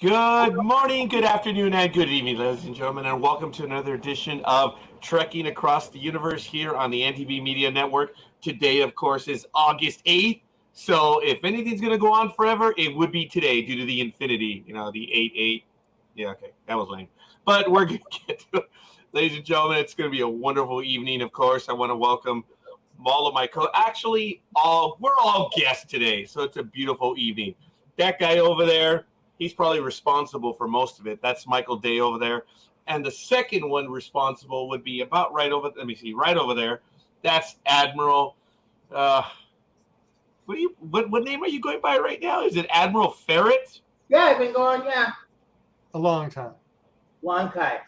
Good morning, good afternoon, and good evening, ladies and gentlemen, and welcome to another edition of Trekking Across the Universe here on the NTB Media Network. Today, of course, is August 8th, so if anything's going to go on forever, it would be today due to the infinity, the 8-8. Yeah, okay, that was lame. But we're going to get to it. Ladies and gentlemen, it's going to be a wonderful evening, of course. I want to welcome all of my we're all guests today, so it's a beautiful evening. That guy over there, he's probably responsible for most of it. That's Michael Day over there. And the second one responsible would be about right over there. That's Admiral. What name are you going by right now? Is it Admiral Ferret? Yeah, I've been going, A long time. Long time.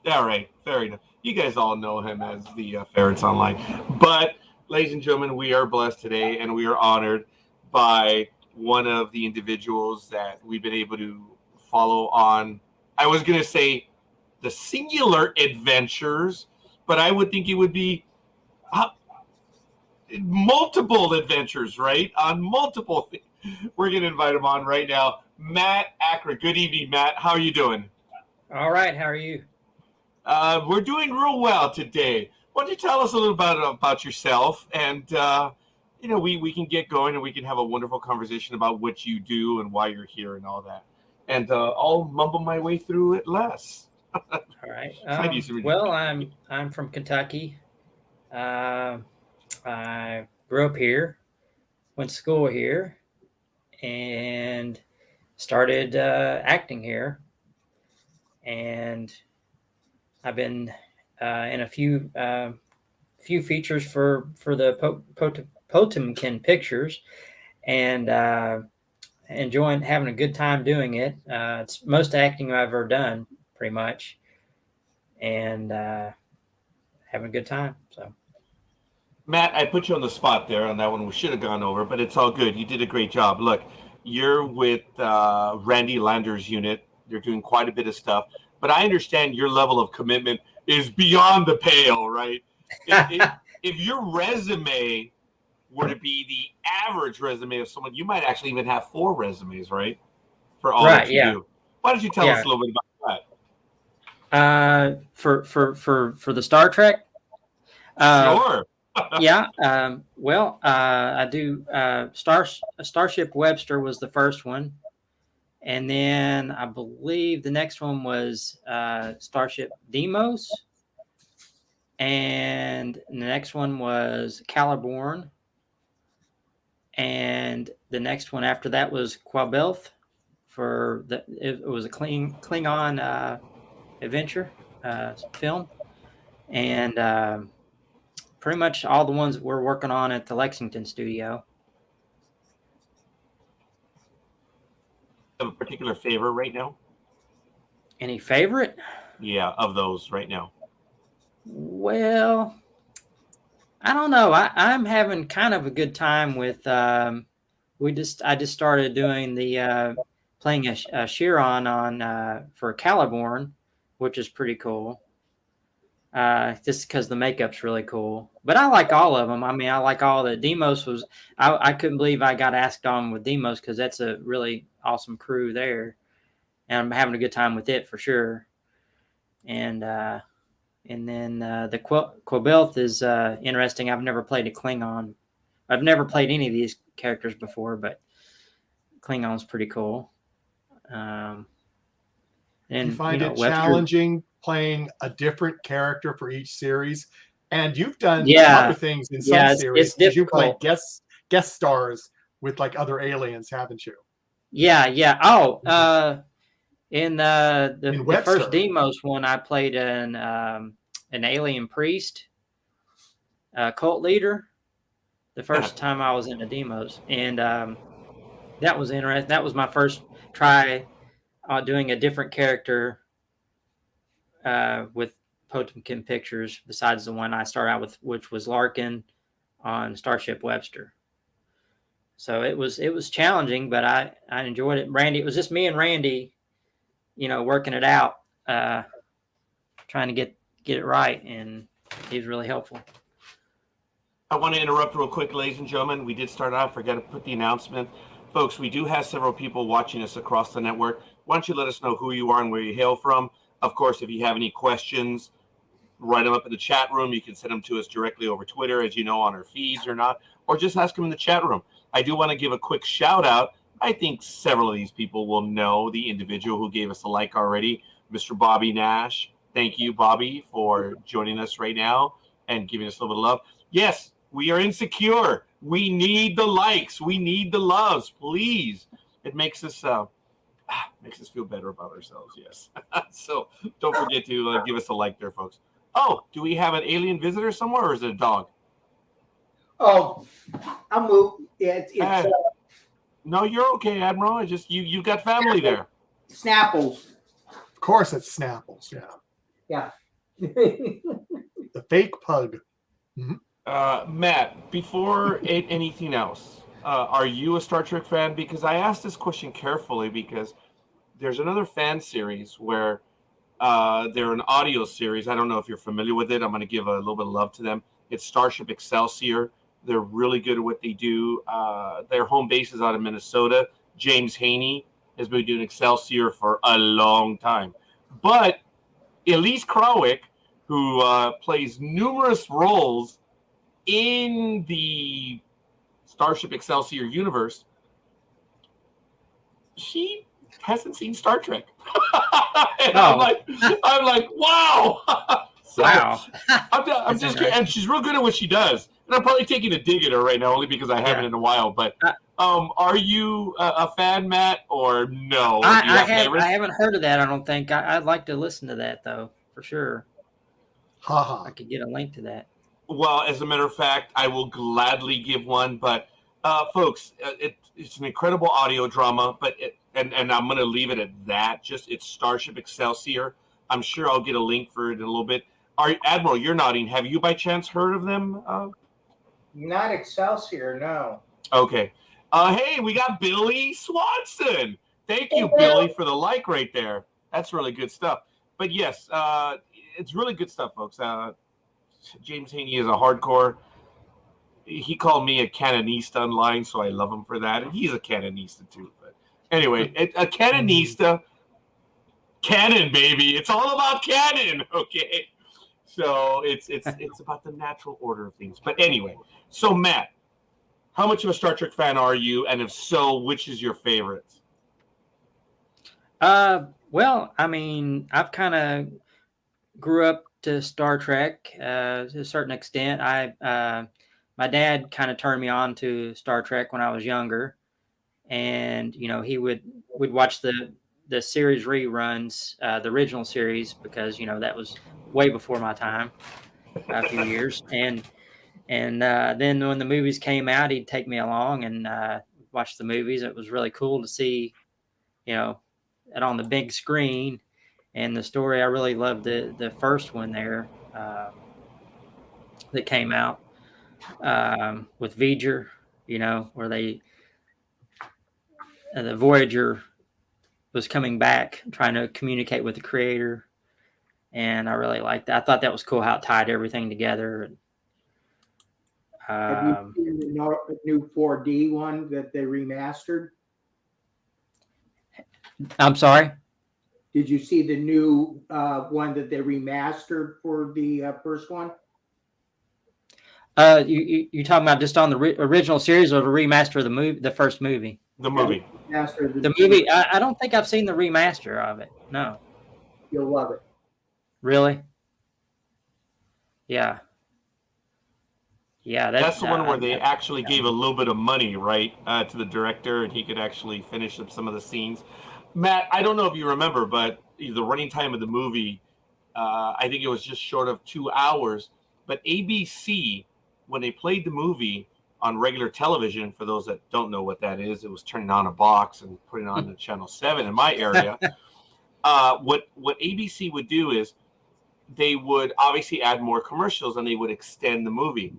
All right, fair enough. You guys all know him as the Ferrets Online. But, ladies and gentlemen, we are blessed today, and we are honored by one of the individuals that we've been able to follow on, I was going to say the singular adventures, but I would think it would be multiple adventures, right? On multiple things. We're going to invite him on right now. Matt Acra. Good evening, Matt. How are you doing? All right. How are you? We're doing real well today. Why don't you tell us a little about yourself and, we can get going and we can have a wonderful conversation about what you do and why you're here and all that. And I'll mumble my way through it less. All right. Well, I'm from Kentucky. I grew up here, went to school here, and started acting here. And I've been in a few features for the Potemkin Pictures, and enjoying having a good time doing it. It's most acting I've ever done, pretty much, and having a good time. So, Matt, I put you on the spot there on that one. We should have gone over, but it's all good. You did a great job. Look, you're with Randy Lander's unit. You're doing quite a bit of stuff, but I understand your level of commitment is beyond the pale, right? If your resume were to be the average resume of someone, you might actually even have 4 resumes, right? For all that you do. Why don't you tell us a little bit about that? For the Star Trek? Sure. I do Starship Webster was the first one. And then I believe the next one was Starship Deimos. And the next one was Caliborn. And the next one after that was Quabelth. It was a Klingon adventure film. And pretty much all the ones that we're working on at the Lexington studio. Have a particular favorite right now? Any favorite? Yeah, of those right now. Well, I don't know. I'm having kind of a good time with. I just started doing the playing a Chiron on for Caliborn, which is pretty cool. Just because the makeup's really cool. But I like all of them. I mean, I like all the Deimos was. I couldn't believe I got asked on with Deimos because that's a really awesome crew there, and I'm having a good time with it for sure. And then the Quabelth is interesting. I've never played a Klingon. I've never played any of these characters before, but Klingon's pretty cool. And you find it challenging playing a different character for each series, and you've done other things in some series. It's you play guest stars with like other aliens, haven't you? Yeah. Oh, in the first Deimos one, I played an alien priest, cult leader. The first time I was in the Deimos, and that was interesting. That was my first try doing a different character with Potemkin Pictures, besides the one I started out with, which was Larkin on Starship Webster. So it was challenging, but I enjoyed it. Randy, it was just me and Randy, working it out, trying to get it right, and he was really helpful. I want to interrupt real quick, ladies and gentlemen. We did start out, forgot to put the announcement. Folks, we do have several people watching us across the network. why don't you let us know who you are and where you hail from? Of course, if you have any questions, write them up in the chat room. You can send them to us directly over Twitter, as you know, on our feeds or not, or just ask them in the chat room. I do want to give a quick shout out. I think several of these people will know the individual who gave us a like already, Mr. Bobby Nash. Thank you, Bobby, for joining us right now and giving us a little bit of love. Yes, we are insecure. We need the likes. We need the loves, please. It makes us feel better about ourselves, yes. So don't forget to give us a like there, folks. Oh, do we have an alien visitor somewhere, or is it a dog? Oh, I'll move. It's no, you're okay, Admiral. It's just you got family there. Snapples. Of course, it's Snapples. Yeah. The fake pug. Mm-hmm. Matt, before anything else, are you a Star Trek fan? Because I asked this question carefully because there's another fan series where they're an audio series. I don't know if you're familiar with it. I'm going to give a little bit of love to them. It's Starship Excelsior. They're really good at what they do. Their home base is out of Minnesota. James Haney has been doing Excelsior for a long time. But Elise Krawick, who plays numerous roles in the Starship Excelsior universe, she hasn't seen Star Trek. And I'm like, wow. So, wow. I'm just kidding. And she's real good at what she does. And I'm probably taking a dig at her right now only because I haven't in a while. But are you a fan, Matt, or no? I haven't heard of that, I don't think. I'd like to listen to that, though, for sure. I could get a link to that. Well, as a matter of fact, I will gladly give one. But, folks, it's an incredible audio drama. But and I'm going to leave it at that. Just it's Starship Excelsior. I'm sure I'll get a link for it in a little bit. Admiral, you're nodding. Have you by chance heard of them? Not Excelsior, no. Okay. Hey, we got Billy Swanson. Thank you, Billy, for the like right there. That's really good stuff. But yes, it's really good stuff, folks. James Haney is a hardcore. He called me a canonista online, so I love him for that. And he's a canonista too. But anyway, a canonista, canon, baby. It's all about canon, okay? So it's about the natural order of things. But anyway, so Matt, how much of a Star Trek fan are you? And if so, which is your favorite? Well, I mean, I've kind of grew up to Star Trek to a certain extent. My dad kind of turned me on to Star Trek when I was younger, and he would watch the series reruns, the original series, because that was way before my time, a few years, and then when the movies came out, he'd take me along and watch the movies. It was really cool to see, it on the big screen. And the story, I really loved the first one there that came out with V'ger, where the Voyager was coming back, trying to communicate with the creator. And I really liked that. I thought that was cool how it tied everything together. Have you seen the new 4D one that they remastered? I'm sorry? Did you see the new one that they remastered for the first one? You talking about just on the original series or the remaster of the movie, the first movie? The movie. The movie. I don't think I've seen the remaster of it. No. You'll love it. Really? Yeah. Yeah, that's the one where they actually gave a little bit of money, right, to the director, and he could actually finish up some of the scenes. Matt, I don't know if you remember, but the running time of the movie, I think it was just short of 2 hours. But ABC, when they played the movie on regular television, for those that don't know what that is, it was turning on a box and putting on the channel 7 in my area. What ABC would do is they would obviously add more commercials and they would extend the movie.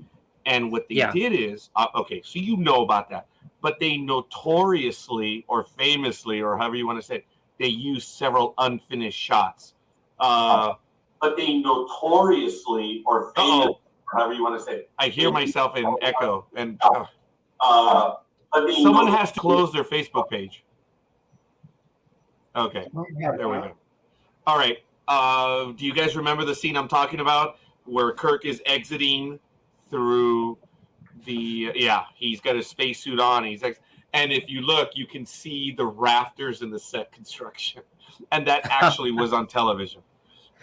And what they did is, okay, so you know about that. But they notoriously or famously, or however you want to say it, they used several unfinished shots. But they notoriously or famously, or however you want to say it. I hear myself in echo. And someone has to close their Facebook page. Okay, there we go. All right. Do you guys remember the scene I'm talking about where Kirk is exiting through the? Yeah, he's got a spacesuit on. And if you look, you can see the rafters in the set construction, and that actually was on television.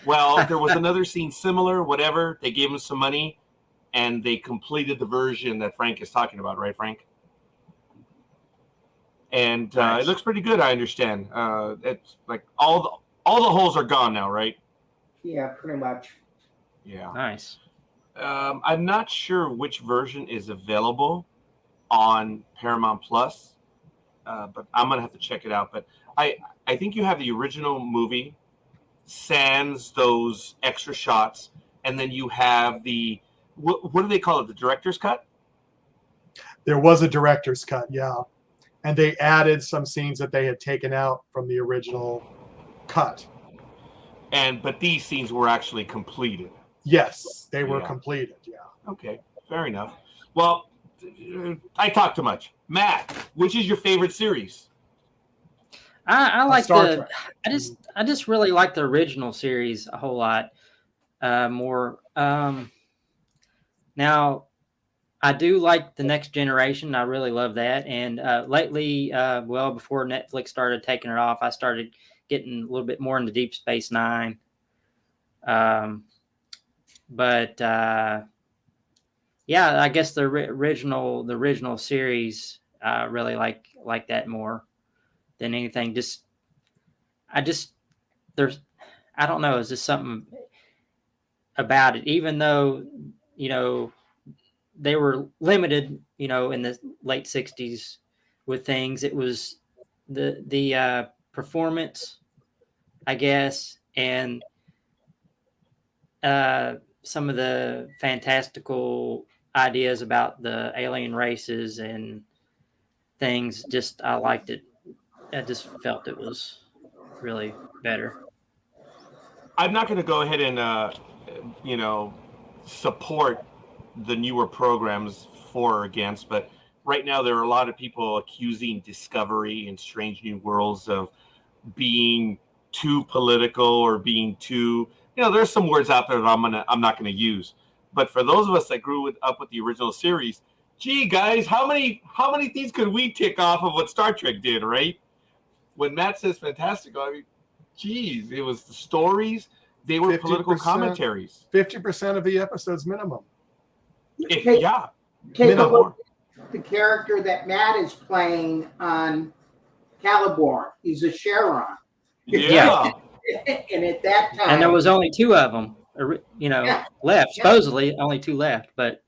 Well, there was another scene similar. Whatever, they gave him some money, and they completed the version that Frank is talking about, right, Frank? And Nice. It looks pretty good. I understand. It's like all the holes are gone now, right? Yeah, pretty much. Yeah. Nice. I'm not sure which version is available on Paramount Plus, but I'm gonna have to check it out. But I think you have the original movie, sans those extra shots, and then you have the what do they call it? The director's cut. There was a director's cut, yeah. And they added some scenes that they had taken out from the original cut. But these scenes were actually completed. Yes, they were completed, yeah. Okay, fair enough. Well, I talk too much. Matt, which is your favorite series? I like Star Trek. I just really like the original series a whole lot more. Now, I do like the Next Generation. I really love that. And lately, well, before Netflix started taking it off, I started getting a little bit more into Deep Space Nine. But yeah, I guess the original series, really like that more than anything. I don't know. It's just something about it, even though, they were limited, in the late 60s with things. It was the performance, I guess, and some of the fantastical ideas about the alien races and things. Just, I liked it. I just felt it was really better. I'm not going to go ahead and, support the newer programs for or against, but right now there are a lot of people accusing Discovery and Strange New Worlds of being too political or being too, there's some words out there that I'm not going to use. But for those of us that grew up with the original series, gee guys, how many things could we tick off of what Star Trek did, right? When Matt says fantastical, I mean, geez, it was the stories. They were political commentaries. 50% of the episodes minimum. Take a look at the character that Matt is playing on Caliborn. He's a Charon. Yeah. And at that time, and there was only two of them, left. Supposedly, only two left. But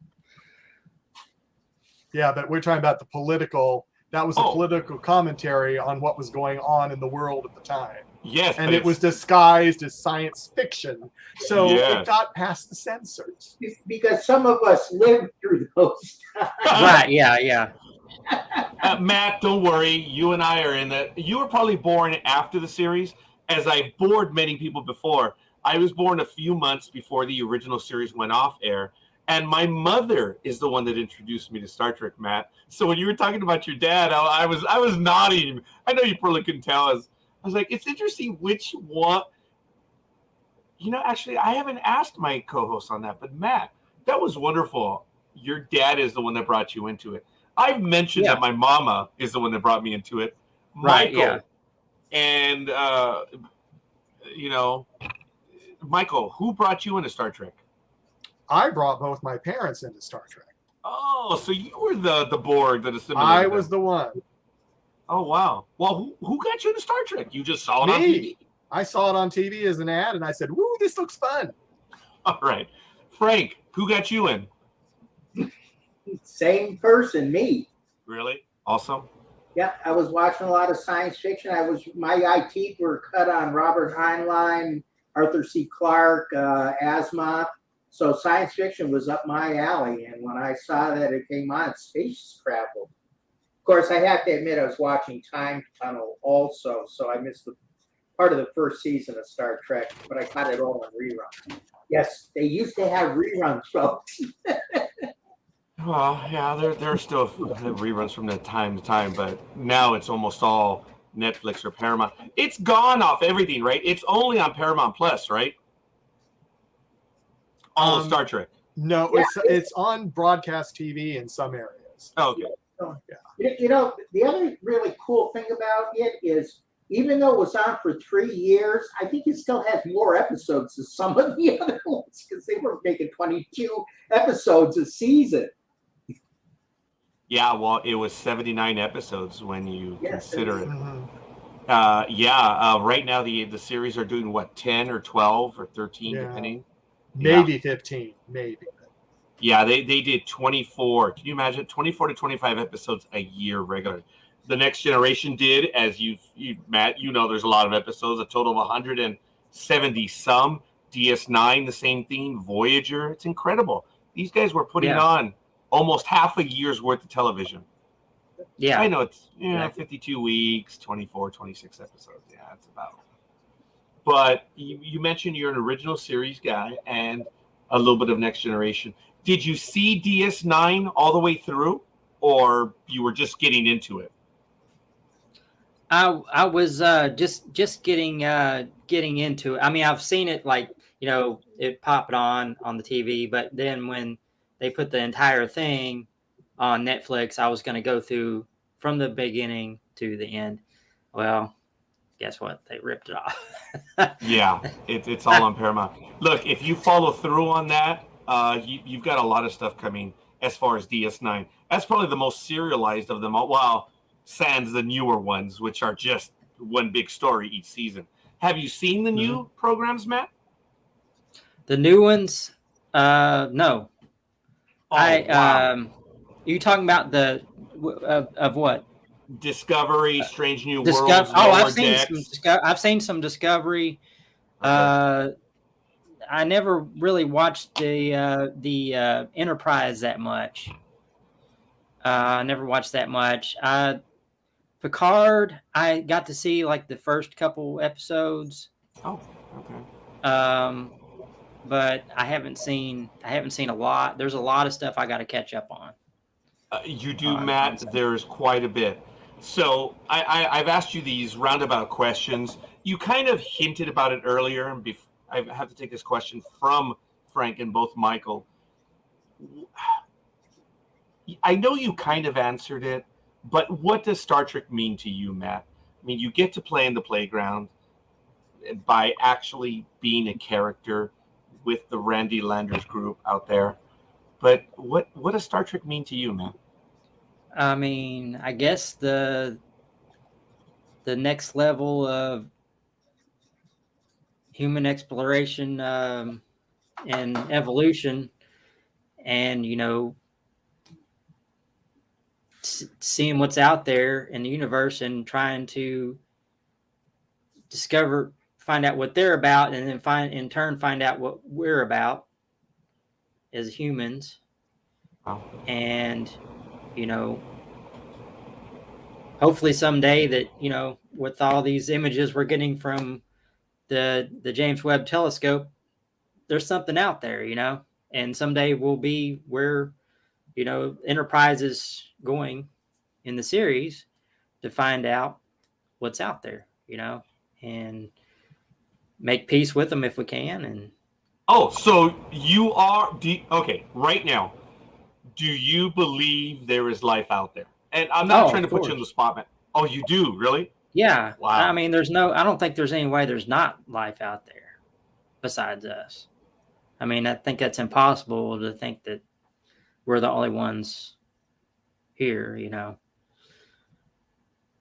yeah, but we're talking about the political. That was a political commentary on what was going on in the world at the time. Yes, and it was disguised as science fiction, so yes. It got past the censors. Because some of us lived through those times. Right? Yeah. Matt, don't worry. You and I are in that. You were probably born after the series, as I've bored many people before. I was born a few months before the original series went off air, and my mother is the one that introduced me to Star Trek, Matt. So when you were talking about your dad, I was nodding. I know you probably couldn't tell us. I was like, it's interesting which one. Actually, I haven't asked my co-host on that, but Matt, that was wonderful. Your dad is the one that brought you into it. I've mentioned that my mama is the one that brought me into it. Right, Michael, and Michael, who brought you into Star Trek? I brought both my parents into Star Trek. Oh, so you were the board that assimilated I was the one. Oh, wow. Well, who got you into Star Trek? You just saw it on TV? I saw it on TV as an ad, and I said, woo, this looks fun. All right. Frank, who got you in? Same person, me. Really? Awesome. Yeah, I was watching a lot of science fiction. My teeth were cut on Robert Heinlein, Arthur C. Clarke, Asimov. So science fiction was up my alley. And when I saw that it came on, space travel. Of course, I have to admit I was watching Time Tunnel also, so I missed the part of the first season of Star Trek, but I caught it all in reruns. Yes, they used to have reruns, folks. Well, yeah, there are still reruns from that time to time, but now it's almost all Netflix or Paramount. It's gone off everything, right? It's only on Paramount Plus, right? All of Star Trek. No, it's on broadcast TV in some areas. Oh, okay. Yeah. The other really cool thing about it is, even though it was on for 3 years, I think it still has more episodes than some of the other ones, because they were making 22 episodes a season. Yeah, well, it was 79 episodes when you consider it. Mm-hmm. Right now the series are doing what, 10 or 12 or 13, depending. Maybe 15, maybe. Yeah, they did 24. Can you imagine 24 to 25 episodes a year regular? The Next Generation did, as Matt, there's a lot of episodes, a total of 170 some. DS9, the same thing. Voyager, it's incredible. These guys were putting on almost half a year's worth of television. Yeah. I know it's 52 weeks, 24, 26 episodes. Yeah, it's about. But you mentioned you're an original series guy and a little bit of Next Generation. Did you see DS9 all the way through, or you were just getting into it? I was just getting into it. I mean, I've seen it, like, it popped on the TV, but then when they put the entire thing on Netflix, I was going to go through from the beginning to the end. Well, guess what? They ripped it off. Yeah, it's all on Paramount. Look, if you follow through on that, you've got a lot of stuff coming as far as DS9. That's probably the most serialized of them all. Well, sans the newer ones, which are just one big story each season. Have you seen the new programs, Matt? The new ones? No. Oh, wow. You talking about the of what? Discovery, Strange New Worlds. I've seen some Discovery. Okay. I never really watched the Enterprise that much. I never watched that much. Picard, I got to see like the first couple episodes. Oh, okay. But I haven't seen a lot. There's a lot of stuff I got to catch up on. You do, Matt. There's quite a bit. So I've asked you these roundabout questions. You kind of hinted about it earlier, and I have to take this question from Frank and both Michael. I know you kind of answered it, but what does Star Trek mean to you, Matt? I mean, you get to play in the playground by actually being a character with the Randy Landers group out there. But what does Star Trek mean to you, Matt? I mean, I guess the next level of human exploration and evolution, and seeing what's out there in the universe and trying to find out what they're about, and then find out what we're about as humans. Wow. And hopefully someday that with all these images we're getting from the James Webb Telescope, there's something out there, and someday we'll be where Enterprise is going in the series to find out what's out there, and make peace with them if we can. And so you are okay right now. Do you believe there is life out there? And I'm not trying to put you on the spot, man. Oh, you do, really? Yeah. Wow. I mean, I don't think there's any way there's not life out there besides us. I mean, I think that's impossible to think that we're the only ones here,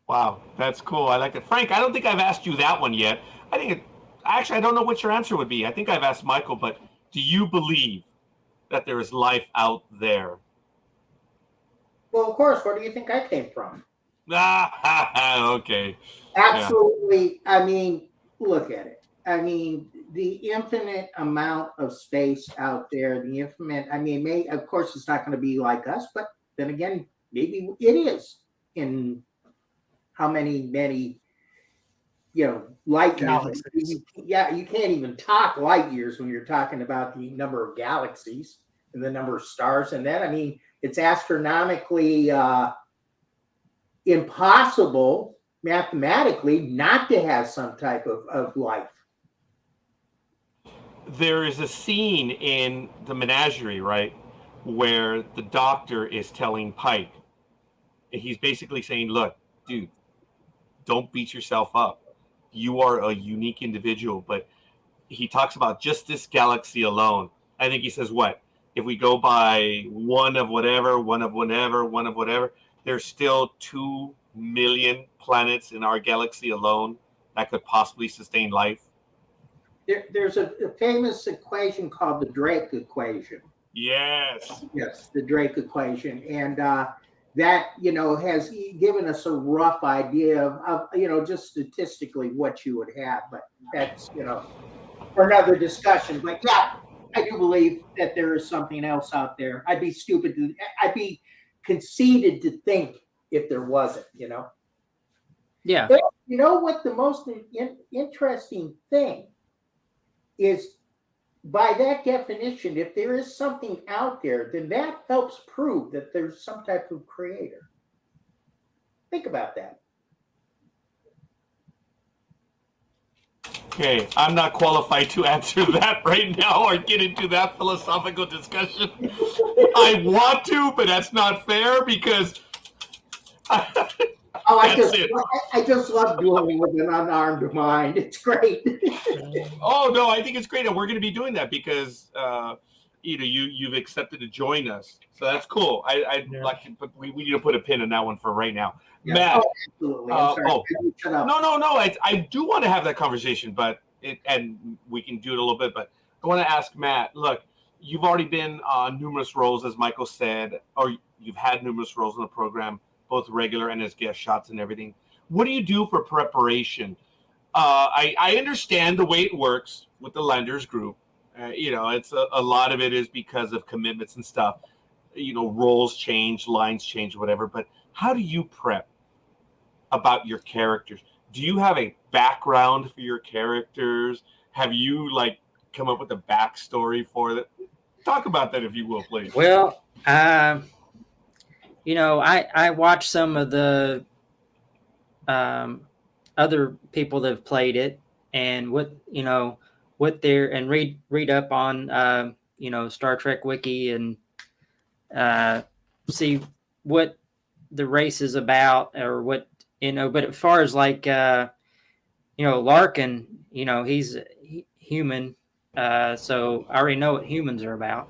Wow, that's cool. I like it. Frank, I don't think I've asked you that one yet. I don't know what your answer would be. I think I've asked Michael, but do you believe that there is life out there? Well, of course. Where do you think I came from? Okay. Absolutely. Yeah. I mean, look at it. I mean, the infinite amount of space out there, of course, it's not going to be like us, but then again, maybe it is in how many, light years. You can't even talk light years when you're talking about the number of galaxies and the number of stars. And then, it's astronomically impossible mathematically not to have some type of life. There is a scene in the menagerie, right, where the doctor is telling Pike, he's basically saying, look, dude, don't beat yourself up. You are a unique individual, but he talks about just this galaxy alone. I think he says, what? If we go by one of whatever, there's still 2 million planets in our galaxy alone that could possibly sustain life. There's a famous equation called the Drake equation. Yes. Yes, the Drake equation. And that, has given us a rough idea of, just statistically what you would have. But that's, for another discussion. But yeah, I do believe that there is something else out there. I'd be conceited to think if there wasn't, Yeah. But you know what the most interesting thing is, by that definition, if there is something out there, then that helps prove that there's some type of creator. Think about that. Okay, I'm not qualified to answer that right now or get into that philosophical discussion. I want to, but that's not fair because I just love dueling with an unarmed mind. It's great. Oh no, I think it's great, and we're going to be doing that because you've accepted to join us, so that's cool. I'd like to, but we need to put a pin in that one for right now. Yeah. Matt. Oh, absolutely. I'm sorry. No. I do want to have that conversation, and we can do it a little bit. But I want to ask Matt. Look, you've already been on numerous roles, as Michael said, or you've had numerous roles in the program, both regular and as guest shots and everything. What do you do for preparation? I understand the way it works with the lenders group. It's a lot of it is because of commitments and stuff. Roles change, lines change, whatever. But how do you prep about your characters? Do you have a background for your characters? Have you come up with a backstory for that? Talk about that, if you will, please. Well, I watched some of the other people that have played it, and what they're, and read up on Star Trek Wiki and see what the race is about, or what but as far as Larkin, he's human, so I already know what humans are about.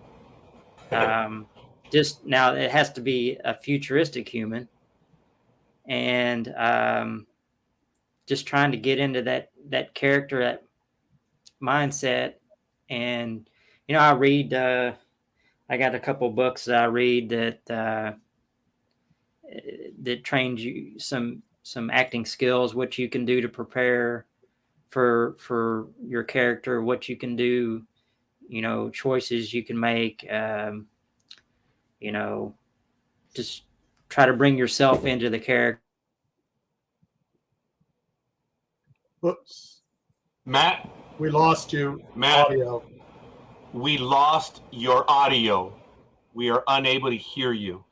Just now it has to be a futuristic human, and just trying to get into that character, that mindset. And I read, I got a couple books that I read that trains you some acting skills, what you can do to prepare for your character, what you can do, choices you can make, just try to bring yourself into the character. Whoops. Matt, we lost you. Matt, audio. We lost your audio. We are unable to hear you.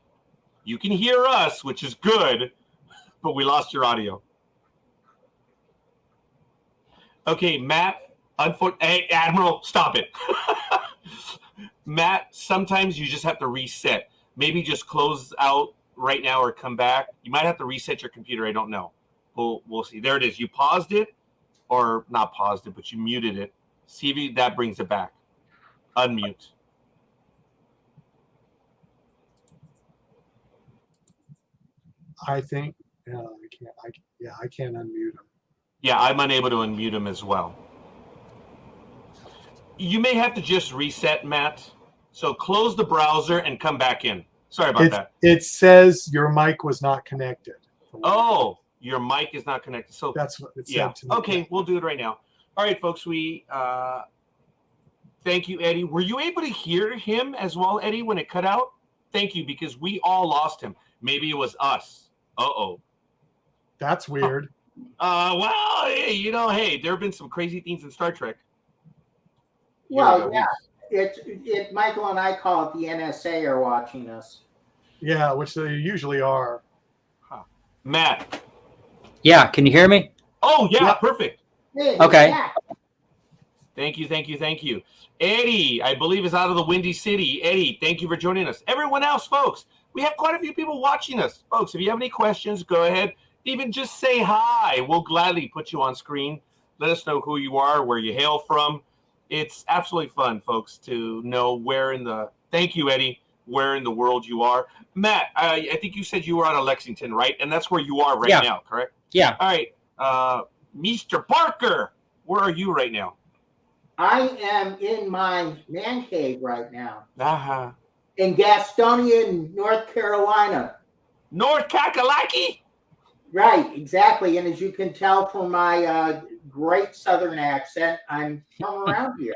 You can hear us, which is good, but we lost your audio. Okay, Matt, hey, Admiral, stop it. Matt, sometimes you just have to reset. Maybe just close out right now or come back. You might have to reset your computer. I don't know. We'll see. There it is. You paused it, or not paused it, but you muted it. See if that brings it back. Unmute. I think I can't unmute him. Yeah, I'm unable to unmute him as well. You may have to just reset, Matt. So close the browser and come back in. Sorry about that. It says your mic was not connected. Oh, your mic is not connected. So that's what it said to me. Okay, we'll do it right now. All right, folks. We thank you, Eddie. Were you able to hear him as well, Eddie, when it cut out? Thank you, because we all lost him. Maybe it was us. Uh-oh. That's weird. Well, hey, there have been some crazy things in Star Trek. Well, yeah. Michael and I call it the NSA are watching us. Yeah, which they usually are. Huh. Matt, Yeah, can you hear me? Oh, yeah, perfect. Okay. Yeah. Thank you. Eddie, I believe, is out of the Windy City. Eddie, thank you for joining us. Everyone else, folks, we have quite a few people watching us. Folks, if you have any questions, go ahead. Even just say hi. We'll gladly put you on screen. Let us know who you are, where you hail from. It's absolutely fun, folks, to know thank you, Eddie, where in the world you are. Matt, I think you said you were out of Lexington, right? And that's where you are right now, correct? Yeah. All right. Mr. Parker, where are you right now? I am in my man cave right now. Uh-huh. In Gastonia, North Carolina. North Kakalaki? Right, exactly. And as you can tell from my great Southern accent, I'm from around here.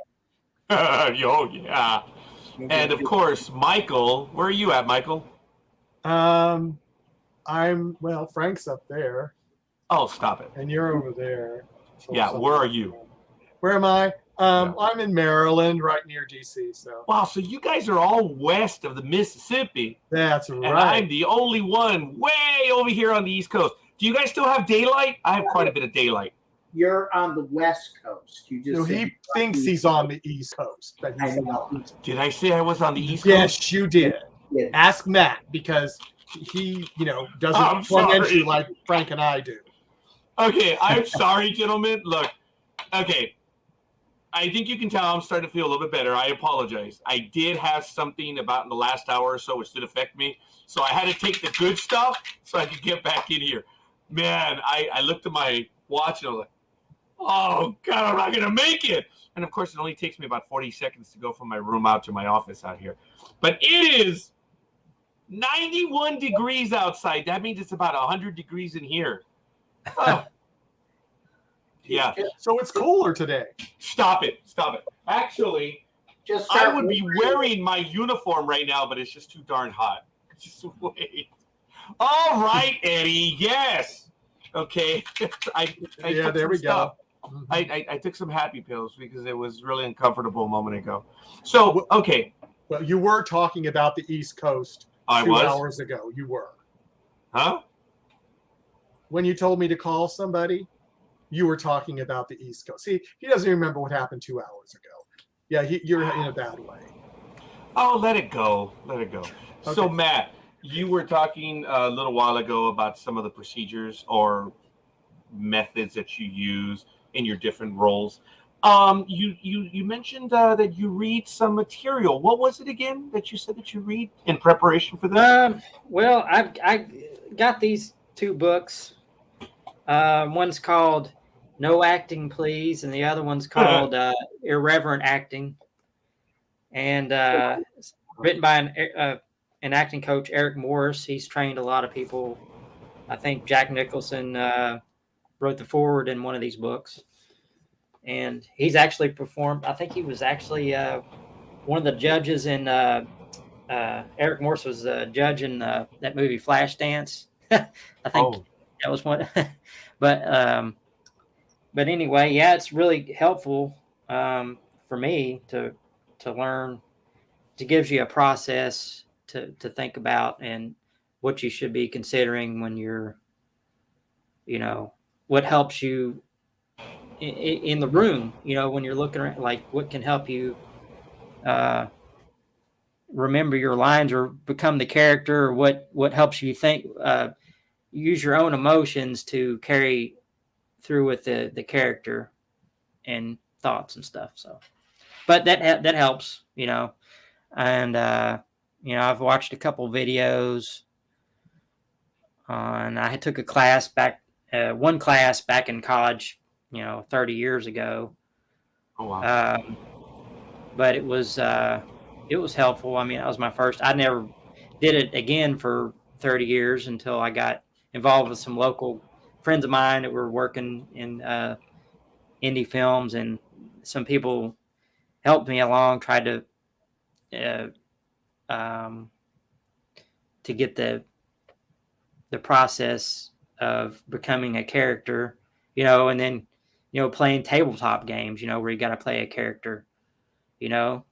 Oh, yeah. And of course, Michael, where are you at, Michael? Frank's up there. Oh, stop it. And you're over there. So yeah, where are you? Where am I? I'm in Maryland, right near DC. So wow, so you guys are all west of the Mississippi. That's right. And I'm the only one way over here on the East Coast. Do you guys still have daylight? I have quite a bit of daylight. You're on the West Coast. You just he thinks he's on the East Coast, but he's not. Did I say I was on the East Coast? Yes, you did. Yeah. Ask Matt, because he, doesn't torment you like Frank and I do. Okay, I'm sorry, gentlemen. Look, okay. I think you can tell I'm starting to feel a little bit better. I apologize. I did have something about in the last hour or so which did affect me. So I had to take the good stuff so I could get back in here. Man, I looked at my watch and I was like, oh, God, I'm not going to make it. And, of course, it only takes me about 40 seconds to go from my room out to my office out here. But it is 91 degrees outside. That means it's about 100 degrees in here. Oh. Yeah. So it's cooler today. Stop it. Actually, I would be wearing my uniform right now, but it's just too darn hot. Just wait. All right, Eddie. Yes. Okay. There we go. I took some happy pills because it was really uncomfortable a moment ago. So, okay. Well, you were talking about the East Coast 2 hours ago. You were. Huh? When you told me to call somebody, you were talking about the East Coast. See, he doesn't remember what happened 2 hours ago. Yeah, you're in a bad way. Oh, let it go. Okay. So, Matt, you were talking a little while ago about some of the procedures or methods that you use in your different roles. You mentioned that you read some material. What was it again that you said that you read in preparation for this? Well, I got these 2 books. One's called No Acting, Please, and the other one's called Irreverent Acting. And written by an acting coach, Eric Morris. He's trained a lot of people. I think Jack Nicholson wrote the foreword in one of these books. And he's actually performed, I think he was actually one of the judges in, Eric Morris was a judge in that movie Flashdance. I think that was one. But anyway, yeah, it's really helpful for me to learn. It gives you a process to think about and what you should be considering when you're, what helps you in the room, when you're looking around, like what can help you remember your lines or become the character, or what helps you think, use your own emotions to carry through with the character and thoughts and stuff. So, but that helps, and I've watched a couple videos on. I took a class one class back in college, 30 years ago. Oh wow! But it was helpful. I mean, that was my first. I never did it again for 30 years until I got involved with some local friends of mine that were working in indie films, and some people helped me along, tried to get the process of becoming a character, and then playing tabletop games, where you got to play a character. You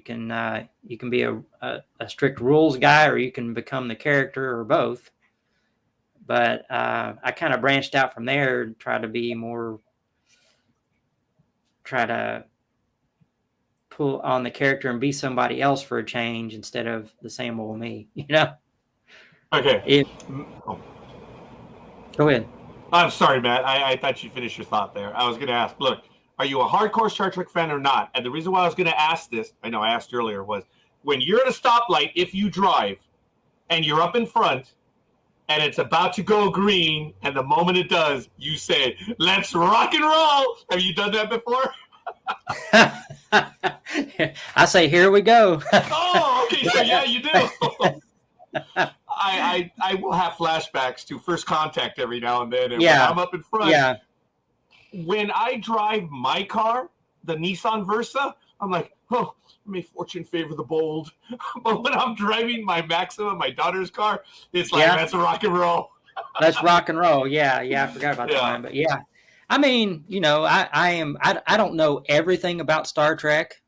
can be a strict rules guy, or you can become the character, or both. But I kind of branched out from there and try to pull on the character and be somebody else for a change instead of the same old me, Okay. Go ahead. I'm sorry, Matt. I thought you finished your thought there. I was going to ask, look, are you a hardcore Star Trek fan or not? And the reason why I was going to ask this, I know I asked earlier, was when you're at a stoplight, if you drive and you're up in front and it's about to go green, and the moment it does, you say, let's rock and roll. Have you done that before? I say, here we go. Oh, okay. So, yeah, you do. I will have flashbacks to First Contact every now and then. And when I'm up in front, when I drive my car, the Nissan Versa, I'm like, oh, may fortune favor the bold. But when I'm driving my Maxima, my daughter's car, it's like, that's rock and roll. Let's rock and roll. Yeah, I forgot about that one. But yeah, I mean, I don't know everything about Star Trek.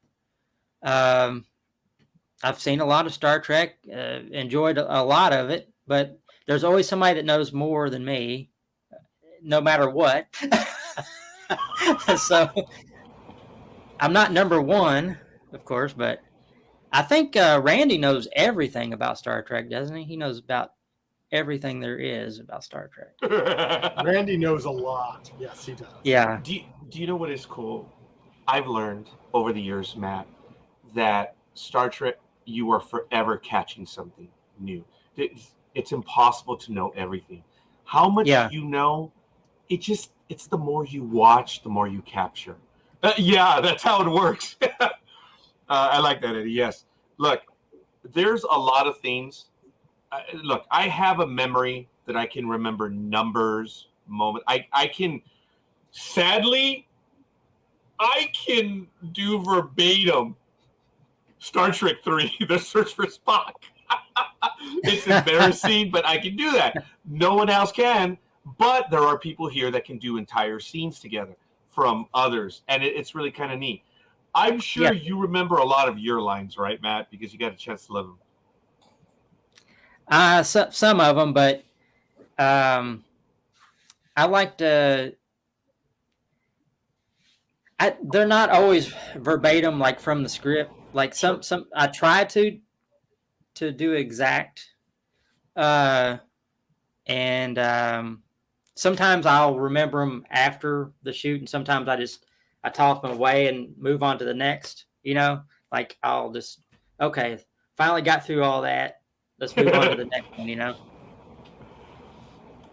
I've seen a lot of Star Trek, enjoyed a lot of it, but there's always somebody that knows more than me, no matter what. So I'm not number one, of course, but I think Randy knows everything about Star Trek, doesn't he? He knows about everything there is about Star Trek. Randy knows a lot. Yes, he does. Yeah. Do you know what is cool? I've learned over the years, Matt, that Star Trek, you are forever catching something new. It's impossible to know everything. How much you know, it's the more you watch, the more you capture. That's how it works. I like that, Eddie. Yes. Look, there's a lot of things. Look, I have a memory that I can remember numbers, moments. I can do verbatim Star Trek 3, The Search for Spock. It's embarrassing, but I can do that. No one else can, but there are people here that can do entire scenes together from others, and it's really kind of neat. I'm sure you remember a lot of your lines, right, Matt? Because you got a chance to live them. Some of them, but I like to. They're not always verbatim, like from the script. Like some I try to do exact, and sometimes I'll remember them after the shoot, and sometimes I toss them away and move on to the next. Like I'll just finally got through all that. Let's move on to the next one.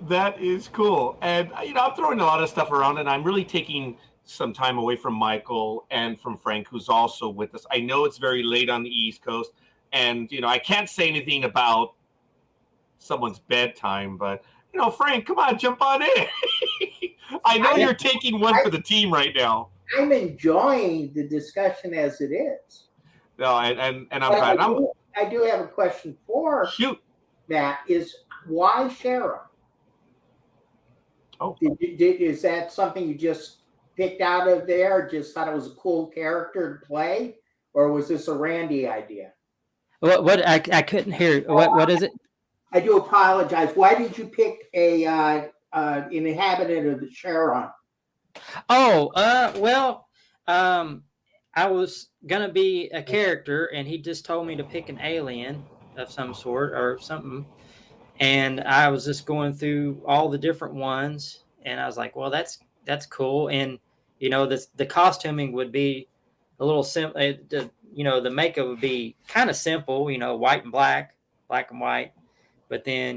That is cool, and I'm throwing a lot of stuff around, and I'm really taking some time away from Michael and from Frank, who's also with us. I know it's very late on the East Coast, and I can't say anything about someone's bedtime, but Frank, come on, jump on in. I know you're taking one for the team right now. I'm enjoying the discussion as it is. No, and I'm glad. I do have a question for Matt. Is why Sharon? Oh, is that something you just picked out of there? Just thought it was a cool character to play, or was this a Randy idea? What I couldn't hear. What is it? I do apologize. Why did you pick an inhabitant of the Sharon? Oh, I was gonna be a character, and he just told me to pick an alien of some sort or something, and I was just going through all the different ones, and I was like, well, that's cool, and the costuming would be a little simple. The makeup would be kind of simple, white and black and white, but then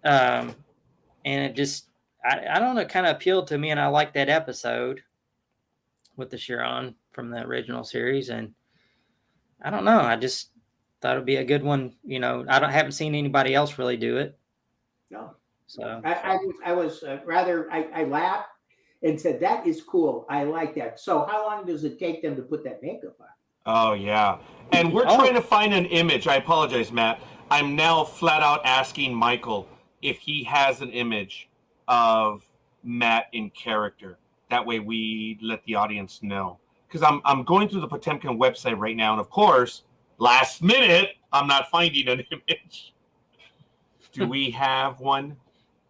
and it just I don't know, kind of appealed to me, and I liked that episode with the Chiron from the original series, and I don't know, I just thought it'd be a good one. I haven't seen anybody else really do it. No. So I was I laughed and said, that is cool. I like that. So how long does it take them to put that makeup on? Oh, yeah. And we're trying to find an image. I apologize, Matt. I'm now flat out asking Michael if he has an image of Matt in character. That way we let the audience know. Because I'm going through the Potemkin website right now, and of course, last minute, I'm not finding an image. Do we have one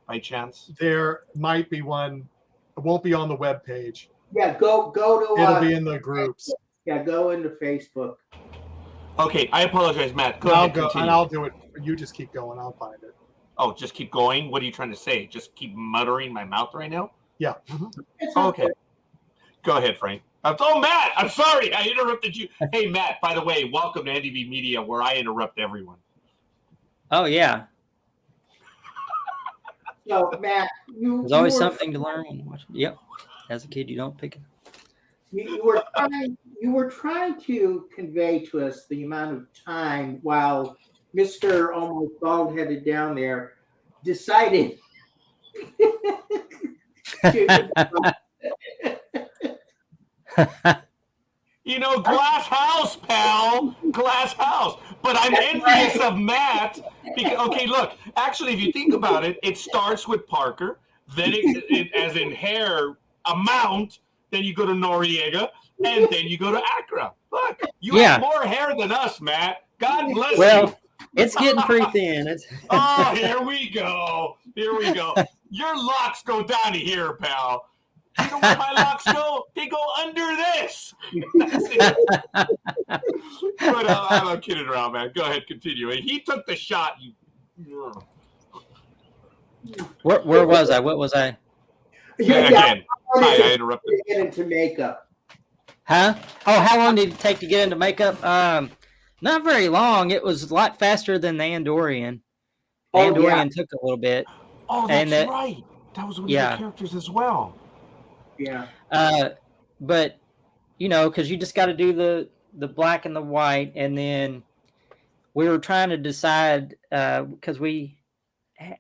by chance? There might be one. It won't be on the web page. Yeah, go to. It'll be in the groups. Yeah, go into Facebook. Okay, I apologize, Matt. Go I'll ahead, go continue. and I'll do it. You just keep going. I'll find it. Oh, just keep going? What are you trying to say? Just keep muttering my mouth right now? Yeah. It's Okay. Go ahead, Frank. Oh, Matt, I'm sorry. I interrupted you. Hey, Matt, by the way, welcome to NDB Media, where I interrupt everyone. Oh yeah, So, Matt, there's always something to learn. Yep. As a kid, you don't pick it. You were trying to convey to us the amount of time while Mr. Almost Bald-Headed down there decided to You know, glass house, pal. Glass house. But I'm envious of Matt. Because, okay, look. Actually, if you think about it, it starts with Parker. Then it as in hair amount. Then you go to Noriega. And then you go to Acra. Look, you have more hair than us, Matt. God bless you. Well, it's getting pretty thin. Oh, here we go. Here we go. Your locks go down to here, pal. You know where my locks go? They go under this. That's it. But I'm kidding around, man. Go ahead, continue. He took the shot. Where was I? What was I? Again, I interrupted. Get into makeup. Huh? Oh, how long did it take to get into makeup? Not very long. It was a lot faster than the Andorian. The Andorian took a little bit. Oh, that's right. That was one of the characters as well. Yeah. But you know, because you just got to do the black and the white, and then we were trying to decide because we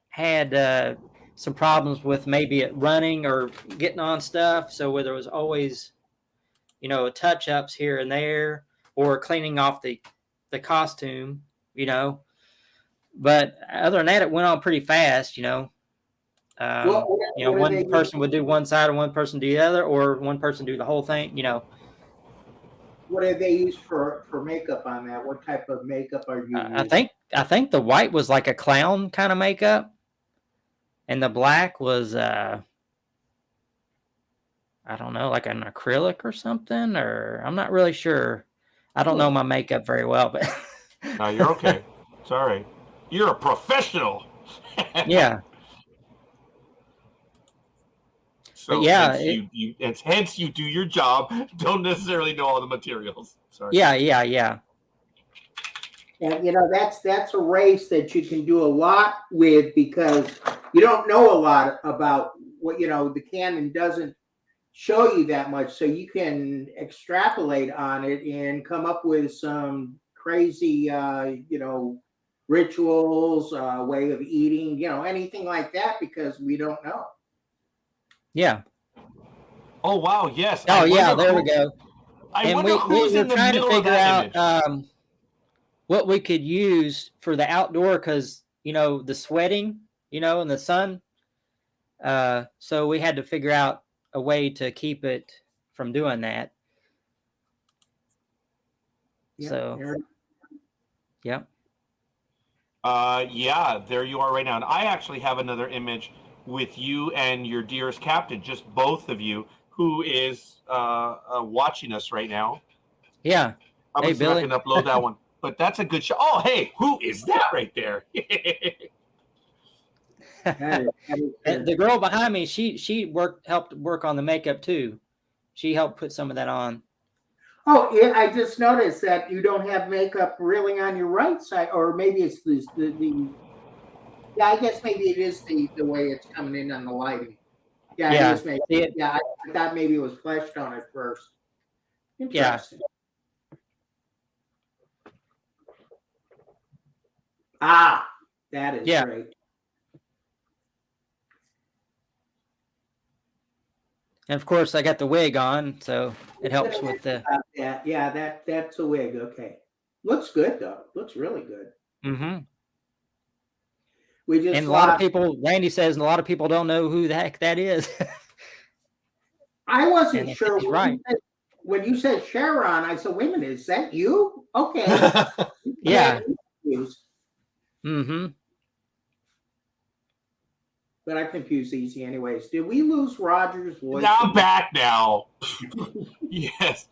had some problems with maybe it running or getting on stuff. So where there was always, you know, touch ups here and there, or cleaning off the costume, you know. But other than that, it went on pretty fast, you know. One person would do one side and one person do the other, or one person do the whole thing, you know. What do they use for makeup on that? What type of makeup are you using? I think the white was like a clown kind of makeup, and the black was I don't know, like an acrylic or something, or I'm not really sure. I don't know my makeup very well, but no, you're okay. It's all right. You're a professional. Yeah. So yeah, hence you do your job. Don't necessarily know all the materials. Sorry. Yeah. And you know, that's a race that you can do a lot with, because you don't know a lot about what, you know, the canon doesn't show you that much, so you can extrapolate on it and come up with some crazy you know, rituals, way of eating, you know, anything like that, because we don't know. Yeah. Oh wow, yes. Oh yeah, there we go. I wonder who's in the trying to middle figure of that out image. what we could use for the outdoor, because you know the sweating, you know, in the sun. So we had to figure out a way to keep it from doing that. Yeah, so, yeah. Yeah, there you are right now. And I actually have another image with you and your dearest captain, just both of you, who is watching us right now. Yeah. I'm Billy. going to upload that one. But that's a good shot. Oh, hey, who is that right there? And the girl behind me, she helped work on the makeup too. She helped put some of that on. Oh, yeah, I just noticed that you don't have makeup really on your right side, or maybe it's the yeah, I guess maybe it is the way it's coming in on the lighting. Yeah, Yeah. it is maybe. Yeah, I thought maybe it was fleshed on at first. Interesting. Ah, that is great. And of course, I got the wig on, so it helps with the. Yeah, that's a wig. Okay, looks good though. Looks really good. Mm-hmm. We just and a lot of people. Randy says, and a lot of people don't know who the heck that is. I wasn't sure. Right. When you said Sharon, I said, "Wait a minute, is that you?" Okay. Yeah. Mm-hmm. But I'm confused easy anyways. Did we lose Roger's voice? Now I'm back now. Yes.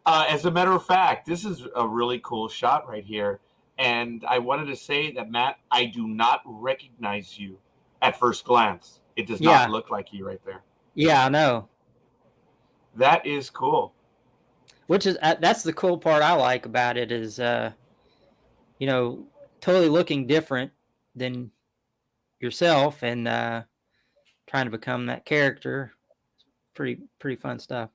As a matter of fact, this is a really cool shot right here. And I wanted to say that, Matt, I do not recognize you at first glance. It does not look like you right there. Yeah, I know. That is cool. Which is that's the cool part I like about it is, you know, totally looking different than yourself and trying to become that character. Pretty fun stuff.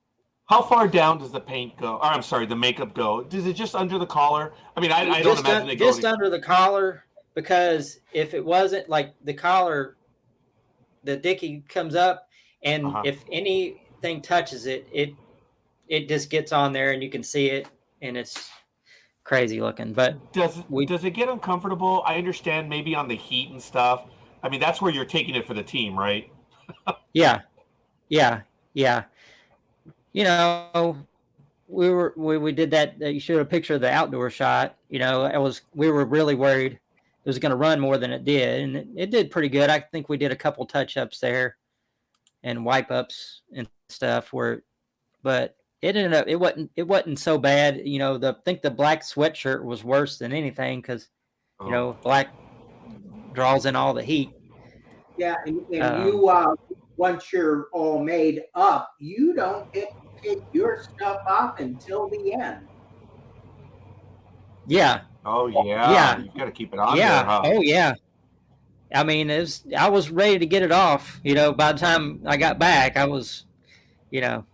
How far down does the paint go? Or I'm sorry, the makeup go? Does it just under the collar? I mean, I don't imagine they go just under the collar, because if it wasn't like the collar, the dicky comes up, and if anything touches it, it just gets on there, and you can see it, and it's crazy looking. But does it get uncomfortable? I understand maybe on the heat and stuff. I mean, that's where you're taking it for the team, right? Yeah. You know, we did that. You showed a picture of the outdoor shot. You know, we were really worried it was going to run more than it did, and it did pretty good. I think we did a couple touch ups there and wipe ups and stuff. But it ended up it wasn't so bad. You know, I think the black sweatshirt was worse than anything because you know, black draws in all the heat. Yeah, and you once you're all made up, you don't get to take your stuff off until the end. Yeah. Oh yeah. Yeah. You've got to keep it on there, huh? Oh yeah. I mean, I was ready to get it off. You know, by the time I got back, I was, you know,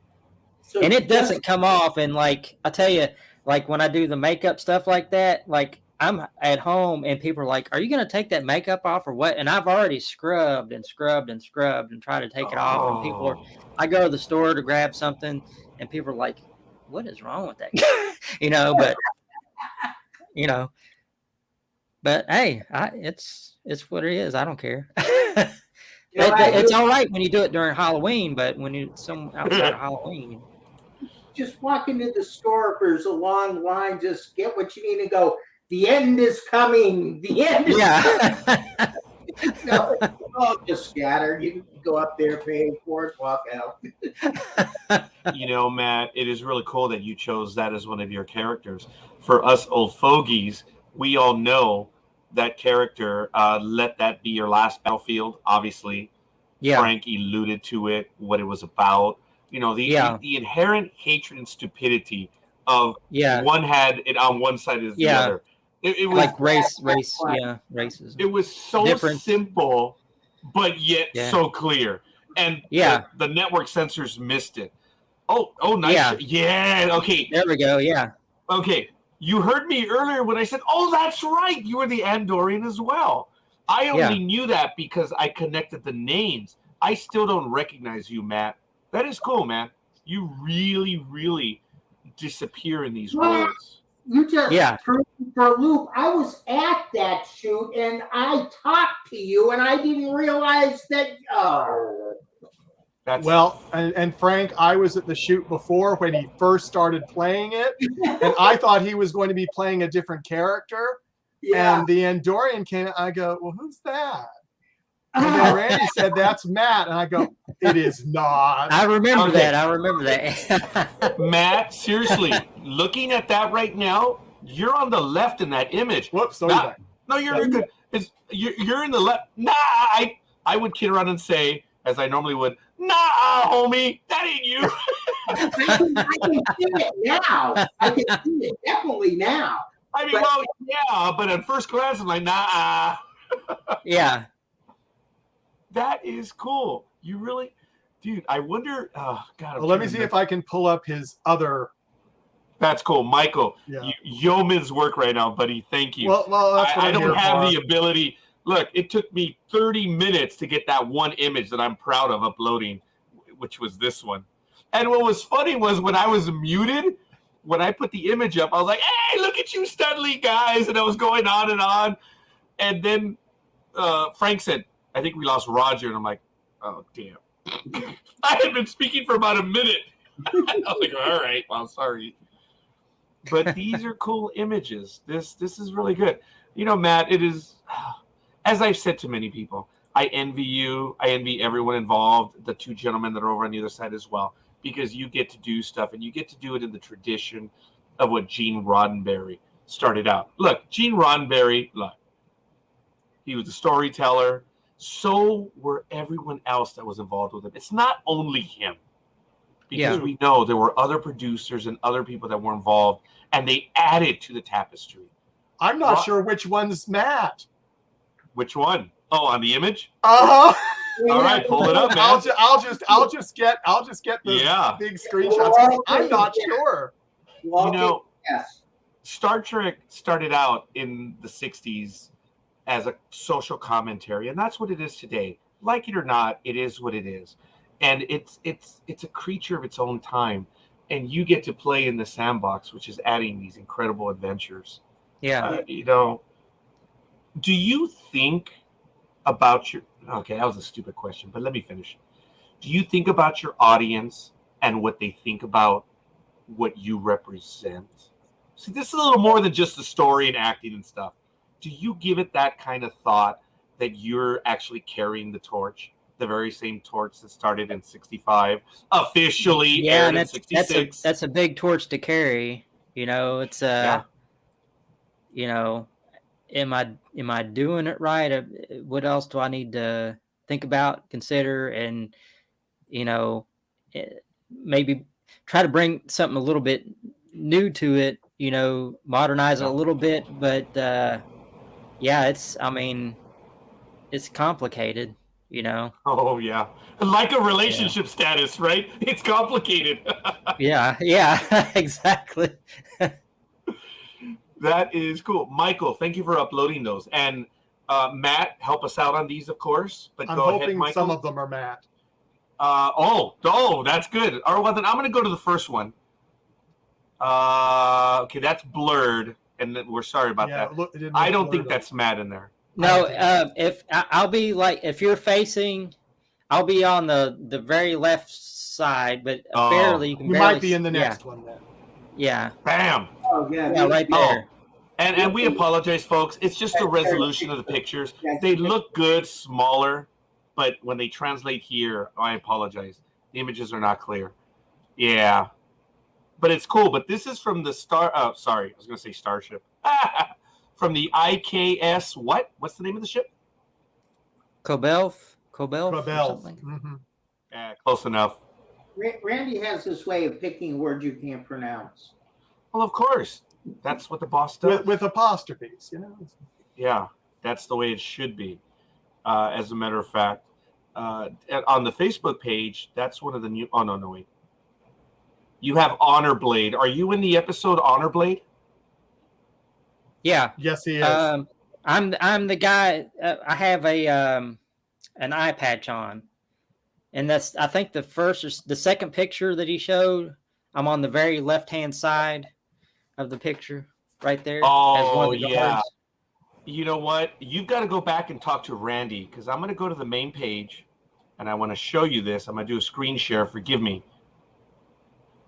So and it doesn't come off. And like I tell you, like when I do the makeup stuff like that, like I'm at home and people are like, "Are you going to take that makeup off or what?" And I've already scrubbed and tried to take it off. And I go to the store to grab something, and people are like, "What is wrong with that?" You know, but you know, but hey, it's what it is. I don't care. It's all right when you do it during Halloween, but when it's outside of Halloween, just walk into the store. If there's a long line, just get what you need and go. The end is coming. The end is coming. No, it's all just scattered. You can go up there, pay for it, walk out. You know, Matt, it is really cool that you chose that as one of your characters. For us old fogies, we all know that character. Let that be your last battlefield. Obviously, Frank alluded to it, what it was about. You know, the inherent hatred and stupidity of one had it on one side as the other. It was like races. It was so simple, but yet so clear. And the network censors missed it. Oh, nice. Yeah. Okay. There we go. Yeah. Okay. You heard me earlier when I said, "Oh, that's right. You were the Andorian as well." I only knew that because I connected the names. I still don't recognize you, Matt. That is cool, man. You really, really disappear in these roles. You just threw me for a loop. I was at that shoot and I talked to you and I didn't realize that. And Frank, I was at the shoot before when he first started playing it, and I thought he was going to be playing a different character. Yeah. And the Andorian came. I go, "Well, who's that?" And then Randy said, "That's Matt." And I go, "It is not." I remember that. Matt, seriously, looking at that right now, you're on the left in that image. Whoops. No, you're good. You're in the left. Nah, I would kid around and say, as I normally would, "Nah, homie, that ain't you." I can see it now. I can see it definitely now. I mean, but at first glance, I'm like, nah. Yeah. That is cool. You really, dude, I wonder. God. Well, let me see if I can pull up his other. That's cool, Michael. Yeah. Yeoman's work right now, buddy. Thank you. Well, that's what I don't have the ability. Look, it took me 30 minutes to get that one image that I'm proud of uploading, which was this one. And what was funny was when I was muted, when I put the image up, I was like, "Hey, look at you, Studley guys!" And I was going on and on. And then Frank said, "I think we lost Roger." And I'm like, "Oh, damn." I had been speaking for about a minute. I was like, "All right, well, sorry." But these are cool images. This is really good. You know, Matt, it is, as I've said to many people, I envy you. I envy everyone involved, the two gentlemen that are over on the other side as well, because you get to do stuff and you get to do it in the tradition of what Gene Roddenberry started out. Look, Gene Roddenberry, look, he was a storyteller. So were everyone else that was involved with him. It's not only him, because we know there were other producers and other people that were involved, and they added to the tapestry. I'm not sure which one's Matt. Which one? Oh, on the image? Uh-huh. All right, pull it up, man. I'll just get the big screenshots. I'm not sure. You know, yes. Star Trek started out in the 60s as a social commentary, and that's what it is today. Like it or not, it is what it is. And it's a creature of its own time. And you get to play in the sandbox, which is adding these incredible adventures. Yeah. You know, do you think about your, okay, that was a stupid question, but let me finish. Do you think about your audience and what they think about what you represent? See, this is a little more than just the story and acting and stuff. Do you give it that kind of thought that you're actually carrying the torch, the very same torch that started in 65, officially aired in 66? That's a big torch to carry. You know, it's you know, am I doing it right? What else do I need to think about, consider, and you know, maybe try to bring something a little bit new to it, you know, modernize it a little bit, but yeah, it's complicated, you know. Oh yeah, like a relationship status, right? It's complicated. yeah, exactly. That is cool. Michael, thank you for uploading those. And Matt, help us out on these, of course. But I'm go hoping ahead, Michael. some of them are Matt. Oh, that's good. All right, well, then I'm going to go to the first one. Okay, that's blurred, and we're sorry about that. I don't think that's Matt in there. No, if I'll be like, if you're facing, I'll be on the very left side, but barely. You might be in the next one then. Yeah. Bam. Oh, yeah. Yeah, right there. And we apologize, folks. It's just a resolution of the pictures. They look good, smaller, but when they translate here, I apologize. The images are not clear. Yeah. But it's cool. But this is from the I was going to say Starship. From the IKS, what? What's the name of the ship? Cobelf. Mm-hmm. Yeah, close enough. Randy has this way of picking words you can't pronounce. Well, of course. That's what the boss does. With apostrophes, you know? Yeah, that's the way it should be. As a matter of fact, on the Facebook page, that's one of the new... Oh, no, wait. You have Honor Blade. Are you in the episode Honor Blade? Yeah. Yes, he is. I'm the guy. I have an eye patch on, and that's, I think, the second picture that he showed. I'm on the very left hand side of the picture, right there. Oh, yeah. You know what? You've got to go back and talk to Randy, because I'm going to go to the main page, and I want to show you this. I'm going to do a screen share. Forgive me.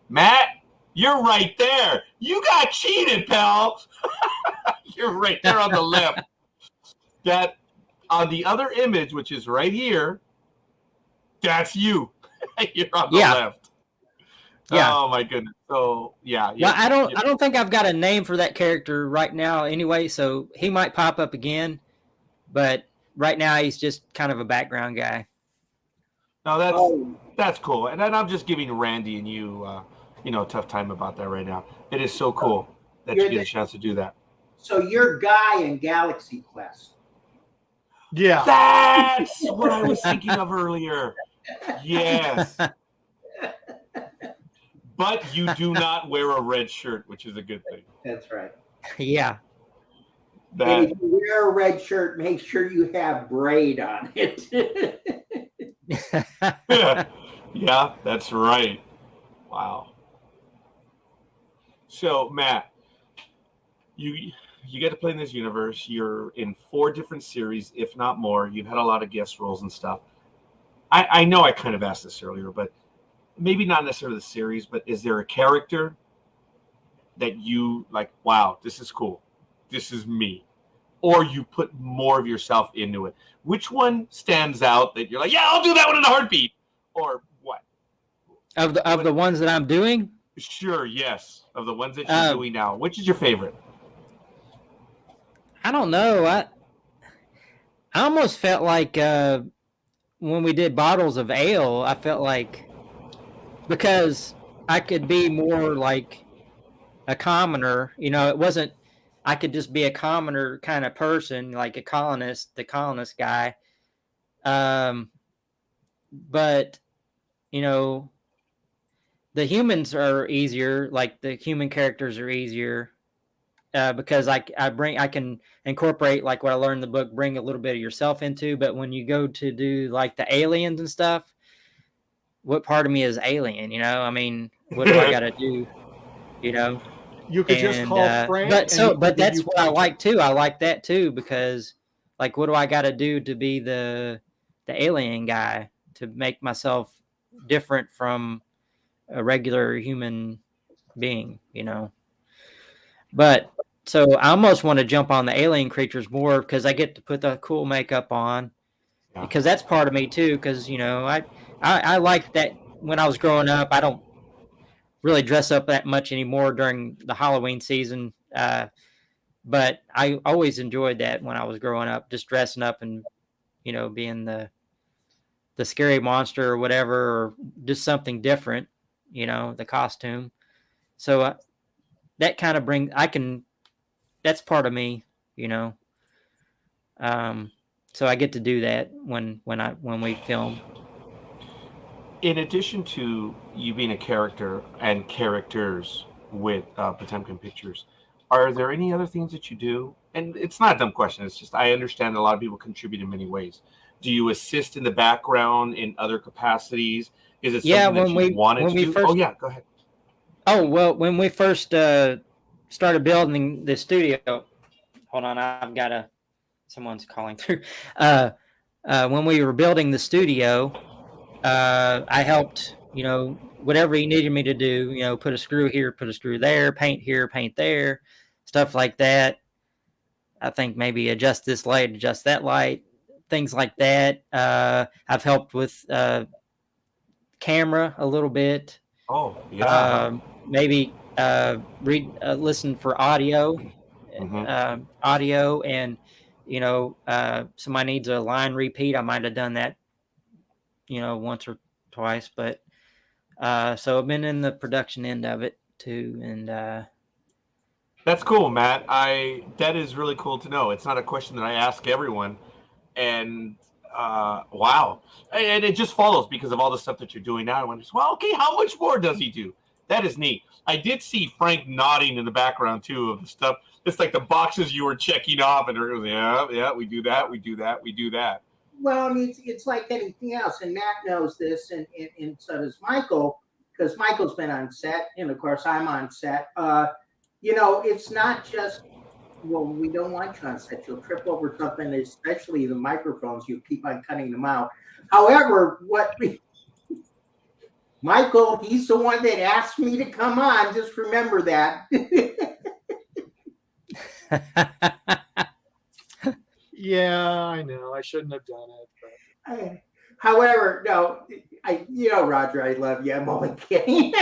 Matt, you're right there. You got cheated, pal. You're right there on the left. That on the other image, which is right here, that's you. You're on the left. Yeah. Oh my goodness. So yeah. Well, I don't think I've got a name for that character right now anyway, so he might pop up again. But right now he's just kind of a background guy. No, that's cool. And then I'm just giving Randy and you a tough time about that right now. It is so cool that you get a chance to do that. So you're Guy in Galaxy Quest. Yeah. That's what I was thinking of earlier. Yes. But you do not wear a red shirt, which is a good thing. That's right. Yeah. And if you wear a red shirt, make sure you have braid on it. Yeah, that's right. Wow. So, Matt, you get to play in this universe. You're in 4 different series, if not more. You've had a lot of guest roles and stuff. I know I kind of asked this earlier, but maybe not necessarily the series, but is there a character that you like, wow, this is cool. This is me. or you put more of yourself into it? Which one stands out that you're like, yeah, I'll do that one in a heartbeat, or what? Of the ones that I'm doing? Sure, yes. Of the ones that you're doing now, which is your favorite? I don't know. I almost felt like when we did bottles of ale, I felt like because I could be more like a commoner, it wasn't, I could just be a commoner kind of person, like the colonist guy. But, the humans are easier, like the human characters are easier because I can incorporate like what I learned in the book, bring a little bit of yourself into. But when you go to do like the aliens and stuff, what part of me is alien? I mean, what do I got to do? You could just call Frank. But that's what I like too. I like that too because, like, what do I got to do to be the alien guy to make myself different from a regular human being? But so I almost want to jump on the alien creatures more because I get to put the cool makeup on because that's part of me too. Because I like that when I was growing up. I don't really dress up that much anymore during the Halloween season. But I always enjoyed that when I was growing up, just dressing up and, being the scary monster or whatever, or just something different, the costume. So that kind of that's part of me, so I get to do that when we film. In addition to you being a character and characters with Potemkin Pictures, are there any other things that you do? And it's not a dumb question. It's just I understand that a lot of people contribute in many ways. Do you assist in the background in other capacities? Is it something that you wanted to do? Oh, yeah, go ahead. Oh, well, when we first started building the studio, hold on, I've got someone's calling through. When we were building the studio, I helped, whatever he needed me to do, put a screw here, put a screw there, paint here, paint there, stuff like that. I think maybe adjust this light, adjust that light, things like that. I've helped with camera a little bit. Oh, yeah. Maybe listen for audio, and, somebody needs a line repeat. I might have done that, once or twice, but so I've been in the production end of it too. And that's cool, Matt. That is really cool to know. It's not a question that I ask everyone. And wow. And it just follows because of all the stuff that you're doing now. I wonder, well, okay, how much more does he do? That is neat. I did see Frank nodding in the background too of the stuff. It's like the boxes you were checking off, and goes, yeah, we do that, we do that, we do that. Well, I mean, it's like anything else, and Matt knows this, and so does Michael, because Michael's been on set, and of course I'm on set. It's not just, well, we don't want you on set. You'll trip over something, especially the microphones. You keep on cutting them out. However, Michael, he's the one that asked me to come on. Just remember that. Yeah, I know. I shouldn't have done it. But... However, no, Roger, I love you. I'm only kidding.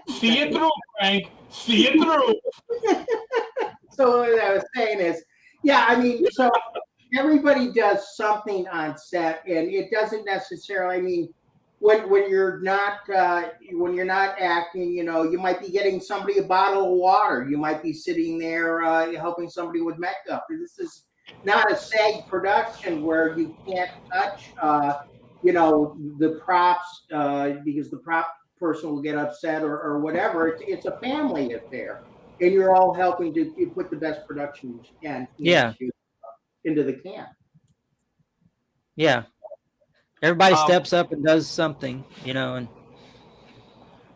See it through, Frank. See it through. So what I was saying is, so everybody does something on set, and it doesn't necessarily, when you're not acting, you might be getting somebody a bottle of water. You might be sitting there helping somebody with makeup. This is not a SAG production where you can't touch, the props because the prop person will get upset or whatever. It's a family affair, and you're all helping to put the best production you can into the can. Yeah. Everybody steps up and does something, and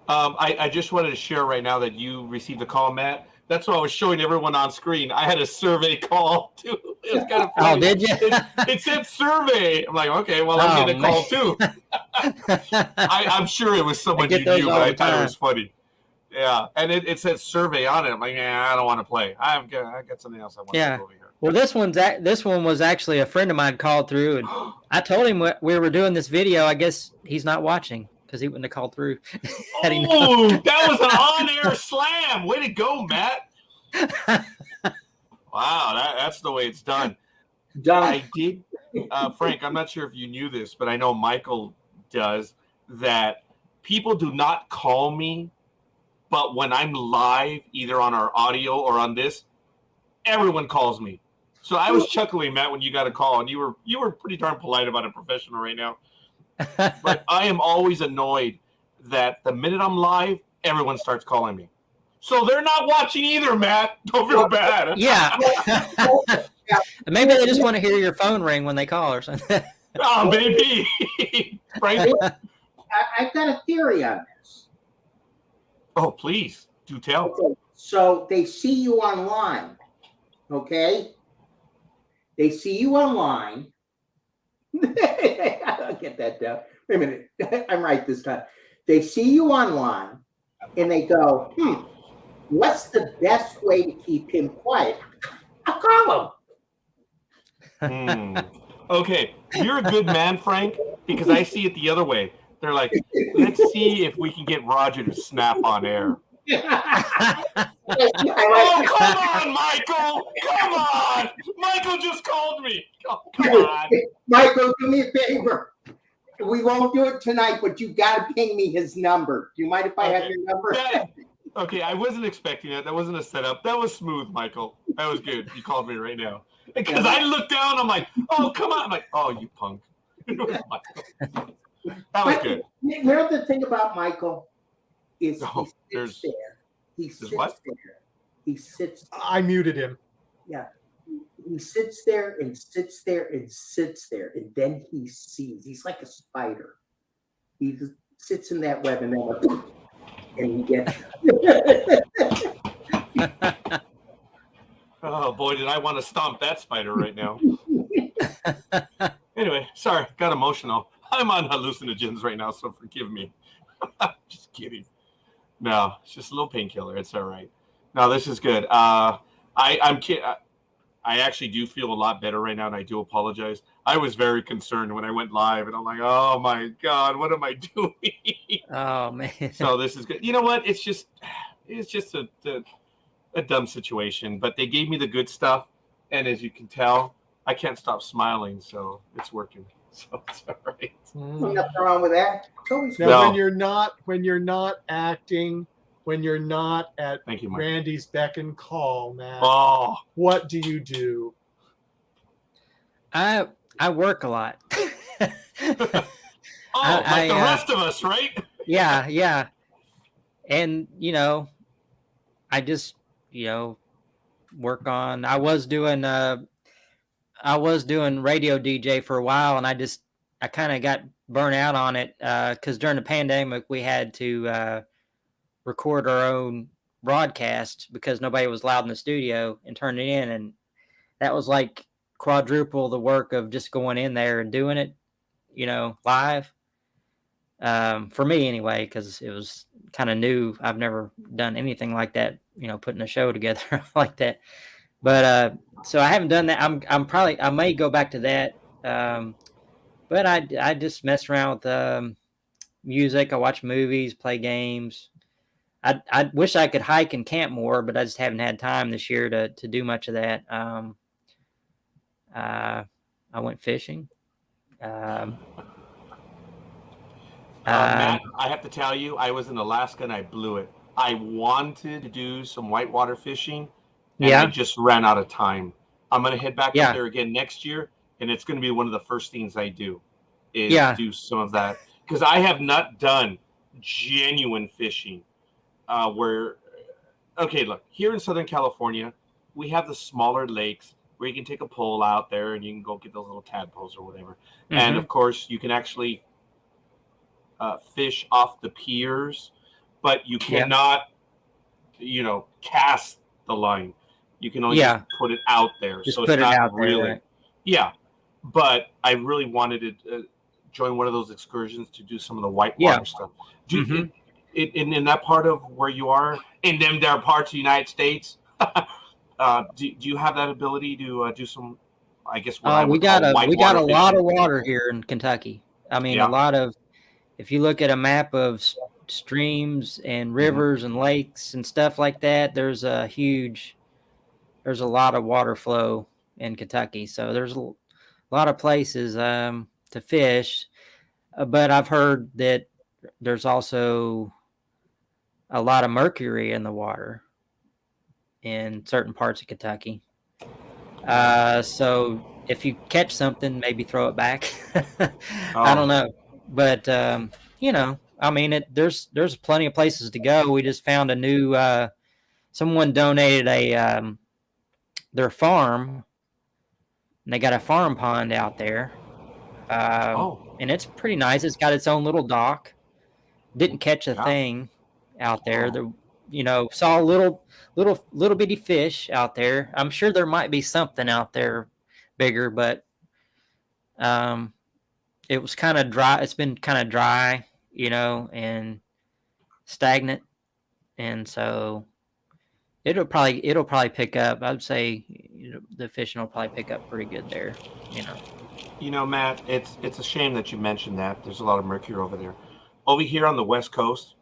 I just wanted to share right now that you received a call, Matt. That's what I was showing everyone on screen. I had a survey call too. It was kind of funny. Oh, did you? It said survey. I'm like, okay, well, I'm getting a call too. I'm sure it was someone you knew, but I thought it was funny. Yeah, and it says survey on it. I'm like, I don't want to play. I got something else I want to do over here. Well, this one was actually a friend of mine called through, and I told him we were doing this video. I guess he's not watching because he wouldn't have called through. Oh, that was an on-air slam. Way to go, Matt. Wow, that's the way it's done. I did, Frank, I'm not sure if you knew this, but I know Michael does, that people do not call me, but when I'm live, either on our audio or on this, everyone calls me. So I was chuckling, Matt, when you got a call, and you were pretty darn polite about a professional right now. But I am always annoyed that the minute I'm live, everyone starts calling me. So they're not watching either, Matt. Don't feel bad. Yeah. Maybe they just want to hear your phone ring when they call or something. Oh, maybe. Frank? I've got a theory on this. Oh, please, do tell. Okay. So they see you online, okay? They see you online. I'll get that down. Wait a minute. I'm right this time. They see you online, and they go, what's the best way to keep him quiet? I'll call him. Okay, you're a good man, Frank, because I see it the other way. They're like, let's see if we can get Roger to snap on air. Oh, come on, Michael! Come on! Michael just called me. Oh, come on. Michael, do me a favor. We won't do it tonight, but you got to ping me his number. Do you mind if I have your number? Okay, I wasn't expecting it. That wasn't a setup. That was smooth, Michael. That was good. You called me right now. Because I looked down, I'm like, oh, come on. I'm like, oh, you punk. That was good. You know the thing about Michael is he sits there. He sits there. He sits. I muted him. Yeah. He sits there and sits there and sits there, and then he sees. He's like a spider. He just sits in that web, and then and he gets. Oh boy, did I want to stomp that spider right now. Anyway, sorry, got emotional. I'm on hallucinogens right now, so forgive me. Just kidding. No, it's just a little painkiller. It's all right. No, this is good. I'm kidding. I actually do feel a lot better right now, and I do apologize. I was very concerned when I went live, and I'm like, oh my God, what am I doing? Oh man. So this is good. You know what? It's just a dumb situation, but they gave me the good stuff, and as you can tell, I can't stop smiling, so it's working. So it's all right. Nothing wrong with that. Now, when you're not acting, when you're not at Thank you, Mike. Randy's beck and call, Matt, what do you do? I work a lot. Like the rest of us, right? Yeah. And, I just, work on, I was doing radio DJ for a while, and I kind of got burnt out on it because during the pandemic, we had to record our own broadcast because nobody was allowed in the studio and turn it in. And that was like quadruple the work of just going in there and doing it, live. For me anyway, because it was kind of new. I've never done anything like that, putting a show together like that. But so I haven't done that. I may go back to that. But I just mess around with music. I watch movies, play games. I wish I could hike and camp more, but I just haven't had time this year to do much of that. I went fishing. Matt, I have to tell you, I was in Alaska and I blew it. I wanted to do some whitewater fishing, and I just ran out of time. I'm going to head back up there again next year, and it's going to be one of the first things I do is do some of that. Because I have not done genuine fishing look, here in Southern California, we have the smaller lakes where you can take a pole out there and you can go get those little tadpoles or whatever. Mm-hmm. And, of course, you can actually fish off the piers, but you cannot, cast the line. You can only just put it out there. Just so put it's not it out really, there, right? Yeah. But I really wanted to join one of those excursions to do some of the whitewater stuff. in that part of where you are, in them there parts of the United States, do you have that ability to do some, I guess what I would call we got a lot fishing? of water here in Kentucky. I mean, a Yeah. lot of, if you look at a map of streams and rivers and lakes and stuff like that, there's a lot of water flow in Kentucky. So there's a lot of places to fish. But I've heard that there's also a lot of mercury in the water in certain parts of Kentucky. So if you catch something, maybe throw it back. I don't know, but I mean, there's plenty of places to go. We just found a new. Someone donated their farm, and they got a farm pond out there. And it's pretty nice. It's got its own little dock. Didn't catch a thing out there. Saw little bitty fish out there. I'm sure there might be something out there bigger, but it was kind of dry. It's been kind of dry, and stagnant, and so it'll probably pick up. I'd say the fishing will probably pick up pretty good there. Matt, it's a shame that you mentioned that. There's a lot of mercury over there. Over here on the West Coast,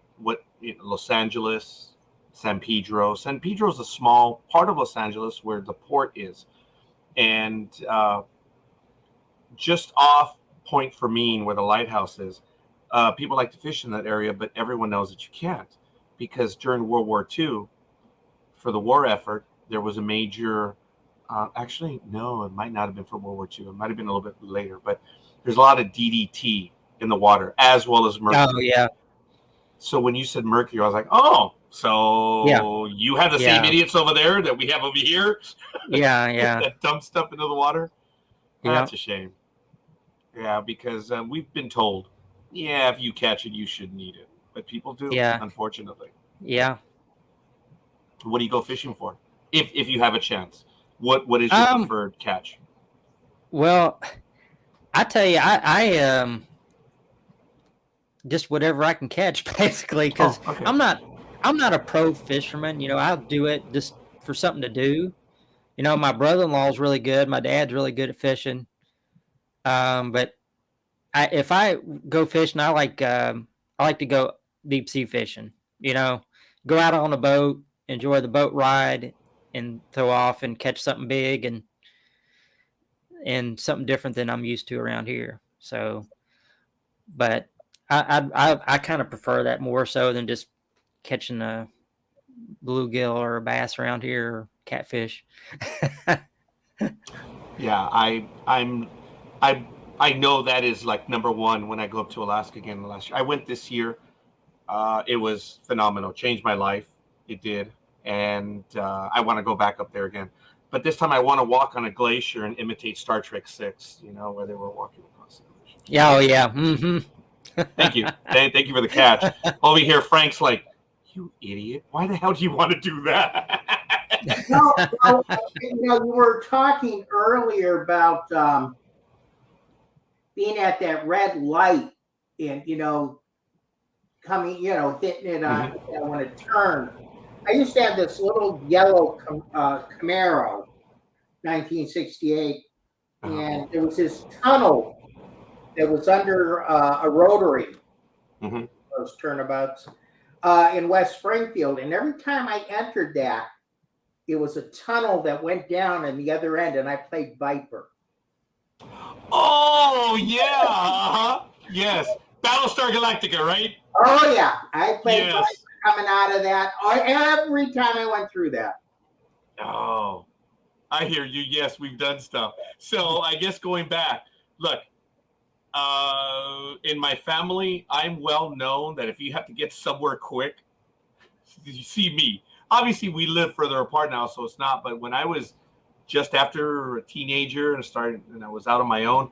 Los Angeles, San Pedro. San Pedro is a small part of Los Angeles where the port is. And just off Point Fermin, where the lighthouse is, people like to fish in that area, but everyone knows that you can't. Because during World War II, for the war effort, there was a major... actually, no, it might not have been for World War II. It might have been a little bit later. But there's a lot of DDT in the water, as well as mercury. Oh, yeah. So when you said mercury, I was like, so you have the same idiots over there that we have over here? Yeah. That dump stuff into the water? Yeah. That's a shame. Yeah, because we've been told, if you catch it, you shouldn't eat it. But people do, unfortunately. Yeah. What do you go fishing for? If you have a chance. What is your preferred catch? Well, I tell you, I just whatever I can catch, basically, because I'm not a pro fisherman. I'll do it just for something to do. My brother-in-law is really good. My dad's really good at fishing. But if I go fishing, I like to go deep sea fishing. Go out on a boat, enjoy the boat ride, and throw off and catch something big and something different than I'm used to around here. So, but I kind of prefer that more so than just catching a bluegill or a bass around here or catfish. Yeah, I know that is like number one when I go up to Alaska again last year. I went this year. It was phenomenal. Changed my life. It did. And I want to go back up there again. But this time I want to walk on a glacier and imitate Star Trek 6, where they were walking across the glacier. Yeah, oh yeah. Mm-hmm. Thank you. Thank you for the catch. Over here, Frank's like, you idiot. Why the hell do you want to do that? You were talking earlier about being at that red light and, coming, hitting it on when it turned. I used to have this little yellow Camaro, 1968, and there was this tunnel that was under a rotary, those turnabouts, in West Springfield. And every time I entered that, it was a tunnel that went down in the other end, and I played Viper. Oh, yeah. Yes. Battlestar Galactica, right? Oh, yeah. I played Viper coming out of that every time I went through that. Oh, I hear you. Yes, we've done stuff. So I guess going back, look, in my family, I'm well known that if you have to get somewhere quick, you see me. Obviously, we live further apart now, so it's not. But when I was just after a teenager and I was out on my own,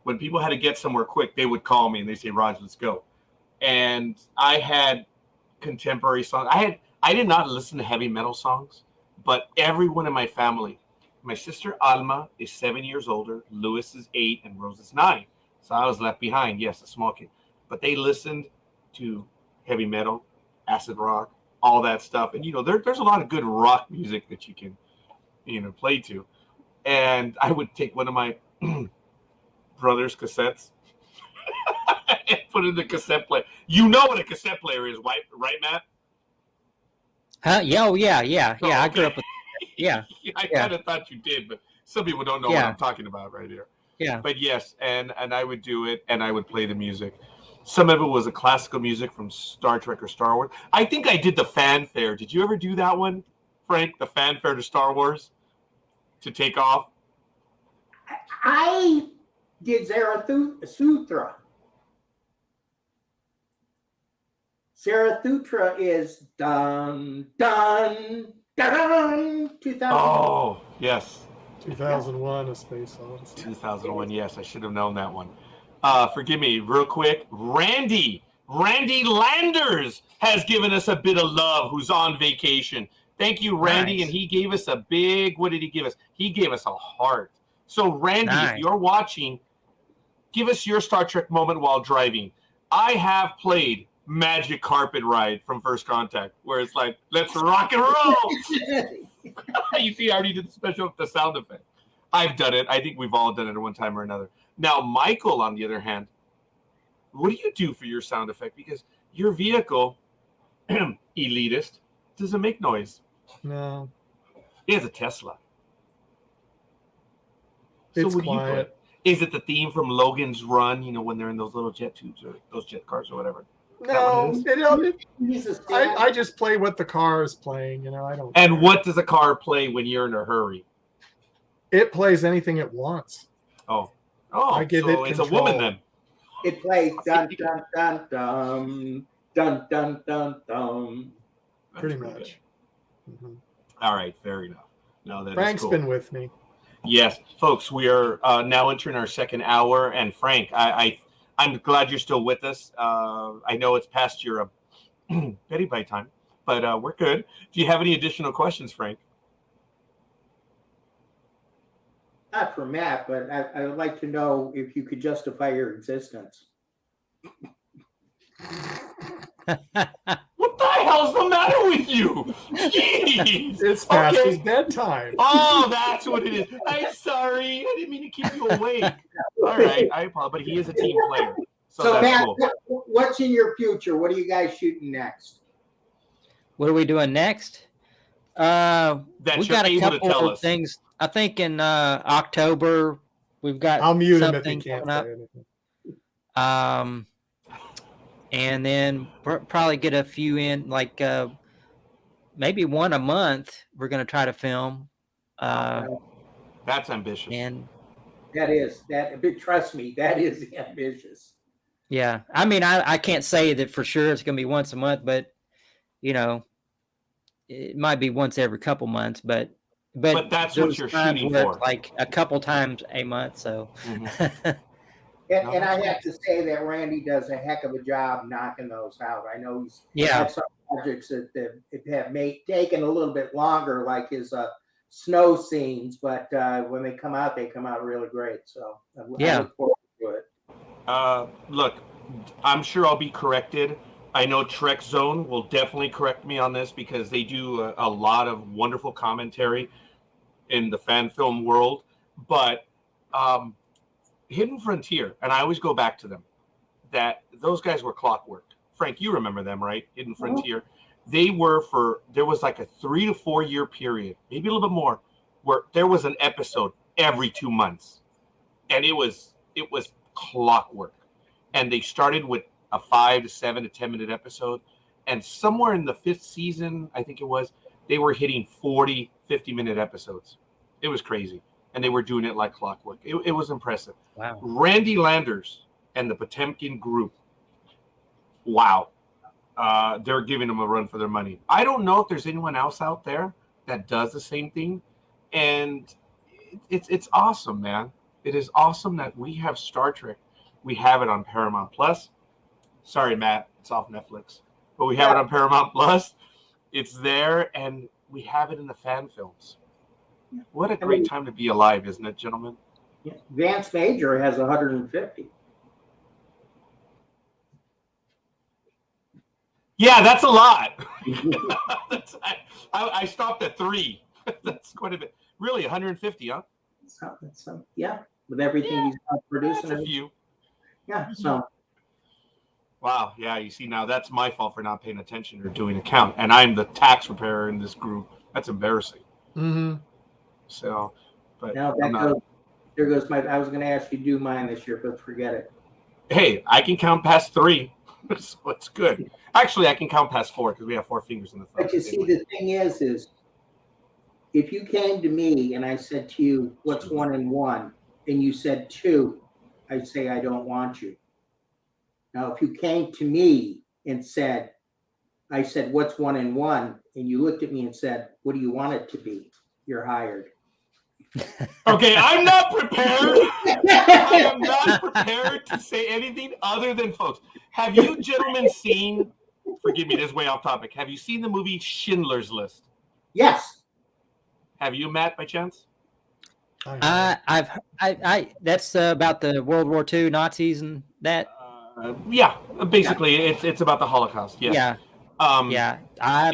when people had to get somewhere quick, they would call me and they say, "Raj, let's go." And I had contemporary songs. I did not listen to heavy metal songs, but everyone in my family, my sister Alma is 7 years older, Louis is 8, and Rose is 9. So I was left behind. Yes, a small kid, but they listened to heavy metal. acid rock, all that stuff. And, there's a lot of good rock music that you can, play to. And I would take one of my brother's cassettes and put it in the cassette player. You know what a cassette player is, right, Matt? Huh? Yeah, yeah. Oh, I okay. grew up with. Yeah. I kind of thought you did, but some people don't know what I'm talking about right here. Yeah. But yes, and I would do it, and I would play the music. Some of it was a classical music from Star Trek or Star Wars. I think I did the fanfare. Did you ever do that one, Frank? The fanfare to Star Wars to take off? I did Zarathustra. Zarathustra is dun dun dun 2000. Oh, yes. 2001, A Space Odyssey. 2001, yes. I should have known that one. Forgive me, real quick. Randy Landers has given us a bit of love, who's on vacation. Thank you, Randy. Nice. And he gave us a big, what did he give us? He gave us a heart. So, Randy, Nice. if you're watching, give us your Star Trek moment while driving. I have played Magic Carpet Ride from First Contact, where it's like, let's rock and roll. You see, I already did the sound effect. I've done it. I think we've all done it at one time or another. Now, Michael, on the other hand, what do you do for your sound effect? Because your vehicle, elitist, doesn't make noise. No, He has a Tesla. it's what do you quiet. play? Is it the theme from Logan's Run, when they're in those little jet tubes or those jet cars or whatever? No, He's a I just play what the car is playing. I don't. And what does a car play when you're in a hurry? It plays anything it wants. Oh, I give so it it's a control. woman then. It plays dun dun dun dun dun dun dun dun. That's Pretty good. much. Mhm. All right, fair enough. No, that Frank's is cool. been with me. Yes, folks, we are now entering our second hour, and Frank, I'm glad you're still with us. I know it's past your Betty Bite time, but we're good. Do you have any additional questions, Frank? Not for Matt, but I would like to know if you could justify your existence. What the hell's the matter with you? Jeez. It's past Okay. his bedtime. Oh, that's what it is. I'm sorry. I didn't mean to keep you awake. All right, I apologize, but he is a team player, so So that's Matt, cool. what's in your future? What are you guys shooting next? What are we doing next? That We've you're got a able to couple tell of us. things. I think in October we've got I'll mute him if something he can't coming up. say anything. And then probably get a few in, like maybe one a month. We're going to try to film. That's ambitious. And That is that. But trust me, that is ambitious. yeah, I mean, I can't say that for sure it's going to be once a month, but it might be once every couple months. But that's what there's you're times shooting where for. it's like a couple times a month. So Mhm. And I have to say that Randy does a heck of a job knocking those out. I know he's yeah, had some projects that have taken a little bit longer, like his snow scenes, but when they come out really great. So I look forward to it. Look, I'm sure I'll be corrected. I know Trek Zone will definitely correct me on this because they do a lot of wonderful commentary in the fan film world. But Hidden Frontier, and I always go back to them, that those guys were clockwork. Frank, you remember them, right? Hidden Frontier. They were there was like a 3 to 4 year period, maybe a little bit more, where there was an episode every 2 months. And it was clockwork. And they started with a 5 to 7 to 10 minute episode. And somewhere in the 5th season, I think it was, they were hitting 40, 50 minute episodes. It was crazy. And they were doing it like clockwork. It was impressive. wow. Randy Landers and the Potemkin group. Wow. They're giving them a run for their money. I don't know if there's anyone else out there that does the same thing. And it's awesome, man. It is awesome that we have Star Trek. We have it on Paramount Plus. Sorry, Matt, it's off Netflix. But we have it on Paramount Plus. It's there, and we have it in the fan films. What a great time to be alive, isn't it, gentlemen? Vance Major has 150. Yeah, that's a lot. I stopped at 3. That's quite a bit. Really, 150, huh? Yeah, with everything he's producing. That's a few. Yeah, so. Wow, yeah, you see, now that's my fault for not paying attention or doing a count. And I'm the tax preparer in this group. That's embarrassing. Mm-hmm. So, but Now there goes I was going to ask you to do mine this year, but forget it. Hey, I can count past 3. So it's good. Actually, I can count past 4 because we have 4 fingers in the thumb. But you see, the thing is if you came to me and I said to you, what's 1 and 1, and you said 2, I'd say I don't want you. Now, if you came to me and I said, what's 1 and 1, and you looked at me and said, what do you want it to be? You're hired. Okay, I'm not prepared. I am not prepared to say anything other than, folks, have you gentlemen seen, forgive me, this is way off topic, have you seen the movie Schindler's List? Yes. Have you, Matt, by chance? That's about the World War II Nazis and that. Yeah, basically, it's about the Holocaust. Yes. Yeah. Yeah. I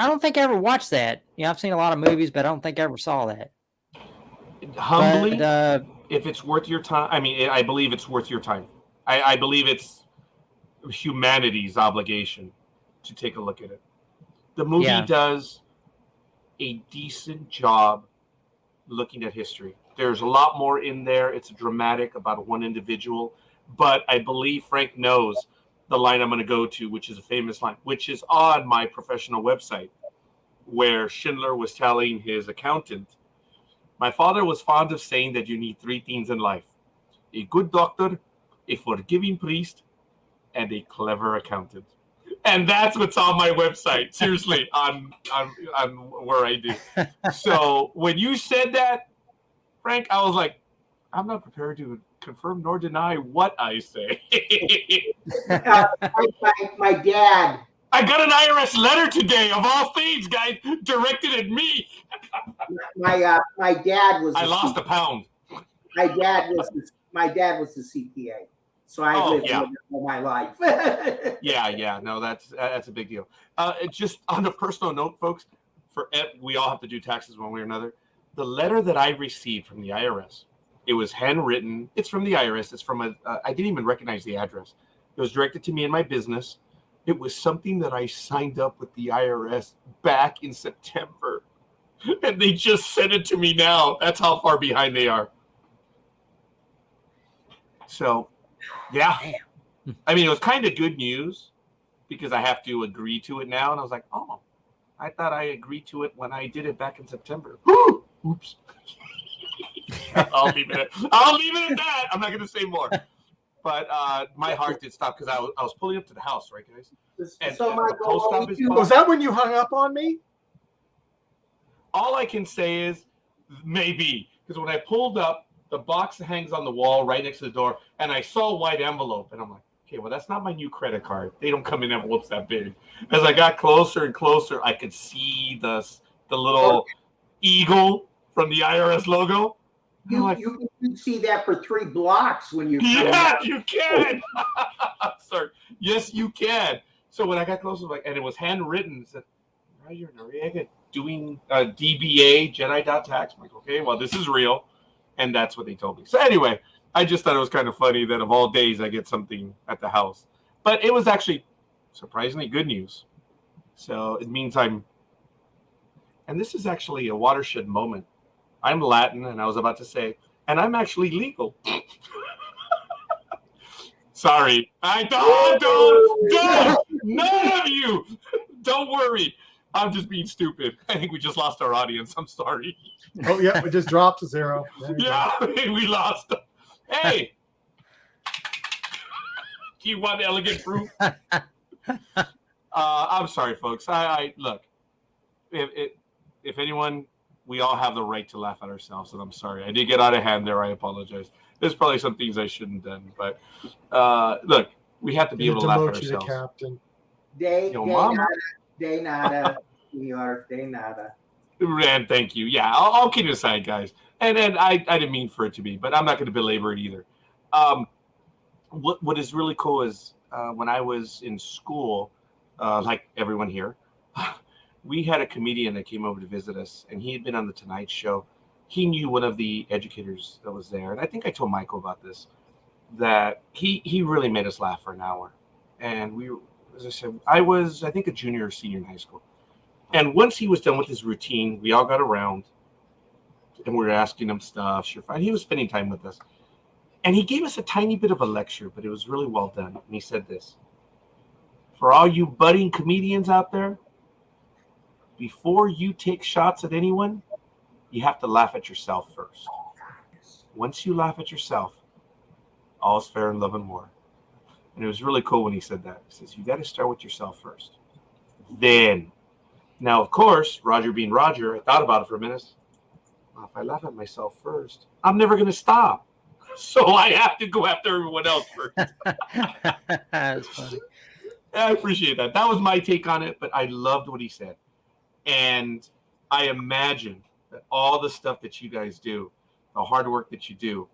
don't think I ever watched that. Yeah, I've seen a lot of movies, but I don't think I ever saw that. Humbly, if it's worth your time, I believe it's worth your time. I believe it's humanity's obligation to take a look at it. The movie does a decent job looking at history. There's a lot more in there. It's dramatic about one individual, but I believe Frank knows the line I'm going to go to, which is a famous line, which is on my professional website, where Schindler was telling his accountant, my father was fond of saying that you need 3 things in life: a good doctor, a forgiving priest, and a clever accountant. And that's what's on my website. Seriously, on where I do. So when you said that, Frank, I was like, I'm not prepared to confirm nor deny what I say. My dad. I got an IRS letter today, of all things, guys, directed at me. My dad was. I lost a pound. My dad was the CPA, so I lived with it all my life. Yeah. No, that's a big deal. Just on a personal note, folks, we all have to do taxes one way or another. The letter that I received from the IRS, it was handwritten. It's from the IRS. It's from I didn't even recognize the address. It was directed to me and my business. It was something that I signed up with the IRS back in September. And they just sent it to me now. That's how far behind they are. So, yeah. It was kind of good news because I have to agree to it now. And I was like, oh, I thought I agreed to it when I did it back in September. Oops. I'll leave it at that. I'm not going to say more. But my heart did stop because I was pulling up to the house, right, guys? And so the post office Was that when you hung up on me? All I can say is maybe, because when I pulled up, the box hangs on the wall right next to the door, and I saw a white envelope, and I'm like, okay, well, that's not my new credit card. They don't come in envelopes that big. As I got closer and closer, I could see the little eagle from the IRS logo. You can see that for 3 blocks when you. Yeah, you can. Sorry. Yes, you can. So when I got closer, and it was handwritten, it said, Roger Noriega doing DBA, Jedi.tax. I'm like, okay, well, this is real. And that's what they told me. So anyway, I just thought it was kind of funny that of all days I get something at the house. But it was actually surprisingly good news. So it means and this is actually a watershed moment. I'm Latin, and I was about to say, and I'm actually legal. Sorry. Don't. None of you. Don't worry. I'm just being stupid. I think we just lost our audience. I'm sorry. Oh, yeah. We just dropped to 0. Yeah, we lost them. Hey. Do you want elegant proof? I'm sorry, folks. I look, if anyone, we all have the right to laugh at ourselves, and I'm sorry. I did get out of hand there. I apologize. There's probably some things I shouldn't have done, but look, we have to be able to laugh at ourselves. Captain. De nada, senor, de nada. And thank you. Yeah, I'll keep it aside, guys. And I didn't mean for it to be, but I'm not going to belabor it either. What is really cool is when I was in school, like everyone here. We had a comedian that came over to visit us, and he had been on the Tonight Show. He knew one of the educators that was there, and I think I told Michael about this, that he really made us laugh for an hour. And we, as I said, I think a junior or senior in high school. And once he was done with his routine, we all got around, and we were asking him stuff. Sure, fine. He was spending time with us. And he gave us a tiny bit of a lecture, but it was really well done. And he said this: for all you budding comedians out there, before you take shots at anyone, you have to laugh at yourself first. Once you laugh at yourself, all's fair in love and war. And it was really cool when he said that. He says, you got to start with yourself first. Then, now, of course, Roger being Roger, I thought about it for a minute. Well, if I laugh at myself first, I'm never going to stop. So I have to go after everyone else first. That's funny. I appreciate that. That was my take on it, but I loved what he said. And I imagine that all the stuff that you guys do, the hard work that you do,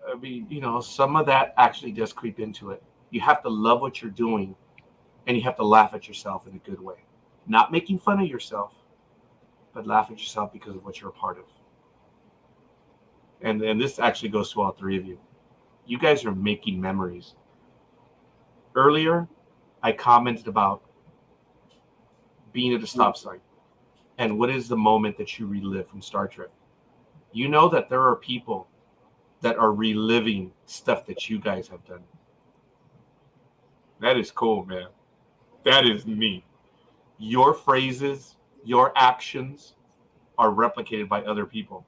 I mean, you know, some of that actually does creep into it. You have to love what you're doing, and you have to laugh at yourself in a good way. Not making fun of yourself, but laugh at yourself because of what you're a part of. And this actually goes to all three of you. You guys are making memories. Earlier, I commented about being at a stop sign. And what is the moment that you relive from Star Trek? You know that there are people that are reliving stuff that you guys have done. That is cool, man. That is neat. Your phrases, your actions are replicated by other people.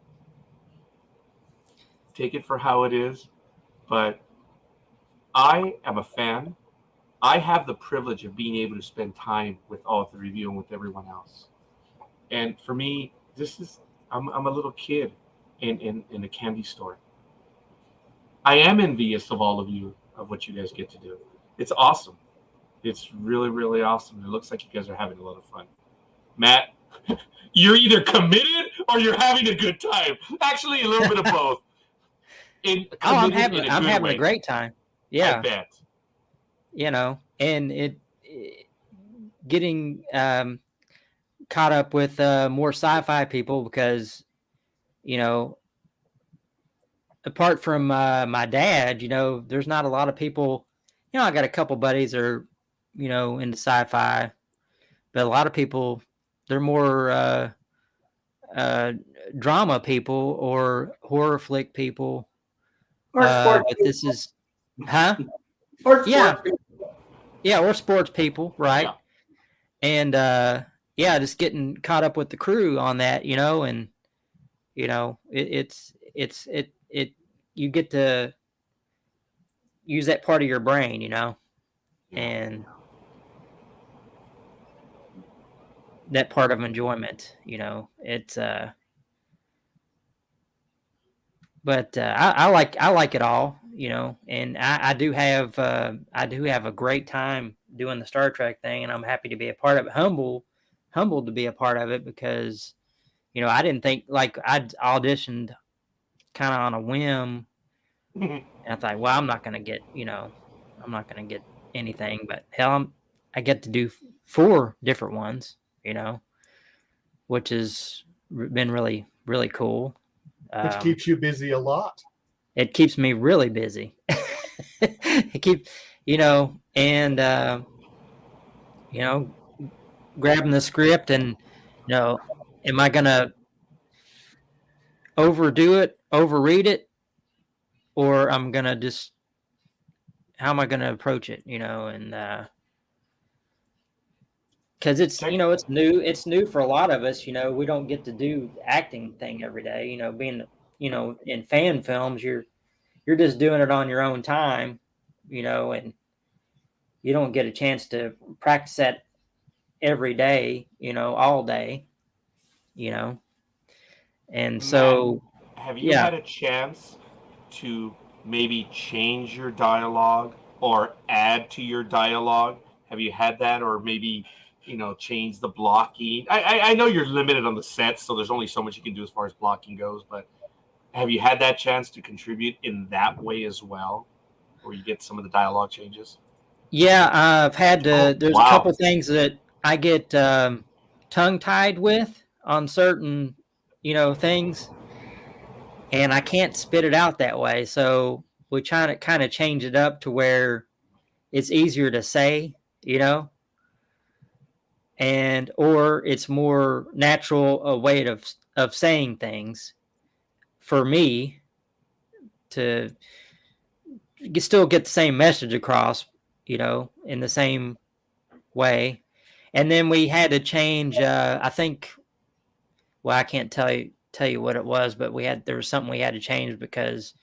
Take it for how it is, but I am a fan. I have the privilege of being able to spend time with all three of you and with everyone else. And for me, I'm a little kid in a candy store. I am envious of all of you, of what you guys get to do. It's awesome. It's really, really awesome. It looks like you guys are having a lot of fun. Matt, you're either committed or you're having a good time. Actually, a little bit of both. I'm having a great time. Yeah. I bet. You know, and getting caught up with more sci-fi people because, you know, apart from my dad, you know, there's not a lot of people. You know, I got a couple buddies that are, you know, into sci-fi, but a lot of people, they're more drama people or horror flick people. Or sports but this is, Or sports people. Yeah, or sports people, right? Yeah. And just getting caught up with the crew on that, you know, and you know, it you get to use that part of your brain, you know, and that part of enjoyment, you know, it's but I like it all, you know, and I do have a great time doing the Star Trek thing, and I'm happy to be a part of it. Humbled to be a part of it because, you know, I didn't think, like, I'd auditioned kind of on a whim, and I thought, well, I'm not gonna get anything, but hell, I get to do 4 different ones, you know, which has been really, really cool. Which keeps you busy a lot. It keeps me really busy. It keeps, you know, and you know, grabbing the script and, you know, am I gonna overdo it, overread it, or I'm gonna just, how am I gonna approach it, you know, and because it's, you know, it's new for a lot of us, you know, we don't get to do the acting thing every day, you know, being, you know, in fan films, you're just doing it on your own time, you know, and you don't get a chance to practice that every day, you know, all day, you know. And so, Matt, have you had a chance to maybe change your dialogue or add to your dialogue? Have you had that, or maybe, you know, change the blocking? I know you're limited on the set, so there's only so much you can do as far as blocking goes, but have you had that chance to contribute in that way as well, where you get some of the dialogue changes? Yeah, I've had to. There's wow. a couple things that I get tongue-tied with on certain, things, and I can't spit it out that way. So we try to kind of change it up to where it's easier to say, and or it's more natural a way of saying things for me to still get the same message across, in the same way. And then we had to change. I think. Well, I can't tell you what it was, but there was something we had to change because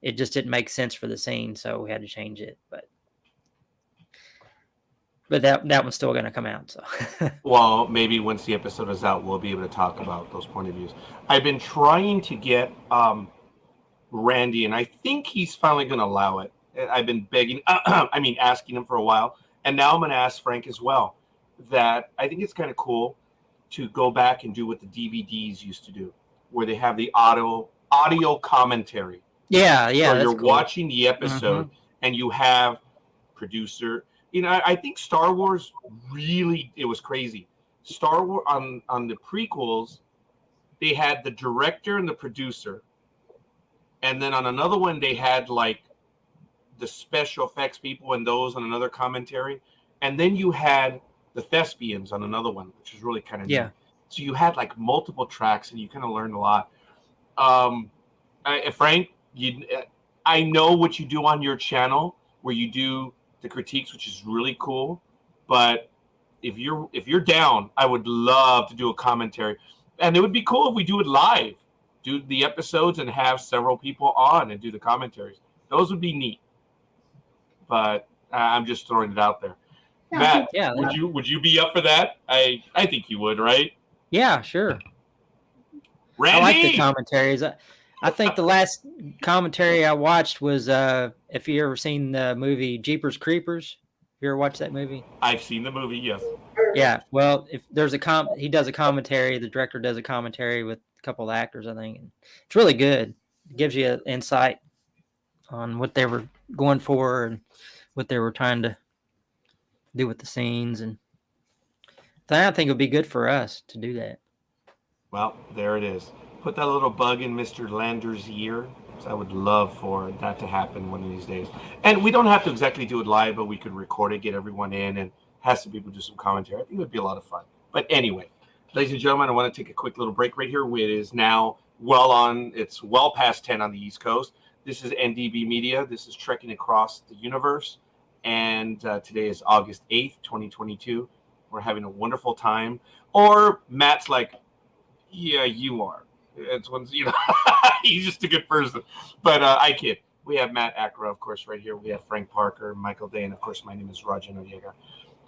it just didn't make sense for the scene, so we had to change it. But that one's still going to come out. So. Well, maybe once the episode is out, we'll be able to talk about those point of views. I've been trying to get Randy, and I think he's finally going to allow it. I've been begging, asking him for a while, and now I'm going to ask Frank as well. That I think it's kind of cool to go back and do what the DVDs used to do, where they have the audio commentary. Yeah. So you're cool. Watching the episode, and you have producer. I think Star Wars it was crazy. Star Wars on the prequels, they had the director and the producer. And then on another one, they had like the special effects people and those on another commentary. And then you had the thespians on another one, which is really kind of neat. So you had like multiple tracks and you kind of learned a lot. Frank, I know what you do on your channel where you do the critiques, which is really cool. But if you're down, I would love to do a commentary. And it would be cool if we do it live, do the episodes and have several people on and do the commentaries. Those would be neat. But I'm just throwing it out there. Matt, would you be up for that? I think you would, right? Yeah, sure. Randy? I like the commentaries. I think the last commentary I watched was if you ever seen the movie Jeepers Creepers. You ever watched that movie? I've seen the movie, yes. Yeah, well, if there's he does a commentary, the director does a commentary with a couple of actors, I think. And it's really good. It gives you an insight on what they were going for and what they were trying to do with the scenes, and I think it would be good for us to do that. Well, there it is. Put that little bug in Mr. Lander's ear. So I would love for that to happen one of these days. And we don't have to exactly do it live, but we could record it, get everyone in, and have some people do some commentary. I think it would be a lot of fun. But anyway, ladies and gentlemen, I want to take a quick little break right here. It is now it's well past 10 on the East Coast. This is NDB Media. This is Trekking Across the Universe. And today is August 8th, 2022. We're having a wonderful time. Or Matt's like, yeah, you are. It's when, he's just a good person. But I kid. We have Matt Acra, of course, right here. We have Frank Parker, Michael Day, and of course, my name is Roger Noriega.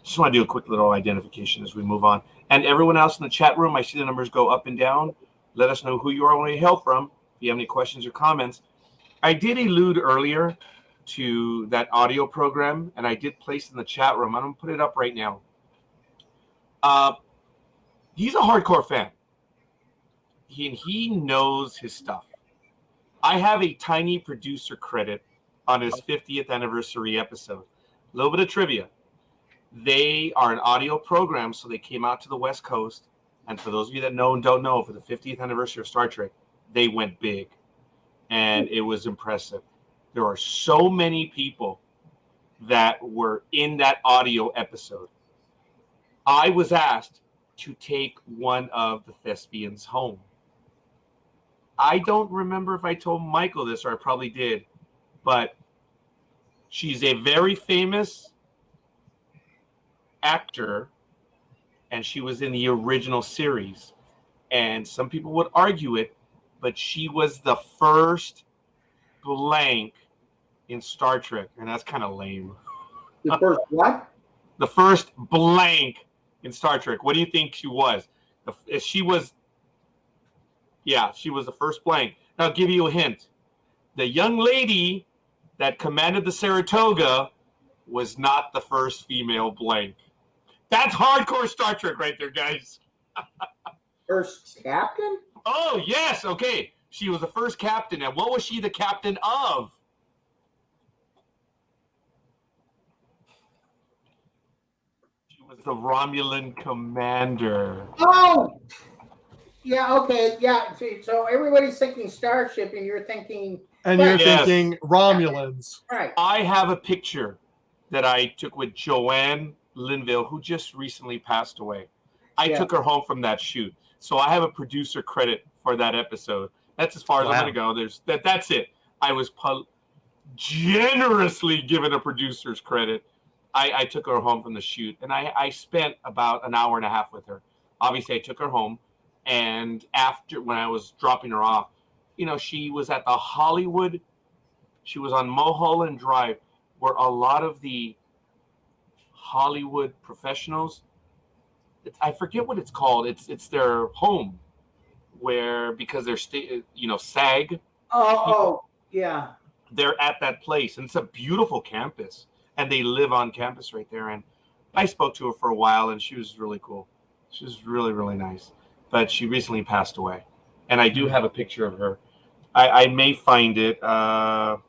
Just want to do a quick little identification as we move on. And everyone else in the chat room, I see the numbers go up and down. Let us know who you are, where you hail from. If you have any questions or comments. I did allude earlier to that audio program, and I did place it in the chat room. I'm going to put it up right now. He's a hardcore fan. He knows his stuff. I have a tiny producer credit on his 50th anniversary episode. A little bit of trivia. They are an audio program, so they came out to the West Coast. And for those of you that know and don't know, for the 50th anniversary of Star Trek, they went big. And it was impressive. There are so many people that were in that audio episode. I was asked to take one of the thespians home. I don't remember if I told Michael this, or I probably did, but she's a very famous actor, and she was in the original series. And some people would argue it, but she was the first blank in Star Trek, and that's kind of lame. The first what? The first blank in Star Trek. What do you think she was? She was the first blank. Now, I'll give you a hint. The young lady that commanded the Saratoga was not the first female blank. That's hardcore Star Trek right there, guys. First captain? Oh, yes. Okay. She was the first captain. And what was she the captain of? was the Romulan commander. Oh, yeah, okay, yeah. So everybody's thinking Starship, and you're thinking, And you're Yes. thinking Romulans. right? I have a picture that I took with Joanne Linville, who just recently passed away. I Yeah. took her home from that shoot. So I have a producer credit for that episode. That's as far as I'm going to go. That's it. I was generously given a producer's credit. I took her home from the shoot, and I spent about an hour and a half with her. Obviously, I took her home, and after, when I was dropping her off, she was at the Hollywood. She was on Mulholland Drive, where a lot of the Hollywood professionals, I forget what it's called. It's their home, where, because they're SAG. Oh, yeah. They're at that place, and it's a beautiful campus, and they live on campus right there. And I spoke to her for a while, and she was really cool. She was really, really nice, but she recently passed away, and I do have a picture of her. I may find it, but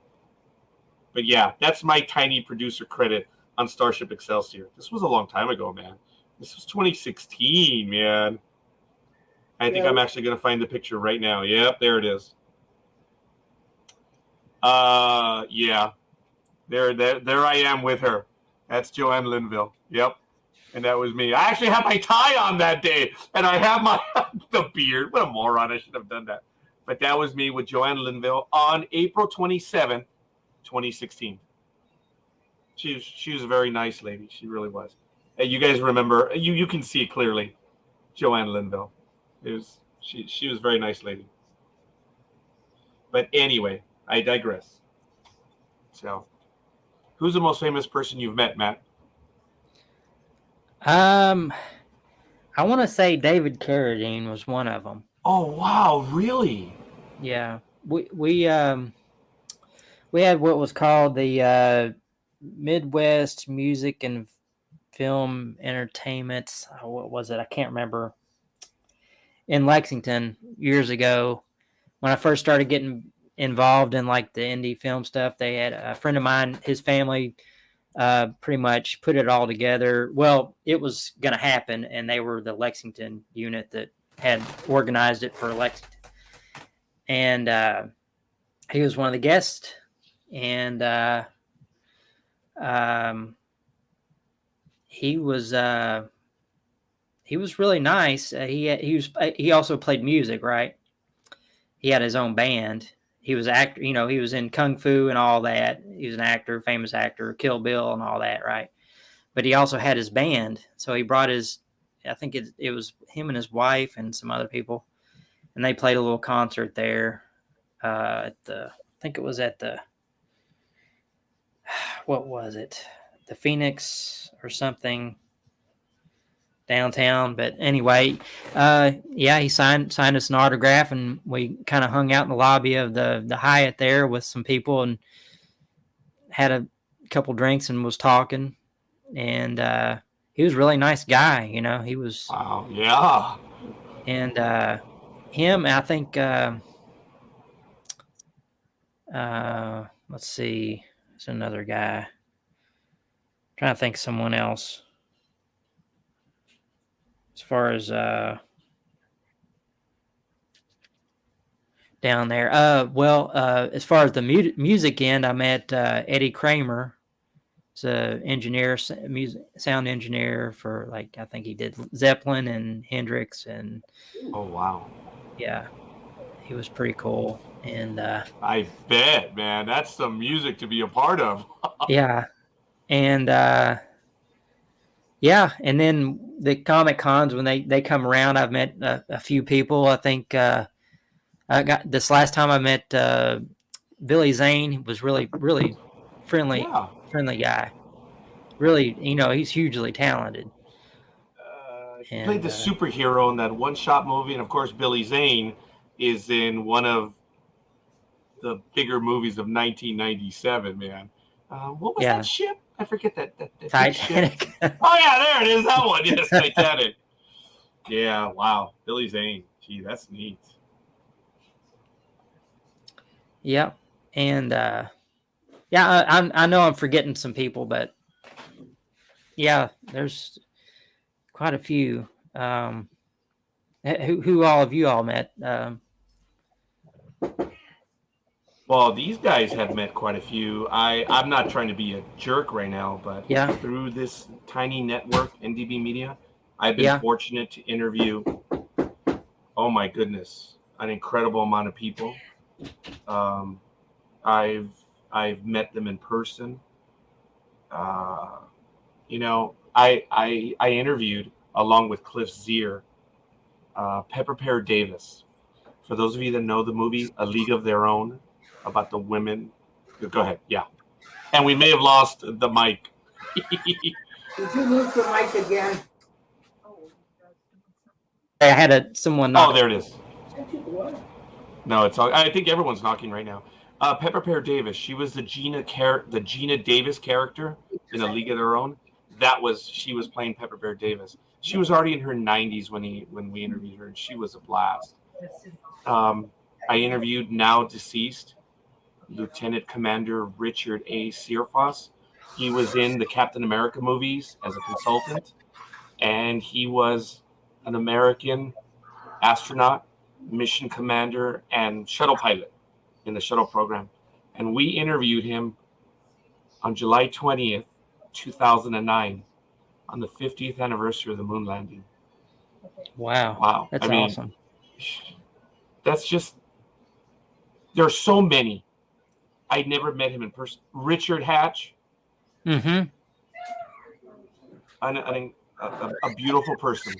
yeah, that's my tiny producer credit on Starship Excelsior. This was a long time ago, man. This was 2016, man. I think I'm actually going to find the picture right now. Yep, there it is. Yeah, there I am with her. That's Joanne Linville. Yep, and that was me. I actually had my tie on that day, and I have the beard. What a moron! I should have done that. But that was me with Joanne Linville on April 27th, 2016. She was a very nice lady. She really was. And you guys remember? You can see it clearly. Joanne Linville. She was a very nice lady. But anyway, I digress. So, who's the most famous person you've met, Matt? I want to say David Carradine was one of them. Oh wow, really? Yeah, we had what was called the Midwest Music and Film Entertainment. What was it? I can't remember. In Lexington years ago, when I first started getting involved in like the indie film stuff, they had a friend of mine, his family pretty much put it all together. Well, it was going to happen, and they were the Lexington unit that had organized it for Lexington. And he was one of the guests, and he was really nice. He also played music, right? He had his own band. He was actor, he was in Kung Fu and all that. He was an actor, famous actor, Kill Bill and all that, right? But he also had his band. So he brought I think it was him and his wife and some other people. And they played a little concert there I think it was at what was it? The Phoenix or something downtown. But anyway, he signed us an autograph, and we kind of hung out in the lobby of the Hyatt there with some people and had a couple drinks and was talking. And he was a really nice guy, he was. Wow, yeah. And him, I think, let's see, there's another guy. I'm trying to think of someone else. As far as down there, as far as the music end, I met Eddie Kramer. He's an engineer, sound engineer for, like, I think he did Zeppelin and Hendrix, and oh wow, yeah, he was pretty cool. And I bet, man, that's some music to be a part of. yeah, and yeah, and then the Comic Cons, when they come around, I've met a few people. I think I got this last time I met Billy Zane. He was really, really friendly guy. Really, he's hugely talented. He played the superhero in that one-shot movie, and of course, Billy Zane is in one of the bigger movies of 1997. Man, what was that ship? I forget that Titanic. Oh yeah, there it is. That one. Yes, Titanic. Yeah. Wow. Billy Zane. Gee, that's neat. Yep. And I know I'm forgetting some people, but yeah, there's quite a few. Who all of you all met? Well, these guys have met quite a few. I'm not trying to be a jerk right now, but Yeah. through this tiny network, NDB Media, I've been Yeah. fortunate to interview, oh my goodness, an incredible amount of people. I've met them in person. You know, I interviewed along with Cliff Zier, Pepper Pear Davis. For those of you that know the movie A League of Their Own, about the women. Go ahead. Yeah. And we may have lost the mic. Did you lose the mic again? I had someone knock. Oh, there it is. No, it's all. I think everyone's knocking right now. Pepper Pear Davis. She was the Gina Davis character in A League of Their Own. She was playing Pepper Pear Davis. She was already in her 90s when we interviewed her, and she was a blast. I interviewed now deceased Lieutenant Commander Richard A. Searfoss. He was in the Captain America movies as a consultant, and he was an American astronaut, mission commander, and shuttle pilot in the shuttle program. And we interviewed him on July 20th, 2009, on the 50th anniversary of the moon landing. Wow. That's awesome. That's just, there are so many. I never met him in person. Richard Hatch. Mm-hmm. A beautiful person.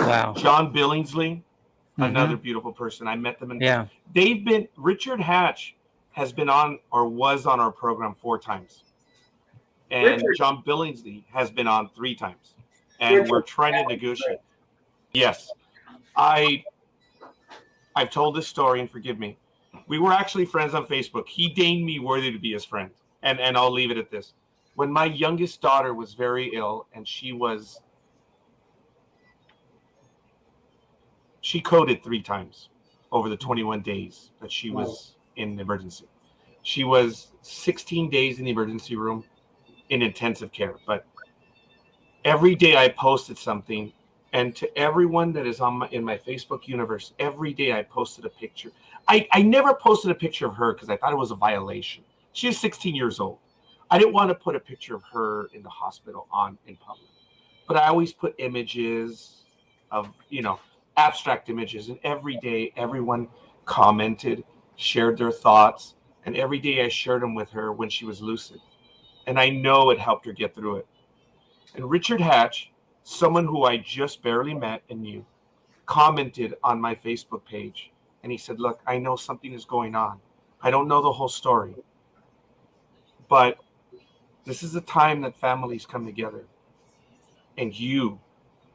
Wow. John Billingsley, another beautiful person. I met them in Richard Hatch has been on or was on our program 4 times. And Richard. John Billingsley has been on 3 times. And Richard. We're trying to negotiate. Yes. I've told this story, and forgive me. We were actually friends on Facebook. He deemed me worthy to be his friend. And I'll leave it at this. When my youngest daughter was very ill, and she coded 3 times over the 21 days that she was in emergency. She was 16 days in the emergency room in intensive care. But every day I posted something, and to everyone that is in my Facebook universe, every day I posted a picture. I never posted a picture of her because I thought it was a violation. She is 16 years old. I didn't want to put a picture of her in the hospital in public. But I always put images of, abstract images. And every day, everyone commented, shared their thoughts. And every day I shared them with her when she was lucid. And I know it helped her get through it. And Richard Hatch, someone who I just barely met and knew, commented on my Facebook page. And he said, look, I know something is going on. I don't know the whole story. But this is a time that families come together. And you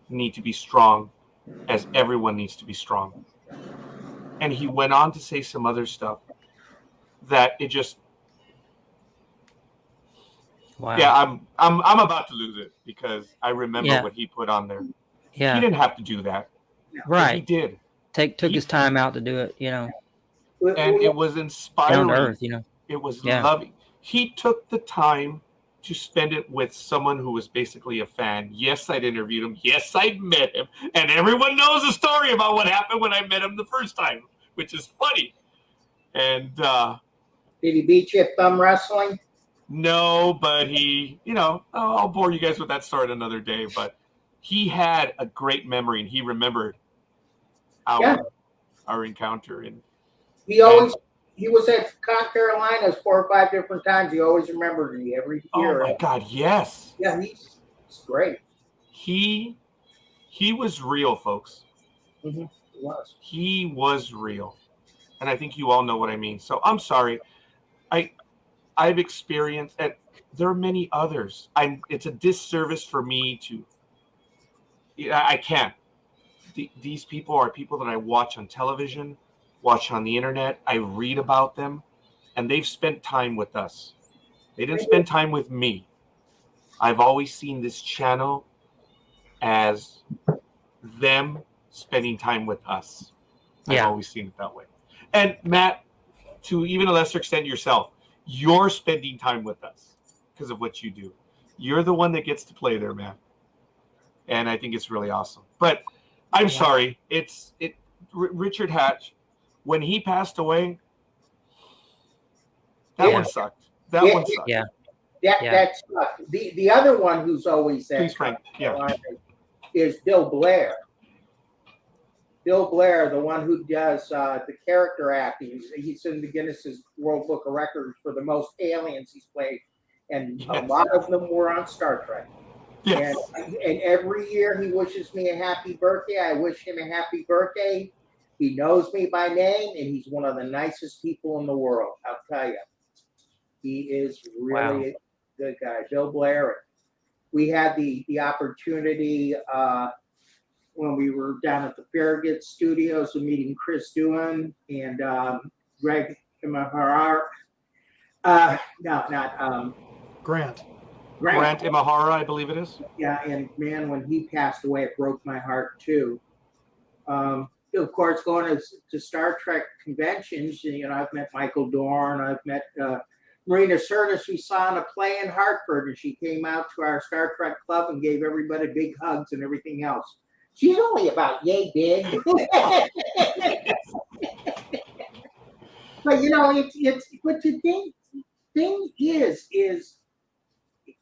need to be strong, as everyone needs to be strong. And he went on to say some other stuff that it just... Wow. Yeah, I'm about to lose it because I remember what he put on there. Yeah. He didn't have to do that. Right. He did. Took his time out to do it, And it was inspiring. Down to earth, It was loving. He took the time to spend it with someone who was basically a fan. Yes, I'd interviewed him. Yes, I'd met him. And everyone knows the story about what happened when I met him the first time, which is funny. And did he beat you at thumb wrestling? No, but he, I'll bore you guys with that story another day. But he had a great memory, and he remembered our encounter. And he was at Carolinas 4 or 5 different times. He always remembered me every year. Oh my God, yes. Yeah, he's great. He was real, folks. Mm-hmm. He was. He was real. And I think you all know what I mean. So I'm sorry. I've experienced, and there are many others. It's a disservice for me to, I can't. These people are people that I watch on television, watch on the internet. I read about them, and they've spent time with us. They didn't spend time with me. I've always seen this channel as them spending time with us. I've always seen it that way. And Matt, to even a lesser extent yourself, you're spending time with us because of what you do. You're the one that gets to play there, man. and I think it's really awesome. But I'm sorry, Richard Hatch, when he passed away, that one sucked. That one sucked. Yeah. That sucked. The other one who's always there, Please, Frank. Yeah. is Bill Blair. Bill Blair, the one who does the character acting. He's in the Guinness World Book of Records for the most aliens he's played, and a lot of them were on Star Trek. Yes. And every year he wishes me a happy birthday. I wish him a happy birthday. He knows me by name, and he's one of the nicest people in the world. I'll tell you, he is really a good guy, Bill Blair. We had the opportunity when we were down at the Farragut Studios of meeting Chris Doohan and Greg Imahara. Grant Imahara, I believe it is. Yeah, and man, when he passed away, it broke my heart too. Of course, going to Star Trek conventions, I've met Michael Dorn, I've met Marina Sirtis. We saw in a play in Hartford, and she came out to our Star Trek club and gave everybody big hugs and everything else. She's only about yay big. But but the thing is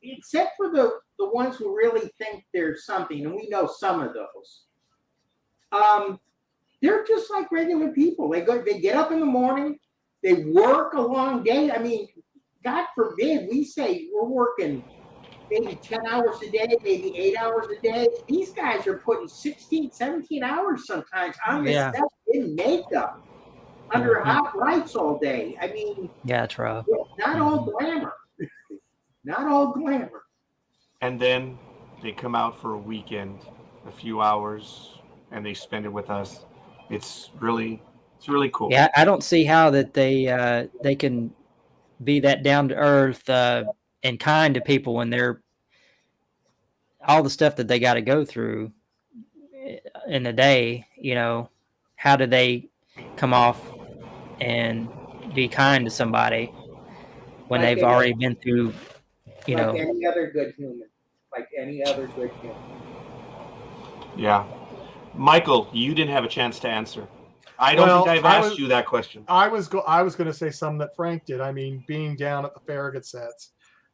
except for the ones who really think there's something, and we know some of those, they're just like regular people. They get up in the morning, they work a long day. I mean, God forbid we say we're working maybe 10 hours a day, maybe 8 hours a day. These guys are putting 16, 17 hours sometimes on this stuff in makeup under hot lights all day. I mean, it's rough. Not all glamour. Not all glamour. And then they come out for a weekend, a few hours, and they spend it with us. It's really cool. Yeah, I don't see how that they can be that down to earth and kind to people when they're all the stuff that they got to go through in a day. How do they come off and be kind to somebody when they've already been through? Like any other good human. Yeah. Michael, you didn't have a chance to answer. I don't think I've asked you that question. I was going to say something that Frank did. I mean, being down at the Farragut sets,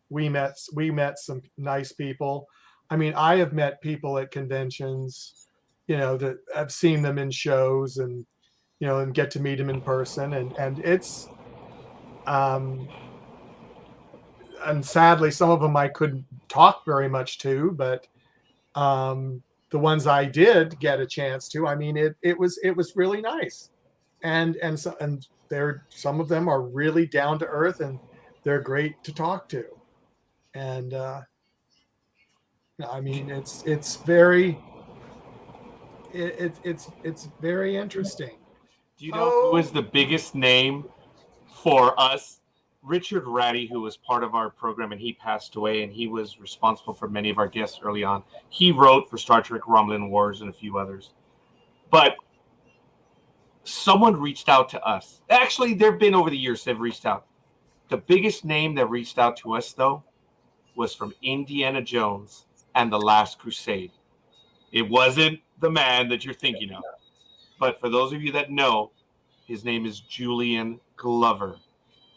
we met some nice people. I mean, I have met people at conventions, that I've seen them in shows and, and get to meet them in person. And it's, and sadly, some of them I couldn't talk very much to, but the ones I did get a chance to, I mean, it was really nice, and some of them are really down to earth, and they're great to talk to, and I mean, it's very interesting. Do you know who is the biggest name for us? Richard Ratty, who was part of our program, and he passed away, and he was responsible for many of our guests early on. He wrote for Star Trek Romulan Wars and a few others. But someone reached out to us. Actually, there have been over the years they've reached out. The biggest name that reached out to us, though, was from Indiana Jones and the Last Crusade. It wasn't the man that you're thinking of. But for those of you that know, his name is Julian Glover.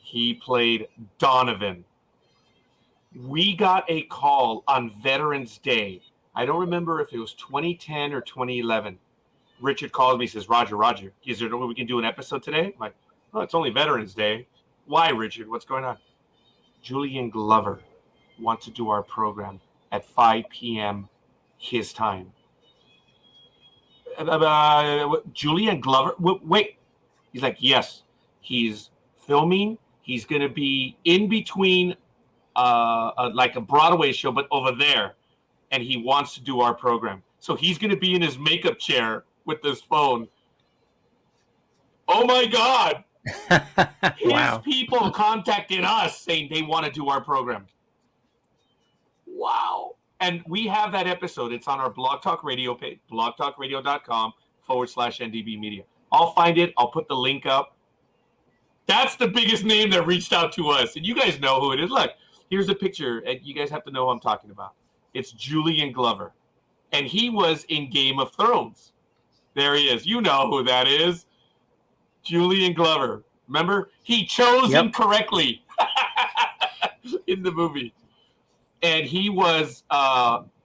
He played Donovan. We got a call on Veterans Day. I don't remember if it was 2010 or 2011. Richard called me, says, Roger, is there no way we can do an episode today? I'm like, oh, it's only Veterans Day. Why, Richard? What's going on? Julian Glover wants to do our program at 5 p.m. his time. Julian Glover? Wait. He's like, yes. He's filming. He's going to be in between like a Broadway show, but over there. And he wants to do our program. So he's going to be in his makeup chair with this phone. Oh, my God. His people contacted us saying they want to do our program. Wow. And we have that episode. It's on our Blog Talk Radio page, blogtalkradio.com/NDB Media. I'll find it. I'll put the link up. That's the biggest name that reached out to us. And you guys know who it is. Look, here's a picture. And you guys have to know who I'm talking about. It's Julian Glover. and he was in Game of Thrones. There he is. You know who that is. Julian Glover. Remember? He chose him correctly in the movie. And he was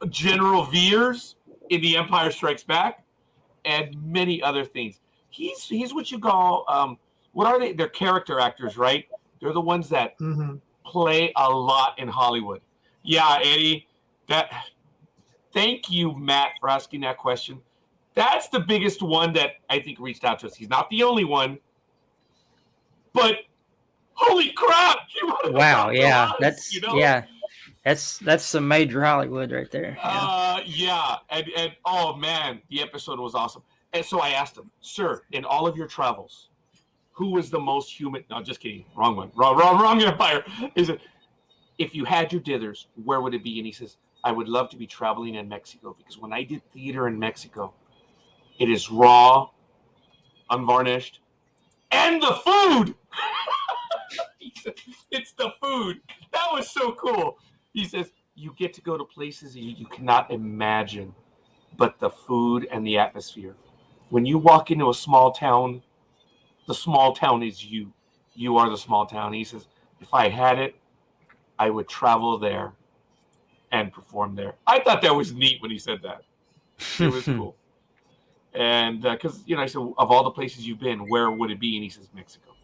General Veers in The Empire Strikes Back and many other things. He's what you call, what are they? They're character actors, right? They're the ones that play a lot in Hollywood. Yeah, Eddie, thank you, Matt, for asking that question. That's the biggest one that I think reached out to us. He's not the only one, but holy crap! Wow, yeah, that's that's some major Hollywood right there. Yeah, and oh man, the episode was awesome. And so I asked him, sir, in all of your travels, who was the most human? No, just kidding. Wrong one. Wrong empire. He said, if you had your dithers, where would it be? And he says, I would love to be traveling in Mexico because when I did theater in Mexico, it is raw, unvarnished, and the food. It's the food. That was so cool. He says, you get to go to places you cannot imagine, but the food and the atmosphere. When you walk into a small town, the small town is you. You are the small town. He says, if I had it, I would travel there and perform there. I thought that was neat when he said that. It was cool. And because, I said, of all the places you've been, where would it be? And he says, Mexico.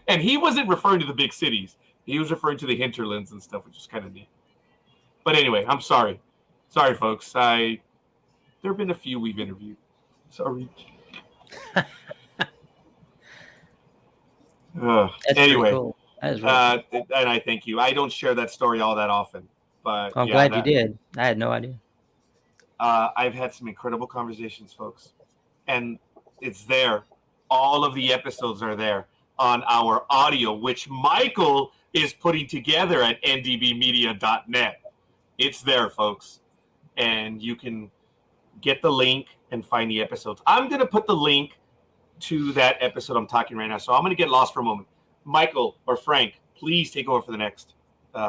And he wasn't referring to the big cities. He was referring to the hinterlands and stuff, which is kind of neat. But anyway, I'm sorry. Sorry, folks. There have been a few we've interviewed. Sorry. Anyway, cool. That is really cool. And I thank you. I don't share that story all that often. But I'm glad you did. I had no idea. I've had some incredible conversations, folks. And it's there. All of the episodes are there on our audio, which Michael is putting together at ndbmedia.net. It's there, folks. And you can get the link and find the episodes. I'm going to put the link to that episode I'm talking right now. So I'm going to get lost for a moment. Michael or Frank, please take over for the next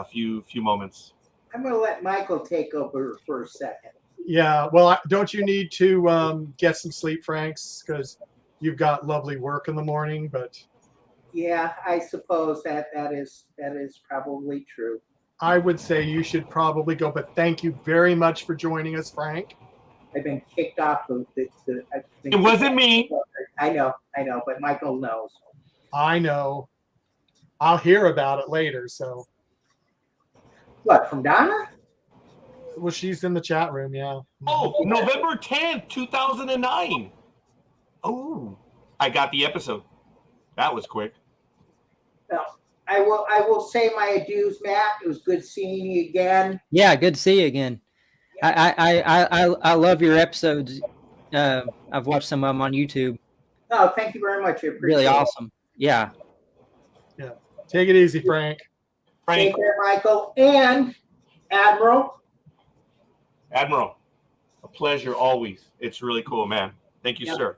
few moments. I'm going to let Michael take over for a second. Yeah, well, don't you need to get some sleep, Franks? Because you've got lovely work in the morning. But yeah, I suppose that is probably true. I would say you should probably go. But thank you very much for joining us, Frank. I've been kicked off of the it wasn't me. I know, but Michael knows. I know. I'll hear about it later. So. What, from Donna? Well, she's in the chat room, yeah. Oh, November 10th, 2009. Oh, I got the episode. That was quick. Well, I will say my adieus, Matt. It was good seeing you again. Yeah, good to see you again. I love your episodes. I've watched some of them on YouTube. Oh, thank you very much. I appreciate really it. Awesome. Yeah. Yeah. Take it easy, Frank. Take care, Michael. And Admiral, a pleasure always. It's really cool, man. Thank you, sir.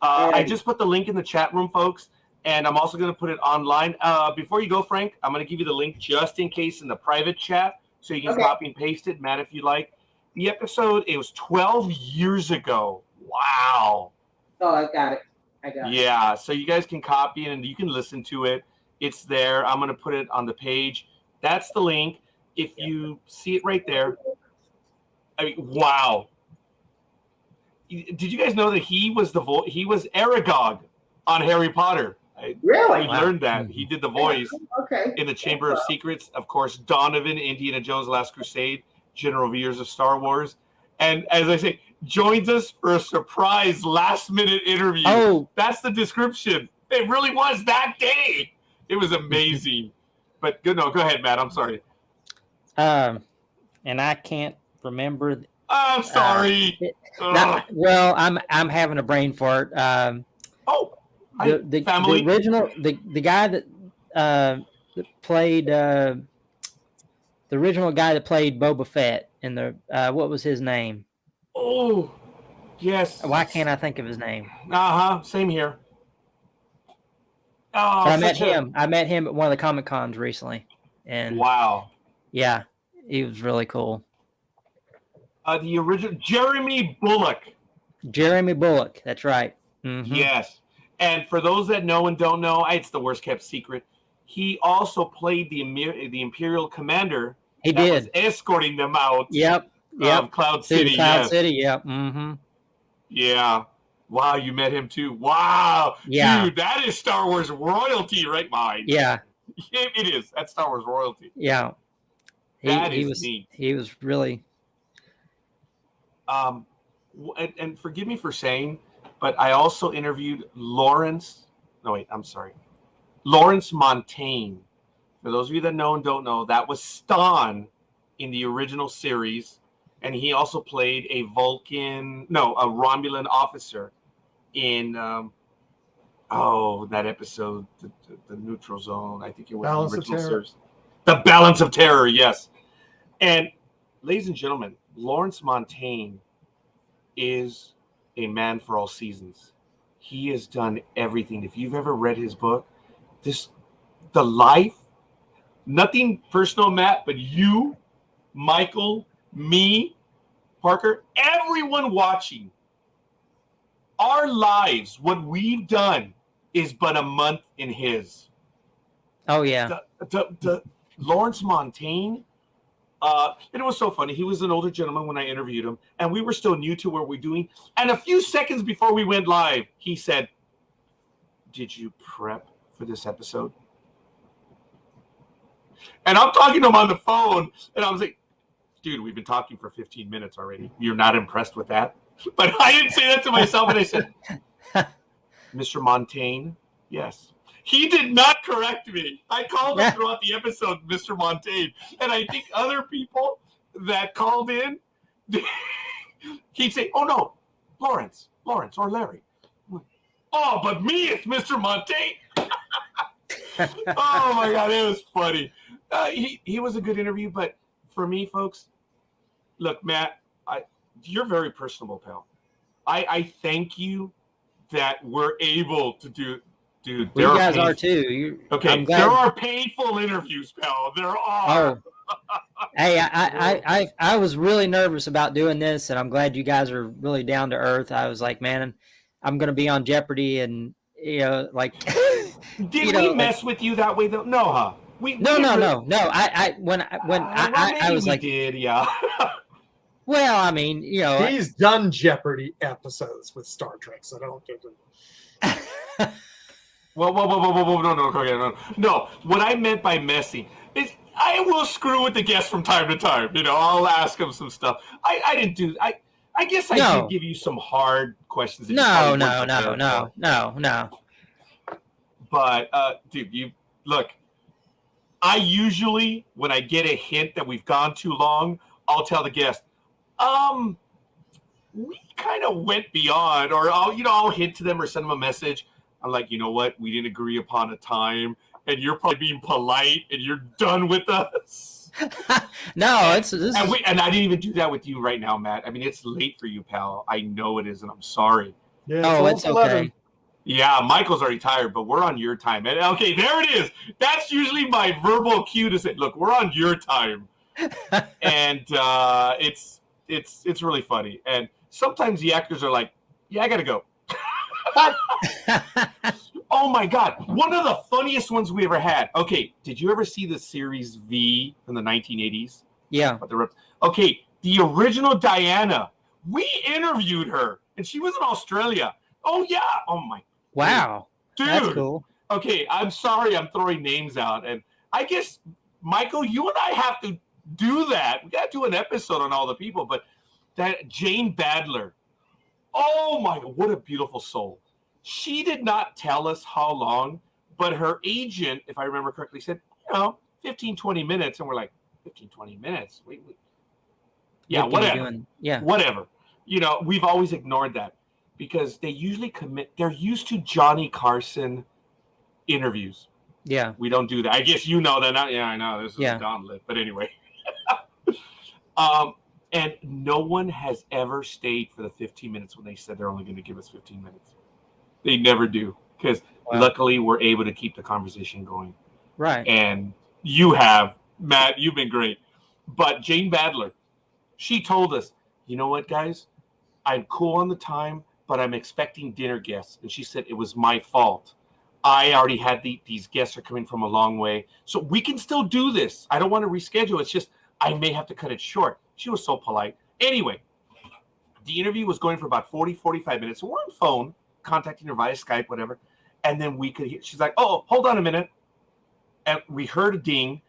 I just put the link in the chat room, folks, and I'm also going to put it online. Before you go, Frank, I'm going to give you the link just in case in the private chat, so you can copy and paste it, Matt, if you like. The episode, it was 12 years ago. Wow. Oh, I got it. Yeah, so you guys can copy it and you can listen to it. It's there. I'm going to put it on the page. That's the link. If you see it right there. I mean, wow. Did you guys know that he was he was Aragog on Harry Potter? Really? We learned that. He did the voice in the Chamber of Secrets. Of course, Donovan, Indiana Jones' Last Crusade, General Veers of Star Wars. And as I say, joins us for a surprise last-minute interview. Oh. That's the description. It really was that day. It was amazing. But go ahead, Matt. I'm sorry. And I can't remember. I'm sorry. Well, I'm having a brain fart. Family. The original the guy that played the original guy that played Boba Fett in the what was his name? Oh, yes. Why can't I think of his name? Same here. Oh, I met him. I met him at one of the Comic Cons recently, and wow. Yeah, he was really cool. The original Jeremy Bullock. Jeremy Bullock. That's right. Mm-hmm. Yes. And for those that know and don't know, it's the worst kept secret. He also played the Imperial commander. He that did. Was escorting them out. Yep. Of Cloud City. Cloud City. Yep. Mm-hmm. Yeah. Wow, you met him too. Wow. Yeah. Dude, that is Star Wars royalty right behind. Yeah. It is. That's Star Wars royalty. Yeah. He was neat. He was really. And forgive me for saying, but I also interviewed Lawrence Montaigne. For those of you that know and don't know, that was Stan in the original series. And he also played a Romulan officer in, that episode, the Neutral Zone. I think it was Balance the of original Terror. series. The Balance of Terror, yes. And ladies and gentlemen, Lawrence Montaigne is a man for all seasons. He has done everything. If you've ever read his book, the life, nothing personal, Matt, but you, Michael, me, Parker, everyone watching, our lives, what we've done is but a month in his. Oh, yeah. The Lawrence Montaigne, and it was so funny. He was an older gentleman when I interviewed him, and we were still new to what we're doing. And a few seconds before we went live, he said, "Did you prep for this episode?" And I'm talking to him on the phone, and I was like, "Dude, we've been talking for 15 minutes already. You're not impressed with that?" But I didn't say that to myself, and I said, "Mr. Montaigne, yes." He did not correct me. I called him throughout the episode, Mr. Montaigne. And I think other people that called in, he'd say, "Oh, no, Lawrence, or Larry." "Oh, but me, it's Mr. Montaigne." Oh, my God, it was funny. He was a good interview, but for me, folks, look, Matt, you're very personable, pal. I thank you that we're able to do. Dude, you guys are too. There are painful interviews, pal. There are. Oh. Hey, I was really nervous about doing this, and I'm glad you guys are really down to earth. I was like, man, I'm going to be on Jeopardy, and like. Did we mess with you that way though? No, huh? No. I was like, did, yeah. Well, I mean, he's done Jeopardy episodes with Star Trek, so don't. Whoa, no. What I meant by messy is I will screw with the guests from time to time. I'll ask them some stuff. I didn't do. I guess I did give you some hard questions. No. But dude, you look. I usually, when I get a hint that we've gone too long, I'll tell the guest, we kind of went beyond, or I'll hint to them or send them a message. I'm like, you know what? We didn't agree upon a time, and you're probably being polite, and you're done with us. No, and I didn't even do that with you right now, Matt. I mean, it's late for you, pal. I know it is, and I'm sorry. Yeah, it's okay. Yeah, Michael's already tired, but we're on your time. And okay, there it is. That's usually my verbal cue to say, look, we're on your time. And it's really funny. And sometimes the actors are like, yeah, I got to go. Oh, my God. One of the funniest ones we ever had. Okay, did you ever see the series V from the 1980s? Yeah. Okay, the original Diana, we interviewed her, and she was in Australia. Oh, yeah. Oh, my. Wow. Dude. That's cool. Okay, I'm sorry I'm throwing names out. And I guess, Michael, you and I have to do that. We got to do an episode on all the people. But that Jane Badler, oh, my God, what a beautiful soul. She did not tell us how long, but her agent, if I remember correctly, said, 15, 20 minutes. And we're like, 15, 20 minutes? Wait. Yeah, whatever. Yeah. Whatever. We've always ignored that because they usually they're used to Johnny Carson interviews. Yeah. We don't do that. I guess you know that. Yeah, I know. This is gauntlet. But anyway. And no one has ever stayed for the 15 minutes when they said they're only going to give us 15 minutes. They never do because luckily we're able to keep the conversation going. Right. And you have, Matt, you've been great. But Jane Badler, she told us, you know what, guys? I'm cool on the time, but I'm expecting dinner guests. And she said, it was my fault. I already had these guests are coming from a long way. So we can still do this. I don't want to reschedule. It's just I may have to cut it short. She was so polite. Anyway, the interview was going for about 40, 45 minutes. We're on phone, contacting her via Skype, whatever. And then we could hear, she's like, oh, hold on a minute. And we heard a ding,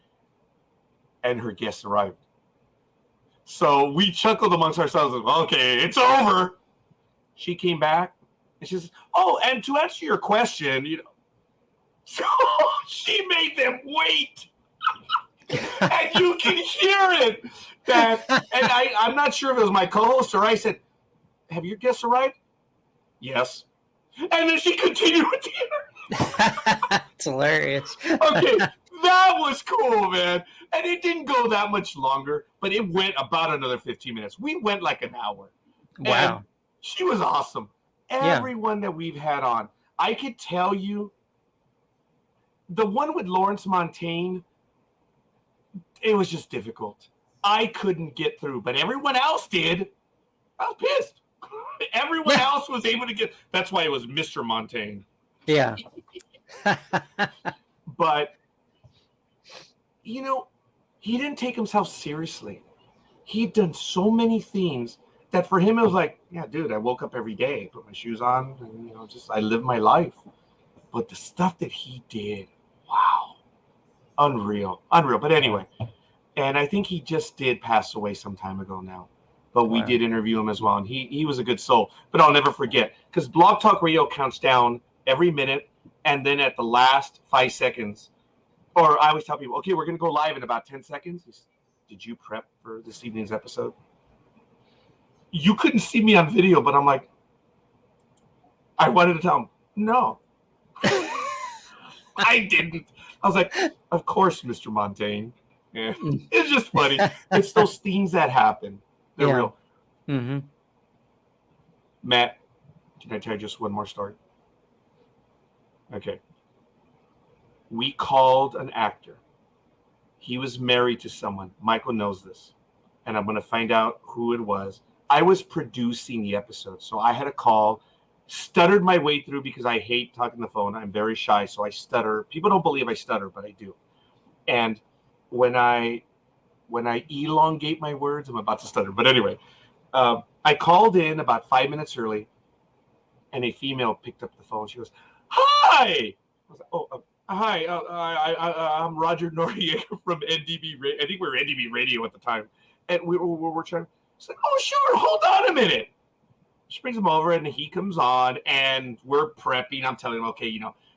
and her guest arrived. So we chuckled amongst ourselves, like, okay, it's over. She came back, and she says, oh, and to answer your question, so she made them wait. And you can hear it. I'm not sure if it was my co-host or I said, have your guests arrived? Yes. And then she continued with the interview. It's hilarious. Okay, that was cool, man. And it didn't go that much longer, but it went about another 15 minutes. We went like an hour. Wow. And she was awesome. Everyone that we've had on, I could tell you, the one with Lawrence Montaigne, it was just difficult. I couldn't get through, but everyone else did. I was pissed. Everyone else was able to get. That's why it was Mr. Montaigne. Yeah. But, he didn't take himself seriously. He'd done so many things that for him, it was like, yeah, dude, I woke up every day, put my shoes on, and, I live my life. But the stuff that he did, wow, unreal. But anyway, and I think he just did pass away some time ago now. But we did interview him as well, and he was a good soul. But I'll never forget, because Blog Talk Radio counts down every minute, and then at the last 5 seconds, or I always tell people, okay, we're going to go live in about 10 seconds. Did you prep for this evening's episode? You couldn't see me on video, but I'm like, I wanted to tell him, no. I didn't. I was like, of course, Mr. Montaigne. Yeah. It's just funny. It's those things that happen. They're real. Mm-hmm. Matt, can I tell you just one more story? Okay. We called an actor. He was married to someone. Michael knows this. And I'm going to find out who it was. I was producing the episode. So I had a call, stuttered my way through because I hate talking on the phone. I'm very shy, so I stutter. People don't believe I stutter, but I do. And when I elongate my words, I'm about to stutter. But anyway, I called in about 5 minutes early, and a female picked up the phone. She goes, hi! I was like, oh, hi. I'm Roger Noriega from NDB. I think we were NDB Radio at the time. And we were trying. She's like, oh, sure. Hold on a minute. She brings him over, and he comes on, and we're prepping. I'm telling him, okay,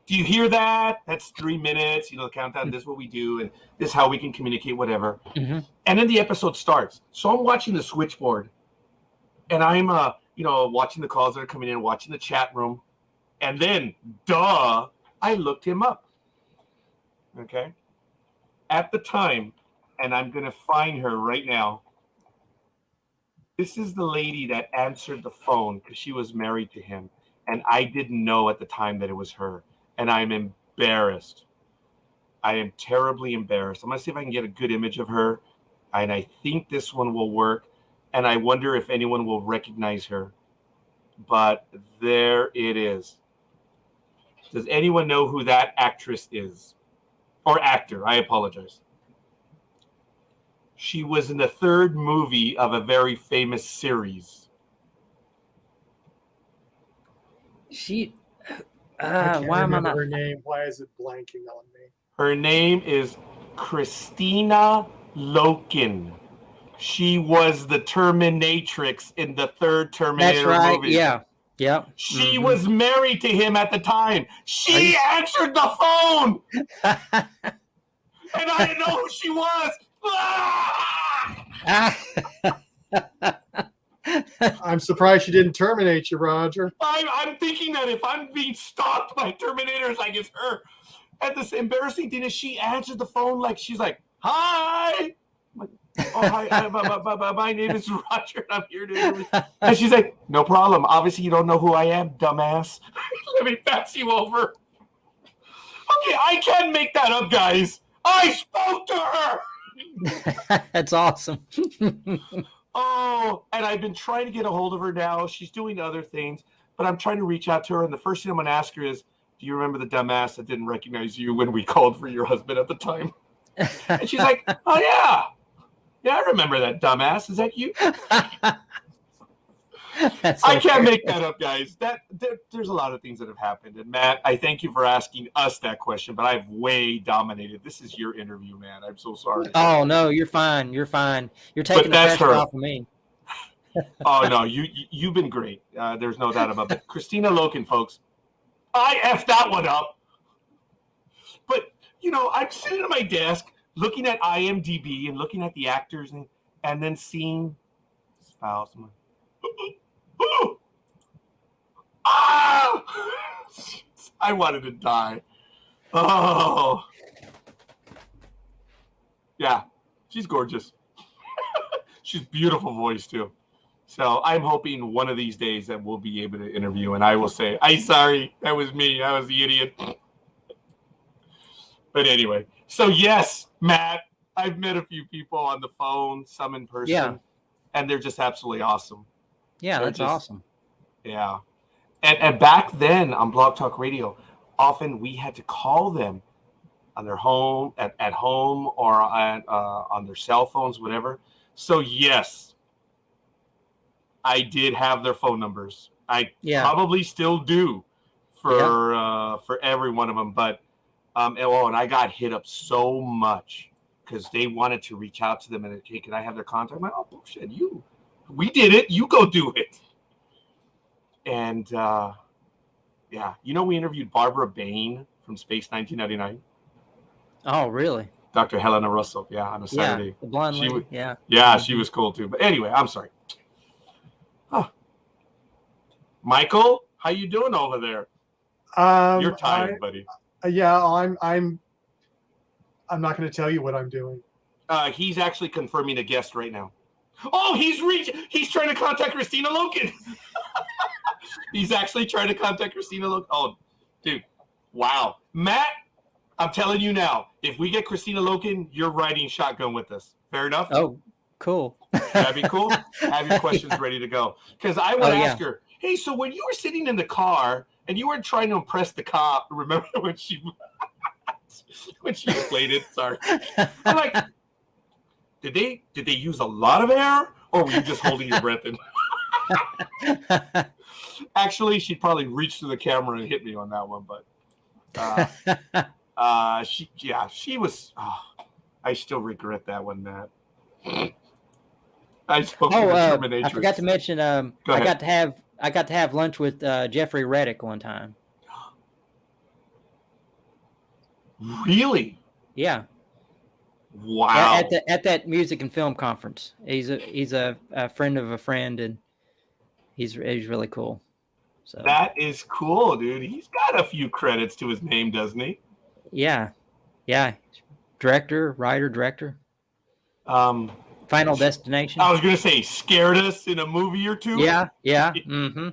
do you hear that? That's 3 minutes, the countdown. This is what we do, and this is how we can communicate, whatever. Mm-hmm. And then the episode starts. So I'm watching the switchboard, and I'm, watching the calls that are coming in, watching the chat room. And then, I looked him up. Okay? At the time, and I'm going to find her right now. This is the lady that answered the phone because she was married to him. And I didn't know at the time that it was her. And I'm embarrassed. I am terribly embarrassed. I'm going to see if I can get a good image of her. And I think this one will work. And I wonder if anyone will recognize her. But there it is. Does anyone know who that actress is? Or actor, I apologize. She was in the third movie of a very famous series. Why am I not? Her name. Why is it blanking on me? Her name is Christina Loken. She was the Terminatrix in the third Terminator movie. Yeah. Yeah. She was married to him at the time. She answered the phone. And I didn't know who she was. I'm surprised she didn't terminate you, Roger. I'm thinking that if I'm being stalked by Terminators, like it's her. And this embarrassing thing is she answered the phone like she's like, hi. Like, oh, hi. My name is Roger, and I'm here to. And she's like, no problem. Obviously, you don't know who I am, dumbass. Let me pass you over. Okay, I can't make that up, guys. I spoke to her. That's awesome. Oh, and I've been trying to get a hold of her now. She's doing other things, but I'm trying to reach out to her. And the first thing I'm going to ask her is, do you remember the dumbass that didn't recognize you when we called for your husband at the time? And she's like, oh, yeah. Yeah, I remember that dumbass. Is that you? I can't make that up, guys. There's a lot of things that have happened. And Matt, I thank you for asking us that question, but I've way dominated. This is your interview, man. I'm so sorry. Oh no, you're fine. You're fine. You're taking the pressure off of me. Oh no, you've been great. There's no doubt about it. Christina Loken, folks. I effed that one up. But I'm sitting at my desk looking at IMDb and looking at the actors and then seeing spouse. Ah! I wanted to die. Oh. Yeah, she's gorgeous. She's beautiful voice too. So I'm hoping one of these days that we'll be able to interview and I will say, I'm sorry, that was me. I was the idiot. But anyway, so yes, Matt, I've met a few people on the phone, some in person, and they're just absolutely awesome. Yeah, that's awesome. Yeah. And back then on Blog Talk Radio, often we had to call them on their home, at home or on their cell phones, whatever. So, yes, I did have their phone numbers. I probably still do for every one of them. But, and I got hit up so much because they wanted to reach out to them and, hey, can I have their contact? I'm like, oh, bullshit, we did it. You go do it. And, we interviewed Barbara Bain from Space 1999. Oh, really? Dr. Helena Russell, on a Saturday. Yeah, the blonde lady, Yeah, she was cool too. But anyway, I'm sorry. Oh. Michael, how you doing over there? You're tired, buddy. I'm not going to tell you what I'm doing. He's actually confirming a guest right now. Oh, he's trying to contact Christina Loken. He's actually trying to contact Christina Loken. Oh, dude. Wow. Matt, I'm telling you now, if we get Christina Loken, you're riding shotgun with us. Fair enough? Oh, cool. That'd be cool. Have your questions ready to go. Because I would ask her, hey, so when you were sitting in the car and you weren't trying to impress the cop, remember when she played it? Sorry. I'm like, did they use a lot of air or were you just holding your breath in? Actually, she probably reached to the camera and hit me on that one, but she was. Oh, I still regret that one, Matt. I spoke to the Terminatrix. I forgot to mention. I got to have lunch with Jeffrey Reddick one time. Really? Yeah. Wow. At that music and film conference. He's a friend of a friend, and he's really cool. So that is cool, dude. He's got a few credits to his name, doesn't he? Yeah. Writer. Final Destination. I was gonna say, scared us in a movie or two. Yeah. Mm-hmm.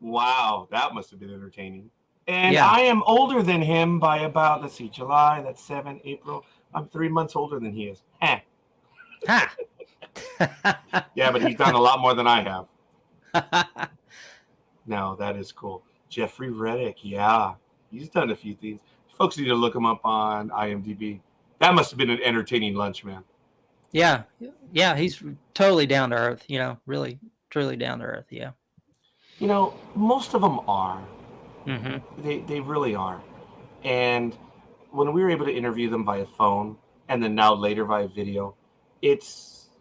Wow, that must have been entertaining. And I am older than him by about, July. That's 7, April. I'm 3 months older than he is. Ha. Yeah, but he's done a lot more than I have. No, that is cool. Jeffrey Reddick, he's done a few things. Folks need to look him up on IMDb. That must have been an entertaining lunch, man. Yeah, he's totally down to earth. Really, truly down to earth. Yeah. Most of them are. Mm-hmm. They really are. And when we were able to interview them via phone and then now later via video, it's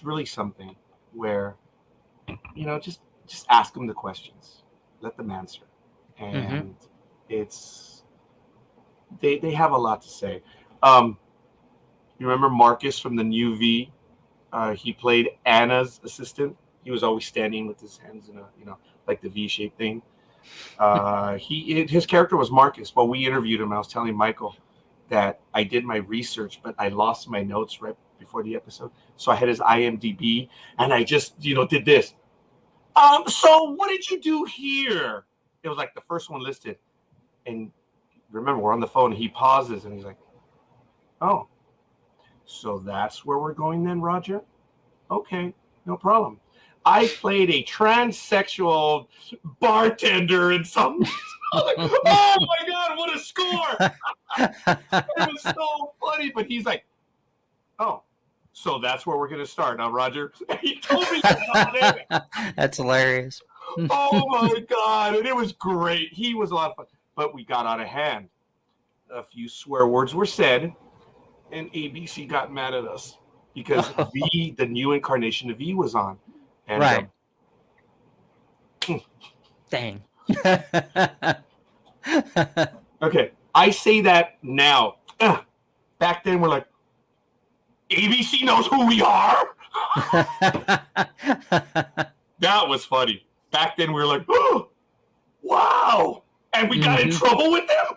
really something where, just ask them the questions, let them answer. And they have a lot to say. You remember Marcus from the New V? He played Anna's assistant. He was always standing with his hands in a, like the V-shaped thing. His character was Marcus. Well, we interviewed him. I was telling Michael that I did my research, but I lost my notes right before the episode. So I had his IMDb, and I just, did this. So what did you do here? It was like the first one listed. And remember, we're on the phone. He pauses, and he's like, oh, so that's where we're going then, Roger? okay, no problem. I played a transsexual bartender in some. I was like, oh my God, what a score! It was so funny, but he's like, oh, so that's where we're going to start now, Roger. He told me that. That's hilarious. Oh my God, and it was great. He was a lot of fun, but we got out of hand. A few swear words were said, and ABC got mad at us because V, the new incarnation of V, was on. And, right. Dang. Okay, I say that now. Back then, we're like, ABC knows who we are. That was funny. Back then, we were like, oh, wow, and we got in trouble with them.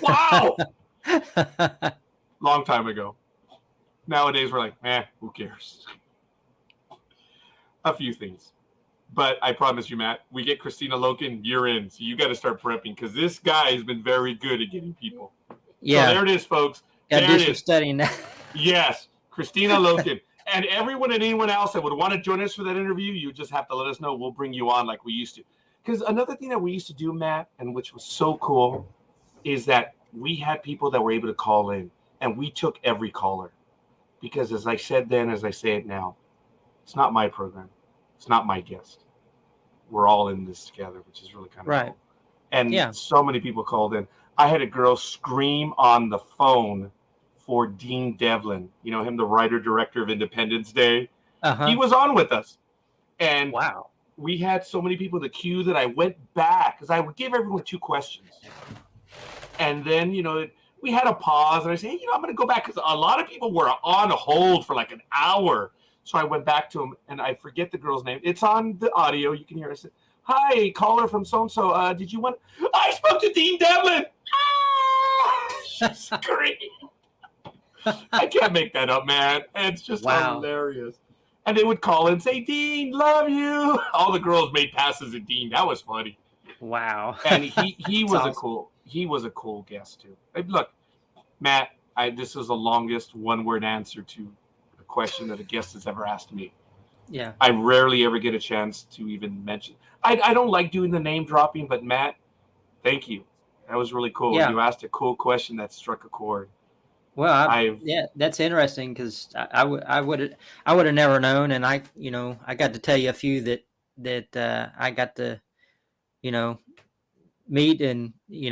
Wow. Long time ago. Nowadays, we're like, who cares? A few things. But I promise you, Matt, we get Christina Loken, you're in. So you got to start prepping because this guy has been very good at getting people. Yeah. So there it is, folks. Got to do some studying now. Yes, Christina Loken. And everyone and anyone else that would want to join us for that interview, you just have to let us know. We'll bring you on like we used to. Because another thing that we used to do, Matt, and which was so cool, is that we had people that were able to call in. And we took every caller. Because as I said then, as I say it now, it's not my program. It's not my guest. We're all in this together, which is really kind of cool. And so many people called in. I had a girl scream on the phone for Dean Devlin. You know him, the writer-director of Independence Day. He was on with us. And we had so many people in the queue that I went back because I would give everyone 2 questions. And then, we had a pause, and I said, hey, I'm going to go back because a lot of people were on hold for like an hour. So I went back to him, and I forget the girl's name. It's on the audio. You can hear it. I said, hi, caller from so-and-so. Did you want... I spoke to Dean Devlin. She screamed. I can't make that up, man. It's just hilarious. And they would call and say, Dean, love you. All the girls made passes at Dean. That was funny. Wow. And he was awesome. He was a cool guest too. Look, Matt, this was the longest one-word answer to a question that a guest has ever asked me. Yeah. I rarely ever get a chance to even mention. I don't like doing the name dropping, but Matt, thank you. That was really cool. Yeah. You asked a cool question that struck a chord. Well, that's interesting because I would have never known, and I got to tell you a few that I got to meet, and you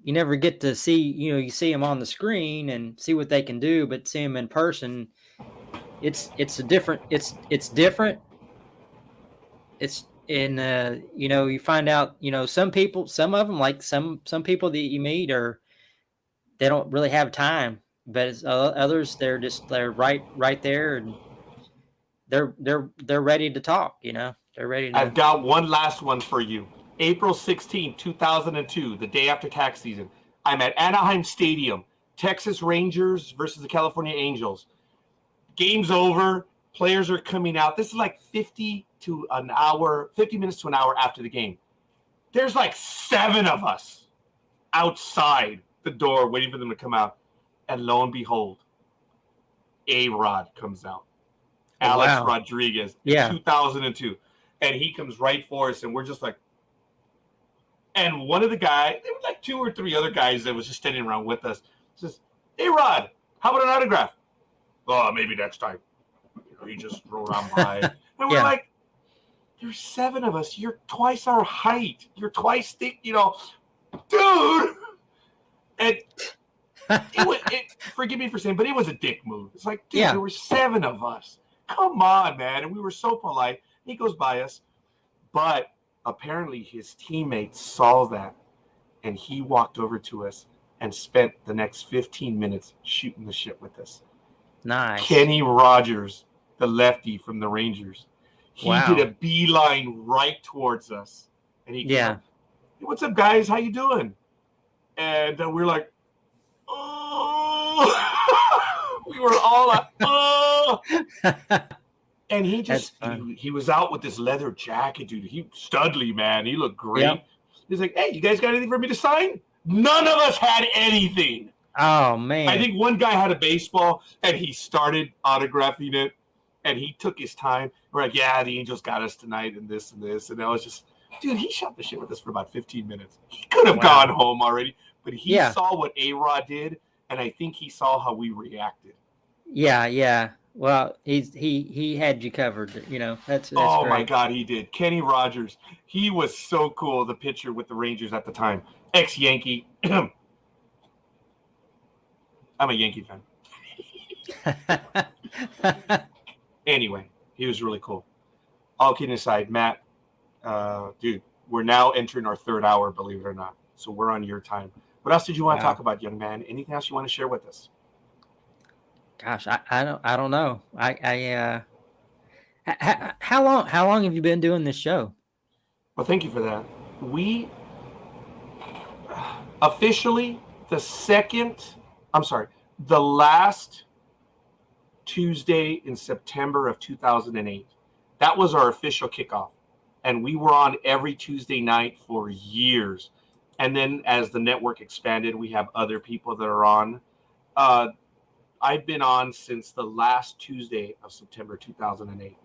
never get to see, you see them on the screen and see what they can do, but see them in person, it's different. It's in, you find out, some of them, like some people that you meet they don't really have time, but it's, others, they're right there, and they're ready to talk, they're ready to. I've got one last one for you. April 16, 2002, the day after tax season. I'm at Anaheim Stadium, Texas Rangers versus the California Angels. Game's over. Players are coming out. This is like 50 minutes to an hour after the game. There's like 7 of us outside the door waiting for them to come out. And lo and behold, A-Rod comes out. Alex Rodriguez, 2002. And he comes right for us, and we're just like, and one of the guys, there were like 2 or 3 other guys that was just standing around with us, says, hey, Rod, how about an autograph? Oh, maybe next time. He just rolled on by. And we're like, there's 7 of us. You're twice our height. You're twice thick, dude. And forgive me for saying, but it was a dick move. It's like, dude, there were 7 of us. Come on, man. And we were so polite. He goes by us. But apparently his teammates saw that, and he walked over to us and spent the next 15 minutes shooting the shit with us. Nice. Kenny Rogers, the lefty from the Rangers, he did a beeline right towards us. And he goes, hey, what's up, guys? How you doing? And we're like, oh. We were all like, oh. And he just, he was out with this leather jacket, dude. He studly, man. He looked great. Yep. He's like, hey, you guys got anything for me to sign? None of us had anything. Oh man. I think one guy had a baseball and he started autographing it, and he took his time. We're like, yeah, the Angels got us tonight, and this and this, and I was just, dude, he shot the shit with us for about 15 minutes. He could have gone home already, but he saw what A-Rod did, and I think he saw how we reacted. Yeah. Well, he had you covered. You know, that's oh great. My God, he did. Kenny Rogers, he was so cool. The pitcher with the Rangers at the time, ex-Yankee. I'm a Yankee fan. Anyway, he was really cool. All kidding aside, Matt, dude, we're now entering our third hour, believe it or not. So we're on your time. What else did you want to talk about, young man? Anything else you want to share with us? Gosh, I don't know. How long have you been doing this show? Well, thank you for that. We officially the last Tuesday in September of 2008. That was our official kickoff. And we were on every Tuesday night for years. And then as the network expanded, we have other people that are on. I've been on since the last Tuesday of September 2008.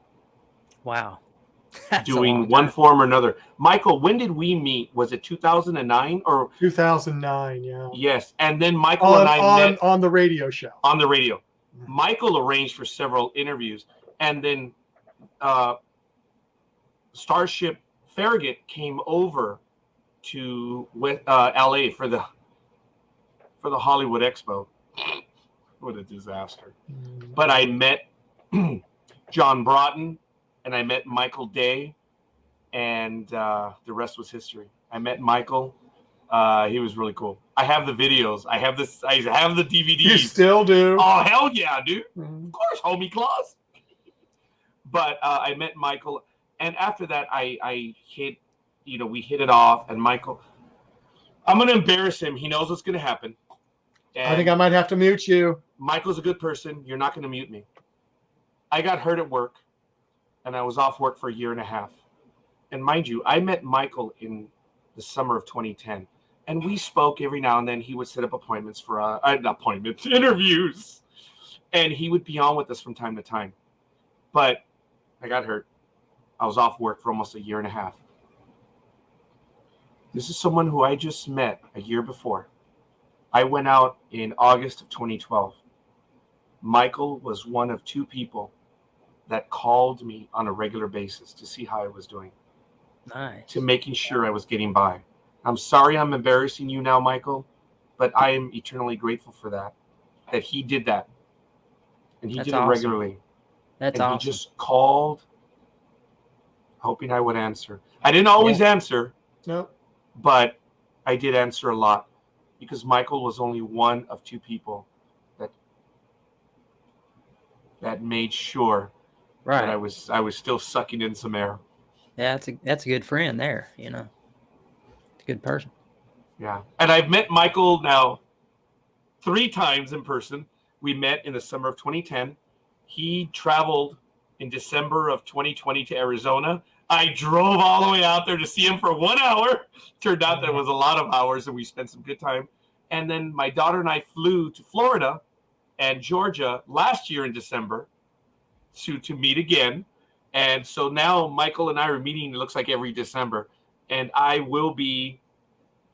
Wow. Doing one form or another. Michael, when did we meet? Was it 2009 or 2009? Yeah. Yes, and then Michael and I met on the radio show. On the radio, Michael arranged for several interviews, and then Starship Farragut came over to LA for the Hollywood Expo. What a disaster! But I met John Broughton. And I met Michael Day, and the rest was history. I met Michael. He was really cool. I have the videos. I have the DVDs. You still do? Oh, hell yeah, dude. Of course, homie Claus. But I met Michael. And after that, we hit it off. And Michael, I'm going to embarrass him. He knows what's going to happen. And I think I might have to mute you. Michael's a good person. You're not going to mute me. I got hurt at work. And I was off work for a year and a half. And mind you, I met Michael in the summer of 2010. And we spoke every now and then. He would set up appointments for interviews. And he would be on with us from time to time. But I got hurt. I was off work for almost a year and a half. This is someone who I just met a year before. I went out in August of 2012. Michael was one of two people that called me on a regular basis to see how I was doing. Nice. To making sure I was getting by. I'm sorry I'm embarrassing you now, Michael, but I am eternally grateful for that he did that. And he did it regularly. That's awesome. He just called, hoping I would answer. I didn't always answer. No. But I did answer a lot because Michael was only one of two people that made sure that I was still sucking in some air. Yeah, that's a good friend there, you know. It's a good person. Yeah. And I've met Michael now 3 times in person. We met in the summer of 2010. He traveled in December of 2020 to Arizona. I drove all the way out there to see him for 1 hour. Turned out that it was a lot of hours, and we spent some good time. And then my daughter and I flew to Florida and Georgia last year in December to meet again. And so now Michael and I are meeting, it looks like every December. And I will be,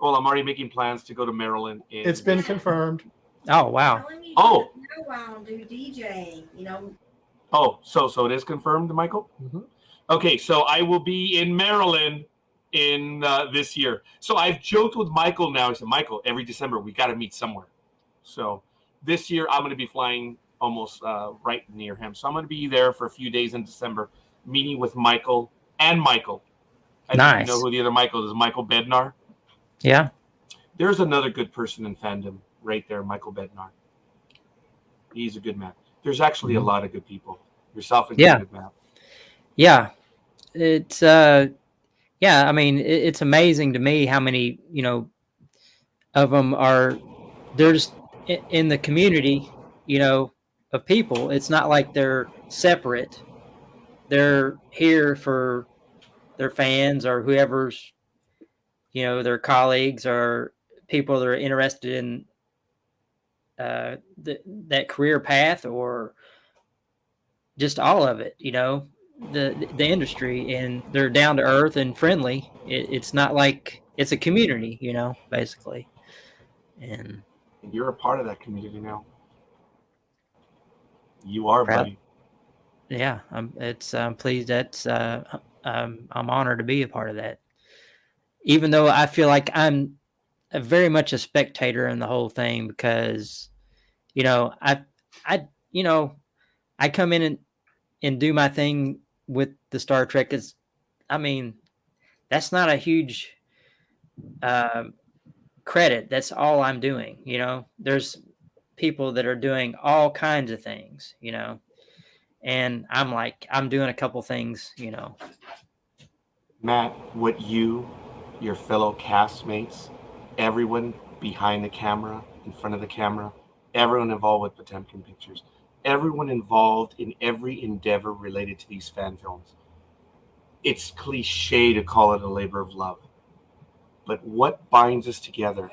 I'm already making plans to go to Maryland. It's been confirmed. Oh, wow. Oh. Do DJing, you know. Oh, so it is confirmed, Michael? Mm-hmm. Okay, so I will be in Maryland in this year. So I've joked with Michael now. I said, Michael, every December, we got to meet somewhere. So this year, I'm going to be flying almost right near him. So I'm going to be there for a few days in December, meeting with Michael and Michael. I don't know who the other Michael is. Michael Bednar. Yeah. There's another good person in fandom right there, Michael Bednar. He's a good man. There's actually a lot of good people. Yourself included, Matt. Yeah. It's I mean, it's amazing to me how many, of them are there's in the community, of people. It's not like they're separate. They're here for their fans or whoever's, their colleagues or people that are interested in that career path or just all of it, the industry, and they're down to earth and friendly. It's not like it's a community, basically. And you're a part of that community now. You are, proud. buddy. Yeah, I'm pleased. I'm honored to be a part of that. Even though I feel like I'm very much a spectator in the whole thing, because, I come in and do my thing with the Star Trek. That's not a huge credit. That's all I'm doing. There's people that are doing all kinds of things, and I'm doing a couple things, Matt, what you, your fellow castmates, everyone behind the camera, in front of the camera, everyone involved with Potemkin Pictures, everyone involved in every endeavor related to these fan films. It's cliche to call it a labor of love, but what binds us together?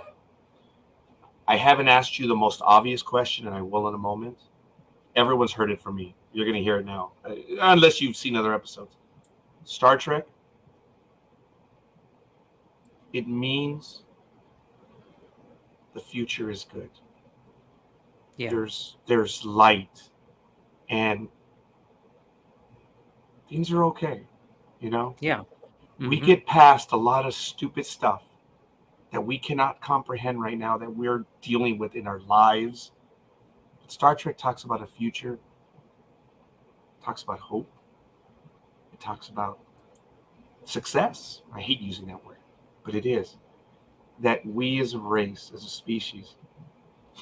I haven't asked you the most obvious question, and I will in a moment. Everyone's heard it from me. You're going to hear it now, unless you've seen other episodes. Star Trek, it means the future is good. Yeah. There's light, and things are okay, Yeah. Mm-hmm. We get past a lot of stupid stuff that we cannot comprehend right now that we're dealing with in our lives. But Star Trek talks about a future, it talks about hope, it talks about success. I hate using that word, but it is. That we as a race, as a species,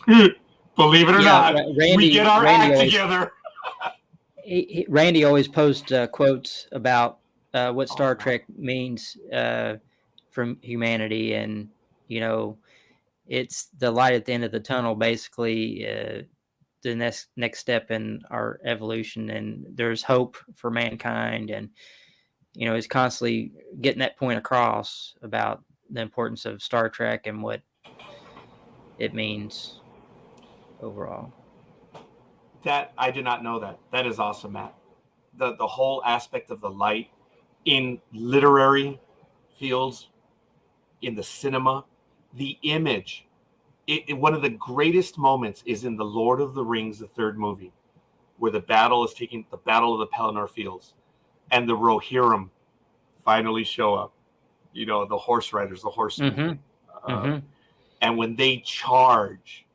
believe it or not, we get our act together. Randy always posts quotes about what Star Trek means from humanity, and it's the light at the end of the tunnel, basically. The next step in our evolution, and there's hope for mankind, and he's constantly getting that point across about the importance of Star Trek and what it means overall. That I did not know that. That is awesome, Matt. The whole aspect of the light in literary fields, in the cinema, the image. One of the greatest moments is in The Lord of the Rings, the third movie, where the battle of the Pelennor Fields, and the Rohirrim finally show up. The horse riders, the horsemen. Mm-hmm. And when they charge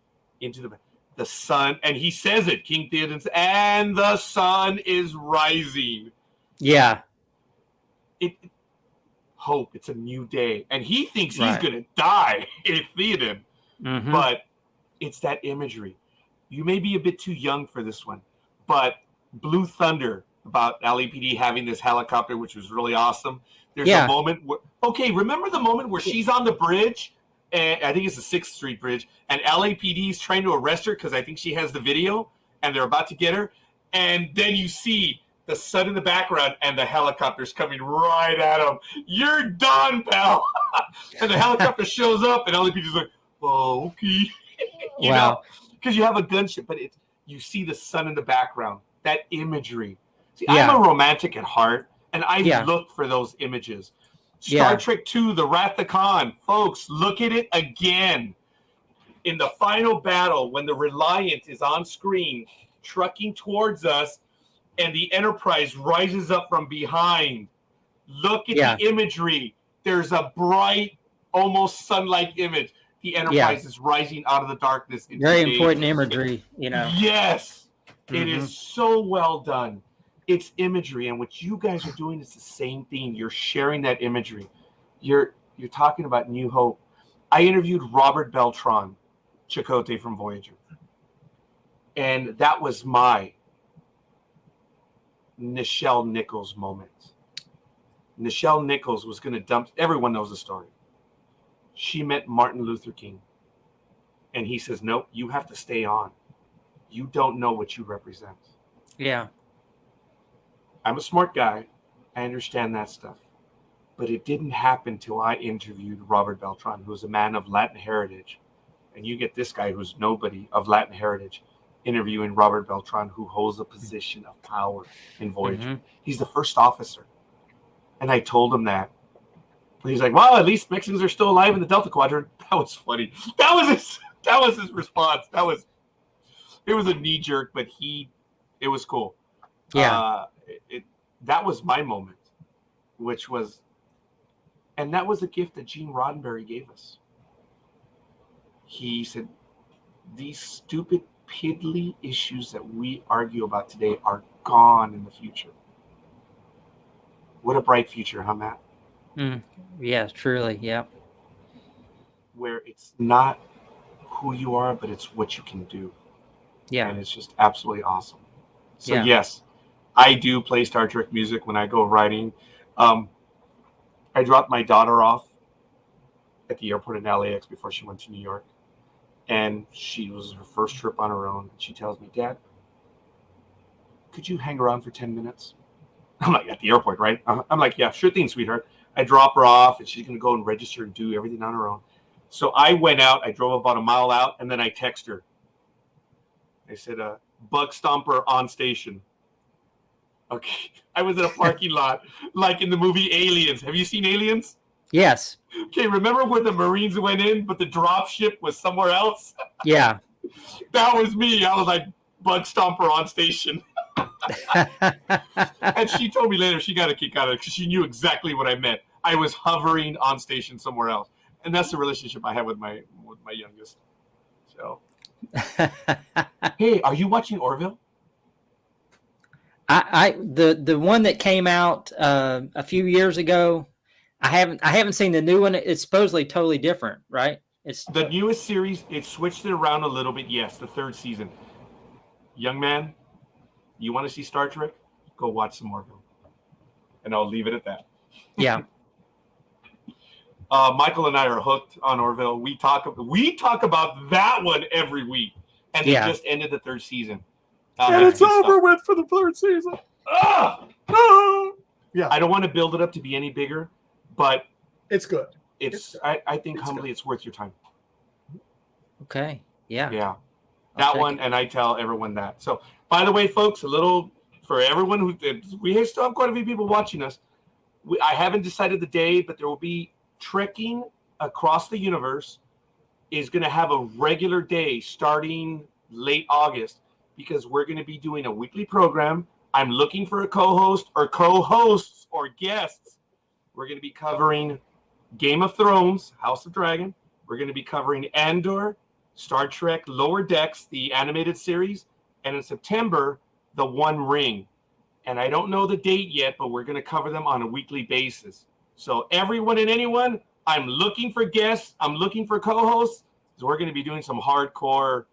into the sun, and he says it, King Theoden, and the sun is rising. Yeah. Hope. It's a new day. And he thinks he's going to die in Theoden. Mm-hmm. But it's that imagery. You may be a bit too young for this one, but Blue Thunder, about LAPD having this helicopter, which was really awesome. There's a moment where, remember the moment where she's on the bridge, and I think it's the 6th Street Bridge, and LAPD is trying to arrest her because I think she has the video, and they're about to get her, and then you see the sun in the background, and the helicopter's coming right at him. You're done, pal. And the helicopter shows up, and LAPD's like, oh, okay. Because you have a gunship, but you see the sun in the background, that imagery. See, I'm a romantic at heart, and I look for those images. Star Trek II, The Wrath of Khan. Folks, look at it again. In the final battle, when the Reliant is on screen, trucking towards us, and the Enterprise rises up from behind. Look at the imagery. There's a bright, almost sun-like image. The Enterprise is rising out of the darkness. Very important imagery, Yes. Mm-hmm. It is so well done. It's imagery, and what you guys are doing is the same thing. You're sharing that imagery. You're talking about New Hope. I interviewed Robert Beltran, Chakotay from Voyager, and that was my Nichelle Nichols moment. Nichelle Nichols was going to dump. Everyone knows the story. She met Martin Luther King, and he says, "Nope, you have to stay on. You don't know what you represent." Yeah. I'm a smart guy. I understand that stuff. But it didn't happen till I interviewed Robert Beltran, who was a man of Latin heritage. and you get this guy who's nobody of Latin heritage interviewing Robert Beltran, who holds a position of power in Voyager. Mm-hmm. He's the first officer. And I told him that. And he's like, well, at least Mexicans are still alive in the Delta Quadrant. That was funny. That was his response. It was a knee jerk, but it was cool. Yeah. That was my moment, and that was a gift that Gene Roddenberry gave us. He said, these stupid, piddly issues that we argue about today are gone in the future. What a bright future, huh, Matt? Yes, truly. Yeah. Where it's not who you are, but it's what you can do. Yeah. And it's just absolutely awesome. So Yeah. yes, I do play Star Trek music when I go riding. I dropped my daughter off at the airport in LAX before she went to New York. And she was her first trip on her own. She tells me, Dad, could you hang around for 10 minutes? I'm like, at the airport, right? I'm like, yeah, sure thing, sweetheart. I drop her off, and she's going to go and register and do everything on her own. So I went out. I drove about a mile out, and then I text her. I said, bug stomper on station. Okay. I was in a parking lot, like in the movie Aliens. Have you seen Aliens? Yes. Okay, remember where the Marines went in, but the drop ship was somewhere else? Yeah. That was me. I was like, bug stomper on station. And she told me later she got a kick out of it because she knew exactly what I meant. I was hovering on station somewhere else. And that's the relationship I have with my youngest. So, hey, are you watching Orville? The one that came out a few years ago, I haven't seen the new one. It's supposedly totally different, right? It's the newest series. It switched it around a little bit. Yes, the third season. Young man, you want to see Star Trek? Go watch some Orville, and I'll leave it at that. Yeah. Michael and I are hooked on Orville. We talk about that one every week, and they just ended the third season. And it's over with for the third season. Yeah. I don't want to build it up to be any bigger, but it's good. I think humbly it's worth your time. Okay. Yeah. Yeah. That one, and I tell everyone that. So, by the way, folks, a little for everyone we still have quite a few people watching us. I haven't decided the day, but there will be Trekking Across the Universe is going to have a regular day starting late August because we're going to be doing a weekly program. I'm looking for a co-host or co-hosts or guests. We're going to be covering Game of Thrones, House of Dragon. We're going to be covering Andor, Star Trek Lower Decks, the animated series, and in September, The One Ring. And I don't know the date yet, but we're going to cover them on a weekly basis. So everyone and anyone, I'm looking for guests. I'm looking for co-hosts. So we're going to be doing some hardcore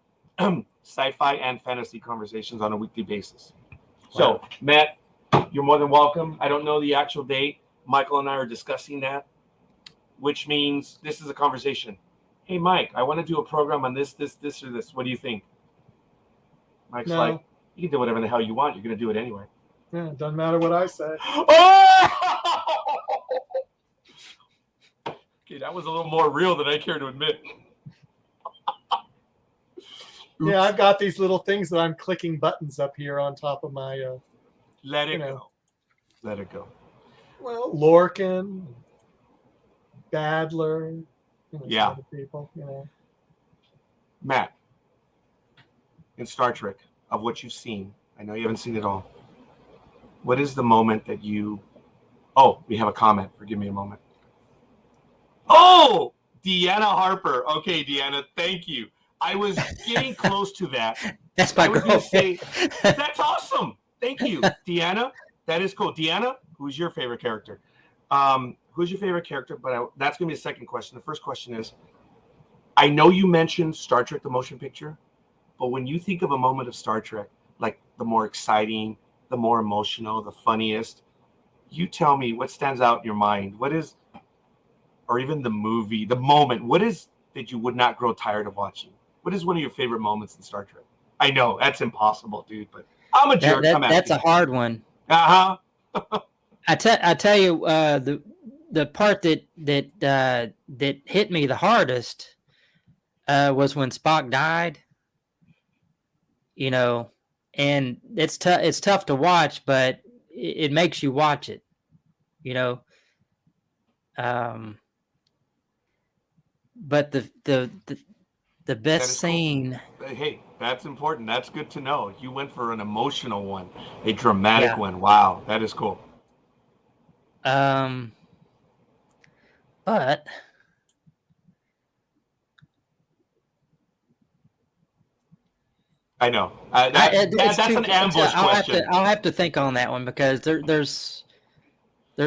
sci-fi and fantasy conversations on a weekly basis. So, Matt, you're more than welcome. I don't know the actual date. Michael and I are discussing that, which means this is a conversation. Hey, Mike, I want to do a program on this, or this. What do you think? Mike's like, you can do whatever the hell you want. You're going to do it anyway. Yeah, it doesn't matter what I say. Oh! Okay, that was a little more real than I care to admit. Yeah, I've got these little things that I'm clicking buttons up here on top of my. Let it go. Let it go. Well, Lorcan, Badler, yeah, people, Matt, in Star Trek, of what you've seen, I know you haven't seen it all. What is the moment that you? Oh, we have a comment. Forgive me a moment. Oh, Deanna Harper. Okay, Deanna, thank you. I was getting close to that. That's my girlfriend. That's awesome. Thank you, Deanna. That is cool. Deanna, who's your favorite character? Who's your favorite character? But that's going to be the second question. The first question is, I know you mentioned Star Trek, the motion picture, but when you think of a moment of Star Trek, like the more exciting, the more emotional, the funniest, you tell me what stands out in your mind. What is, or even the movie, the moment, what is that you would not grow tired of watching? What is one of your favorite moments in Star Trek? I know that's impossible, dude, but I'm a jerk. That's a hard one. I tell you, the part that hit me the hardest was when Spock died. You know, and it's tough to watch, but it makes you watch it. You know, but the best scene. Cool. Hey, that's important. That's good to know. You went for an emotional one, a dramatic one. Wow, that is cool. But I know that's an ambush question. I'll have to think on that one because there's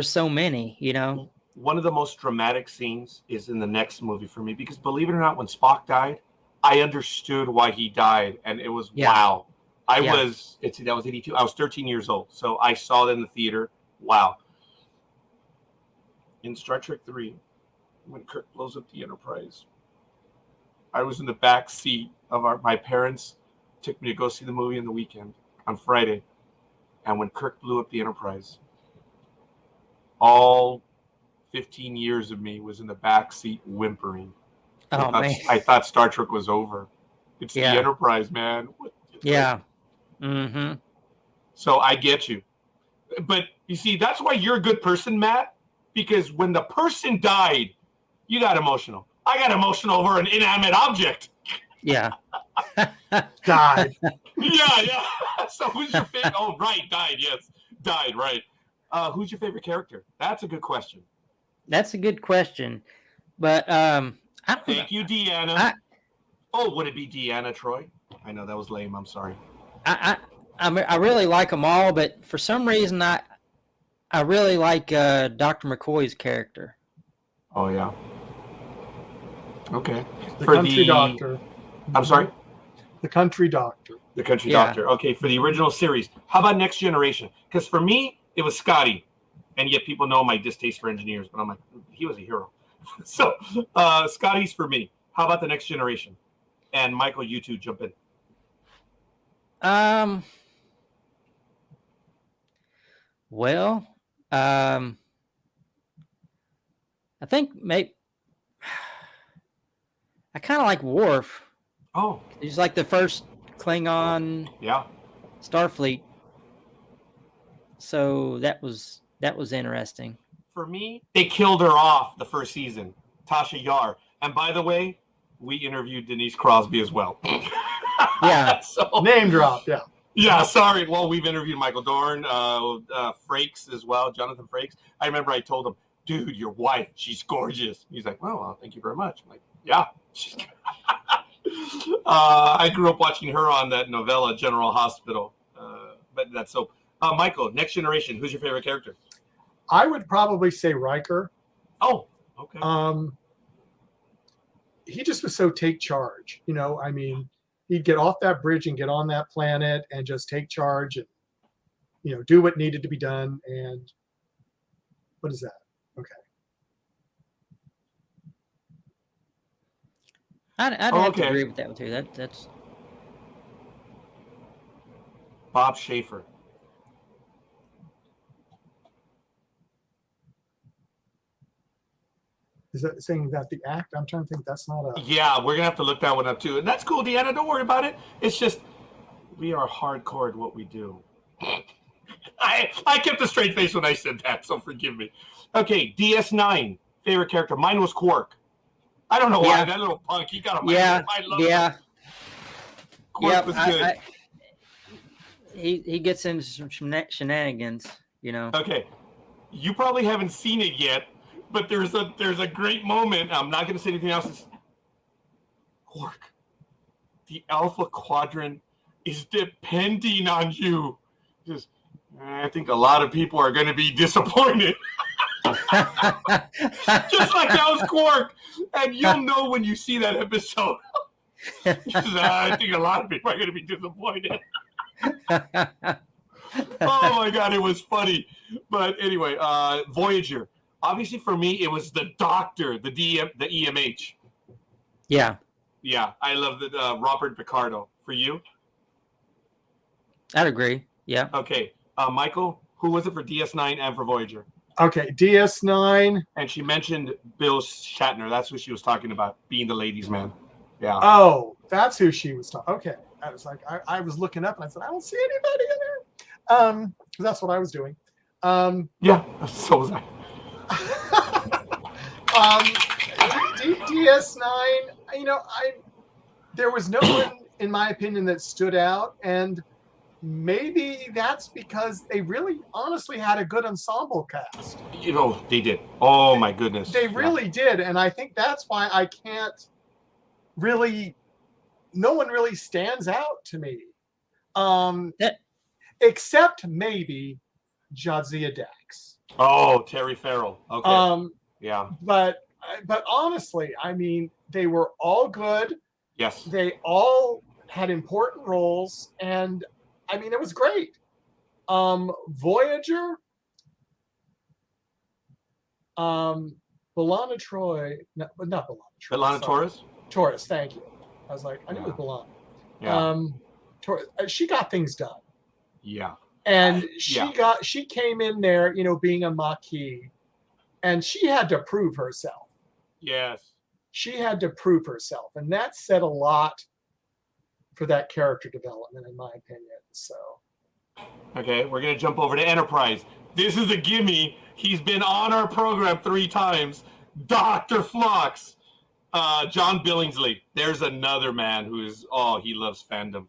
so many, you know. One of the most dramatic scenes is in the next movie for me because believe it or not, when Spock died, I understood why he died, and it was wow. That was 82. I was 13 years old, so I saw it in the theater. Wow. In Star Trek 3, when Kirk blows up the Enterprise, I was in the back seat of my parents took me to go see the movie in the weekend on Friday, and when Kirk blew up the Enterprise, all 15 years of me was in the back seat whimpering. I thought Star Trek was over. It's the Enterprise, man. Yeah. Mm-hmm. So I get you. But you see, that's why you're a good person, Matt, because when the person died, you got emotional. I got emotional over an inanimate object. Yeah. Died. Yeah. So who's your favorite? Oh, right. Died. Yes. Died. Right. Who's your favorite character? That's a good question. That's a good question. But I don't know. Thank you, Deanna. Would it be Deanna Troy? I know that was lame. I'm sorry. I really like them all, but for some reason I really like Dr. McCoy's character. Oh yeah. Okay. The country doctor. I'm sorry? The country doctor. The country doctor. Okay, for the original series. How about Next Generation? Because for me, it was Scotty. And yet people know my distaste for engineers, but I'm like, he was a hero. So Scotty's for me. How about the Next Generation? And Michael, you two jump in. Well, I think maybe I kind of like Worf. Oh, he's like the first Klingon. Yeah. Starfleet. So that was interesting. For me, they killed her off the first season, Tasha Yar. And by the way, we interviewed Denise Crosby as well. Yeah. So, name drop. Yeah. Yeah. Sorry. Well, we've interviewed Michael Dorn, Frakes as well, Jonathan Frakes. I remember I told him, dude, your wife, she's gorgeous. He's like, well, thank you very much. I'm like, yeah. I grew up watching her on that novella, General Hospital. But that's so. Michael, Next Generation, who's your favorite character? I would probably say Riker. Oh, okay. He just was so take charge. You know, I mean, he'd get off that bridge and get on that planet and just take charge and, you know, do what needed to be done. And what is that? Okay. I'd have to agree with that one too. That's Bob Schaefer. Is that saying that the act? I'm trying to think. That's not a. Yeah, we're gonna have to look that one up too, and that's cool, Deanna. Don't worry about it. It's just we are hardcore at what we do. I kept a straight face when I said that, so forgive me. Okay, DS9 favorite character. Mine was Quark. I don't know why that little punk. He got a I love him. Quark was good. He gets into some shenanigans, you know. Okay, you probably haven't seen it yet. But there's a great moment. I'm not going to say anything else. It's Quark. The Alpha Quadrant is depending on you. Just, I think a lot of people are going to be disappointed. Just like that was Quark. And you'll know when you see that episode. I think a lot of people are going to be disappointed. Oh my God, it was funny. But anyway, Voyager. Obviously, for me, it was the doctor, the EMH. Yeah. Yeah, I love the Robert Picardo. For you? I'd agree. Yeah. Okay. Michael, who was it for DS9 and for Voyager? Okay, DS9. And she mentioned Bill Shatner. That's what she was talking about, being the ladies' man. Yeah. Oh, that's who she was talking. Okay. I was like, I was looking up and I said, I don't see anybody in there. Because that's what I was doing. Yeah, so was I. DS9, there was no one, in my opinion, that stood out. And maybe that's because they really honestly had a good ensemble cast. They did. Oh my goodness. They really did. And I think that's why I can't really, no one really stands out to me. Except maybe Jadzia Dax. Oh, Terry Farrell. Okay. Yeah. But honestly, I mean, they were all good. Yes. They all had important roles, and I mean, it was great. Voyager, B'Elanna Troy, no, but not B'Elanna Troy. B'Elanna Torres? Torres, thank you. I was like, I knew it was B'Elanna. Yeah. Torres, she got things done. Yeah. And she came in there, being a Maquis, and she had to prove herself. Yes. She had to prove herself, and that said a lot for that character development, in my opinion. So, okay, we're gonna jump over to Enterprise. This is a gimme. He's been on our program 3 times. Dr. Phlox, John Billingsley. There's another man who's he loves fandom.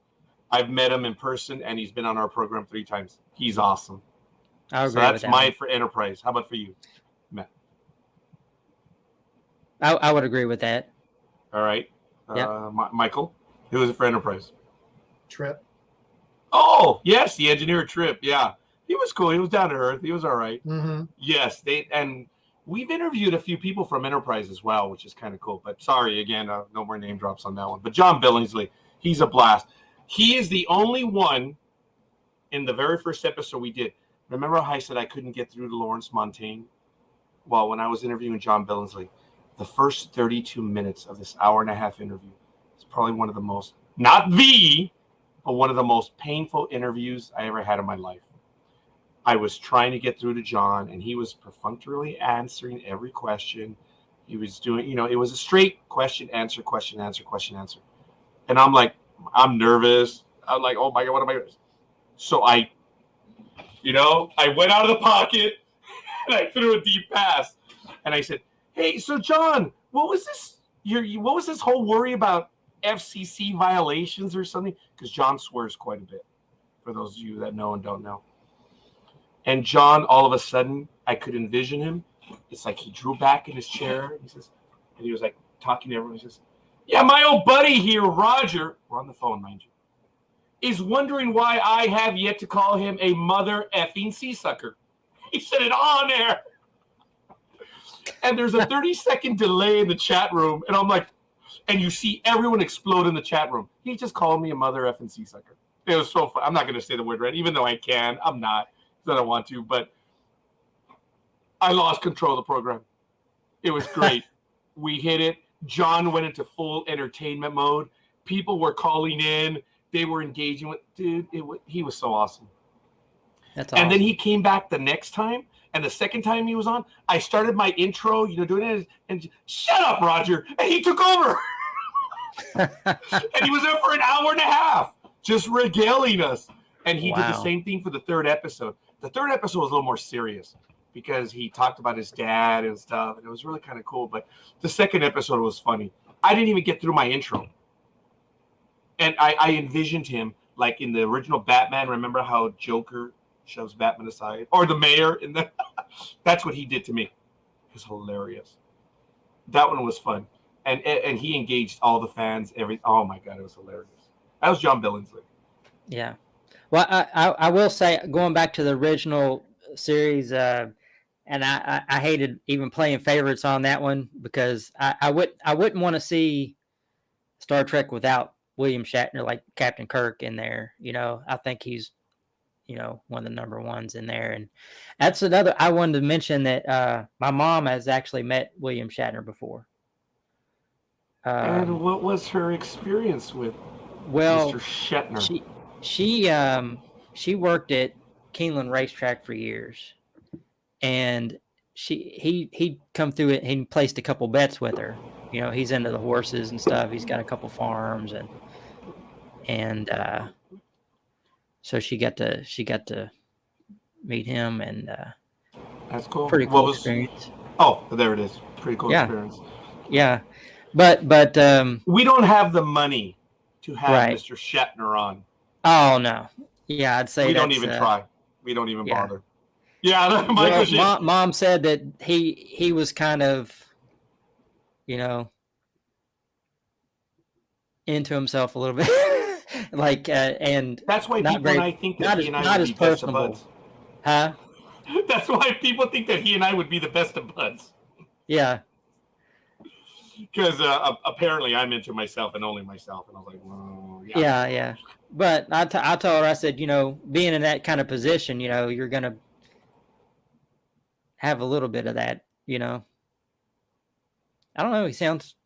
I've met him in person, and he's been on our program 3 times. He's awesome. I agree so that's with that mine for Enterprise. How about for you, Matt? I would agree with that. All right. Yeah. Michael, who is it for Enterprise? Trip. Oh, yes, the engineer Trip. Yeah, he was cool. He was down to earth. He was all right. Mm-hmm. Yes, and we've interviewed a few people from Enterprise as well, which is kind of cool. But sorry, again, no more name drops on that one. But John Billingsley, he's a blast. He is the only one in the very first episode we did. Remember how I said I couldn't get through to Lawrence Montaigne? Well, when I was interviewing John Billingsley, the first 32 minutes of this hour-and-a-half interview is probably one of the most, not but one of the most painful interviews I ever had in my life. I was trying to get through to John, and he was perfunctorily answering every question. He was doing, it was a straight question, answer, question, answer, question, answer. And I'm like, I'm nervous. I'm like, oh my God, what am I doing? So I went out of the pocket and I threw a deep pass. And I said, hey, so John, what was this? What was this whole worry about FCC violations or something? Because John swears quite a bit, for those of you that know and don't know. And John, all of a sudden, I could envision him. It's like he drew back in his chair. And he was like talking to everyone. He says, yeah, my old buddy here, Roger, we're on the phone, mind you, is wondering why I have yet to call him a mother effing sea-sucker. He said it on air. And there's a 30-second delay in the chat room. And I'm like, and you see everyone explode in the chat room. He just called me a mother effing sea-sucker. It was so fun. I'm not going to say the word right, even though I can. I'm not. Because I don't want to. But I lost control of the program. It was great. We hit it. John went into full entertainment mode. People were calling in. They were engaging with, dude, he was so awesome. That's awesome. And then he came back the next time. And the second time he was on, I started my intro, doing it, and shut up, Roger. And he took over. And he was there for an hour and a half, just regaling us. And he did the same thing for the 3rd episode. The 3rd episode was a little more serious because he talked about his dad and stuff. And it was really kind of cool. But the 2nd episode was funny. I didn't even get through my intro. And I envisioned him like in the original Batman. Remember how Joker shoves Batman aside, or the mayor in the that's what he did to me. It was hilarious. That one was fun, and he engaged all the fans. Oh my God, it was hilarious. That was John Billingsley. Yeah, well, I will say, going back to the original series, and I hated even playing favorites on that one because I wouldn't want to see Star Trek without William Shatner, like Captain Kirk, in there. I think he's one of the number ones in there. And that's another, I wanted to mention that my mom has actually met William Shatner before. And what was her experience with Mr. Shatner? She worked at Keeneland Racetrack for years, and he'd come through it. He placed a couple bets with her, you know, he's into the horses and stuff. He's got a couple farms, and so she got to meet him, and That's cool. pretty cool experience. Oh, there it is. Pretty cool experience. Yeah, but we don't have the money to have Right. Mr. Shatner on. oh no, yeah, I'd say We don't that's, even try. We don't even yeah. bother. Yeah, Michael. Well, Mom said that he was kind of, you know, into himself a little bit, like and That's why not people very- and I think that not he as- and I not would as be best of personable. buds. huh? That's why people think that he and I would be the best of buds. Yeah, Because apparently I'm into myself and only myself, and I was like, well, yeah. But I told her, I said, you know, being in that kind of position, you know, you're gonna have a little bit of that, you know. I don't know. He sounds,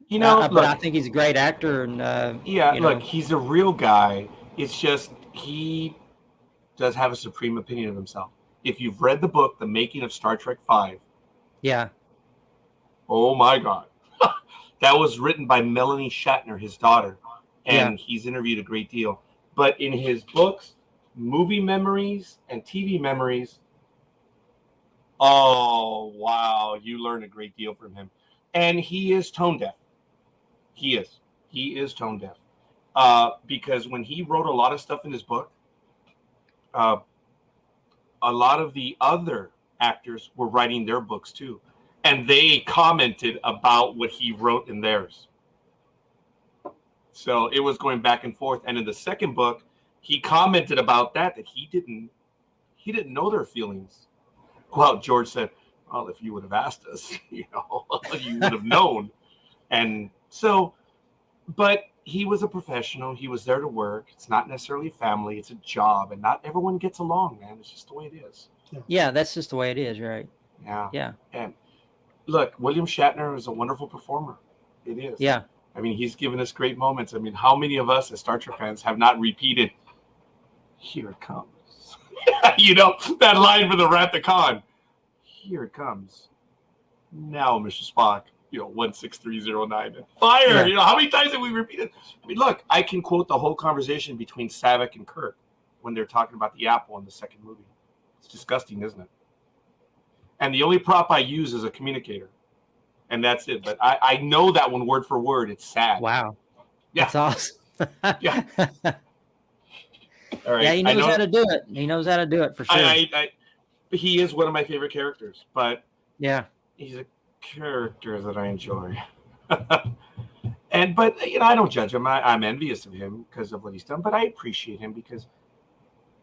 You know, but look, I think he's a great actor, and yeah, you know, look, he's a real guy. It's just he does have a supreme opinion of himself. If you've read the book, The Making of Star Trek V, yeah, oh my God. That was written by Melanie Shatner, his daughter, and he's interviewed a great deal. But in his books, movie memories and TV memories, oh, wow, you learn a great deal from him. And he is tone deaf. He is tone deaf. Because when he wrote a lot of stuff in his book, a lot of the other actors were writing their books too. And they commented about what he wrote in theirs. So it was going back and forth. And in the second book, he commented about that he didn't know their feelings. Well, George said, well, if you would have asked us, you know, you would have known. And so, but he was a professional. He was there to work. It's not necessarily family. It's a job. And not everyone gets along, man. It's just the way it is. yeah. That's just the way it is, right? Yeah. Yeah, And look, William Shatner is a wonderful performer. It is. yeah. I mean, he's given us great moments. I mean, how many of us as Star Trek fans have not repeated, here it comes? You know, that line for the Wrath of Khan. Here it comes. Now, Mr. Spock, you know, 16309. Fire! Yeah. You know, how many times have we repeated? I mean, look, I can quote the whole conversation between Saavik and Kirk when they're talking about the apple in the second movie. It's disgusting, isn't it? And the only prop I use is a communicator. And that's it. But I know that one word for word. It's sad. Wow, Yeah. that's awesome. Yeah. All right. Yeah, he knows how to do it. He knows how to do it for sure. He is one of my favorite characters, but yeah, he's a character that I enjoy. But you know, I don't judge him. I'm envious of him because of what he's done, but I appreciate him because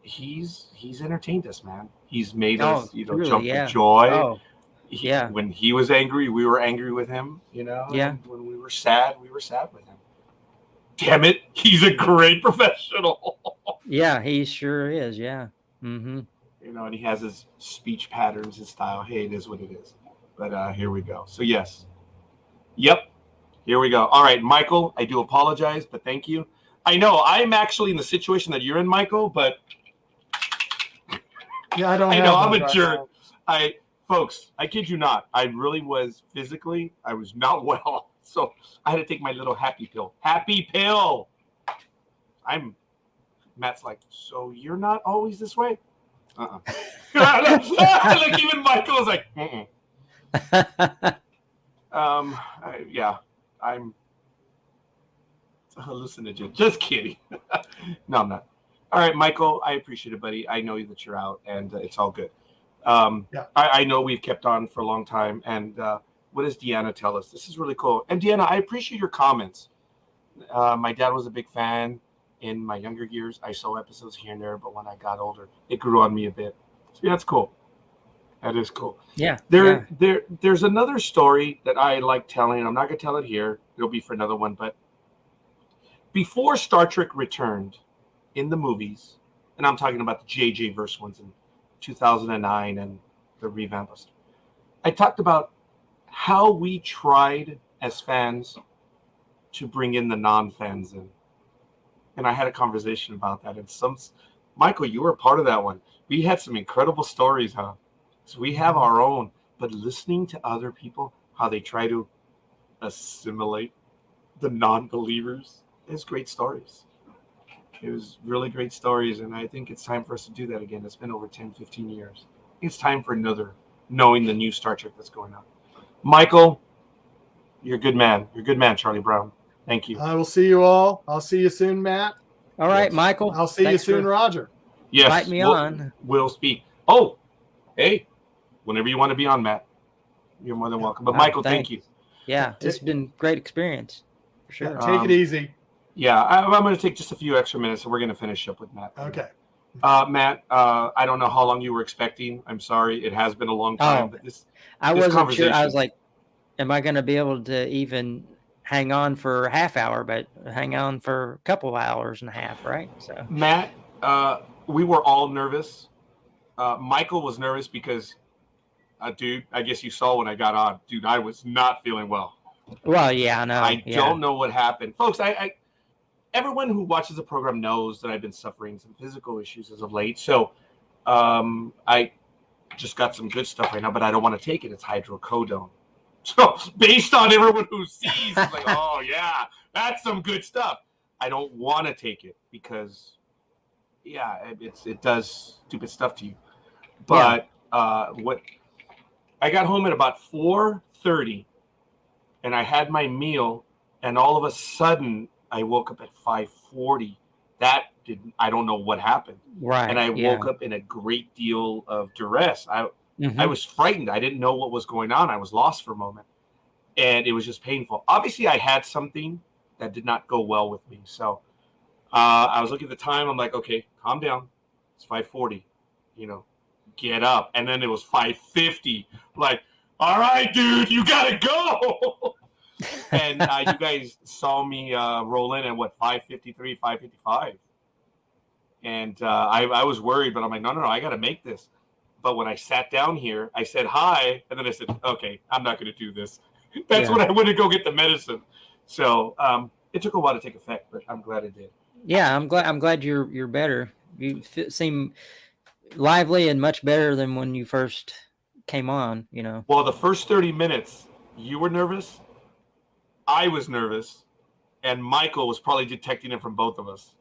he's entertained us, man. He's made us, you know, truly, jump yeah. for joy. Oh, yeah. When he was angry, we were angry with him, you know. Yeah. And when we were sad with him. Damn it, he's a great professional. Yeah, he sure is. Yeah. Mm-hmm. You know, and he has his speech patterns, his style. Hey, it is what it is. But here we go. So yes. Yep. Here we go. All right, Michael, I do apologize, but thank you. I know I'm actually in the situation that you're in, Michael, but Yeah, I don't. I know have I'm one a right jerk. now. Folks, I kid you not. I really was physically, I was not well. So I had to take my little happy pill. Happy pill. Matt's like, so you're not always this way? Uh-uh. Like even Michael was like, I'm a hallucinogen. Just kidding. No, I'm not. All right, Michael, I appreciate it, buddy. I know that you're out, and it's all good. I know we've kept on for a long time, and what does Deanna tell us? This is really cool. And Deanna, I appreciate your comments. My dad was a big fan in my younger years. I saw episodes here and there, but when I got older, it grew on me a bit. So yeah, that's cool. That is cool. Yeah. There's another story that I like telling. I'm not going to tell it here. It'll be for another one. But before Star Trek returned in the movies, and I'm talking about the J.J. verse ones in 2009 and the revamp, I talked about how we tried as fans to bring in the non-fans in. And I had a conversation about that. And Michael, you were a part of that one. We had some incredible stories, huh? So we have our own. but listening to other people, how they try to assimilate the non-believers, is great stories. It was really great stories, and I think it's time for us to do that again. It's been over 10, 15 years. It's time for another, knowing the new Star Trek that's going on. Michael, you're a good man. You're a good man, Charlie Brown. Thank you. I will see you all. I'll see you soon, Matt. All right, Yes. Michael. I'll see thanks you soon, for Roger. Yes, inviting me on. We'll speak. Oh, hey, whenever you want to be on, Matt, you're more than welcome. But Michael, thank you. Yeah, it's been great experience for sure. Yeah, take it easy. Yeah, I'm going to take just a few extra minutes, and we're going to finish up with Matt. Okay. Matt, I don't know how long you were expecting. I'm sorry. It has been a long time. But I this wasn't sure. I conversation- was like, am I going to be able to even hang on for a half hour, but hang on for a couple of hours and a half, right? So Matt, we were all nervous. Michael was nervous because, dude, I guess you saw when I got on. Dude, I was not feeling well. well, yeah, I know. I don't know what happened. Folks, everyone who watches the program knows that I've been suffering some physical issues as of late. So I just got some good stuff right now, but I don't want to take it. It's hydrocodone. So based on everyone who sees, it's like, oh, yeah, that's some good stuff. I don't want to take it because, yeah, it does stupid stuff to you. But what I got home at about 4:30, and I had my meal, and all of a sudden I woke up at 5:40. I don't know what happened. Right. And I woke up in a great deal of duress. I was frightened. I didn't know what was going on. I was lost for a moment. And it was just painful. Obviously, I had something that did not go well with me. So I was looking at the time. I'm like, okay, calm down. It's 5:40. Get up. And then it was 5:50. Like, all right, dude, you got to go. And you guys saw me roll in at, 5:53, 5:55. And I was worried, but I'm like, no, I got to make this. But when I sat down here, I said hi, and then I said, okay, I'm not going to do this. That's when I went to go get the medicine. So it took a while to take effect, but I'm glad it did. Yeah, I'm glad you're better. You seem lively and much better than when you first came on, Well, the first 30 minutes, you were nervous, I was nervous, and Michael was probably detecting it from both of us.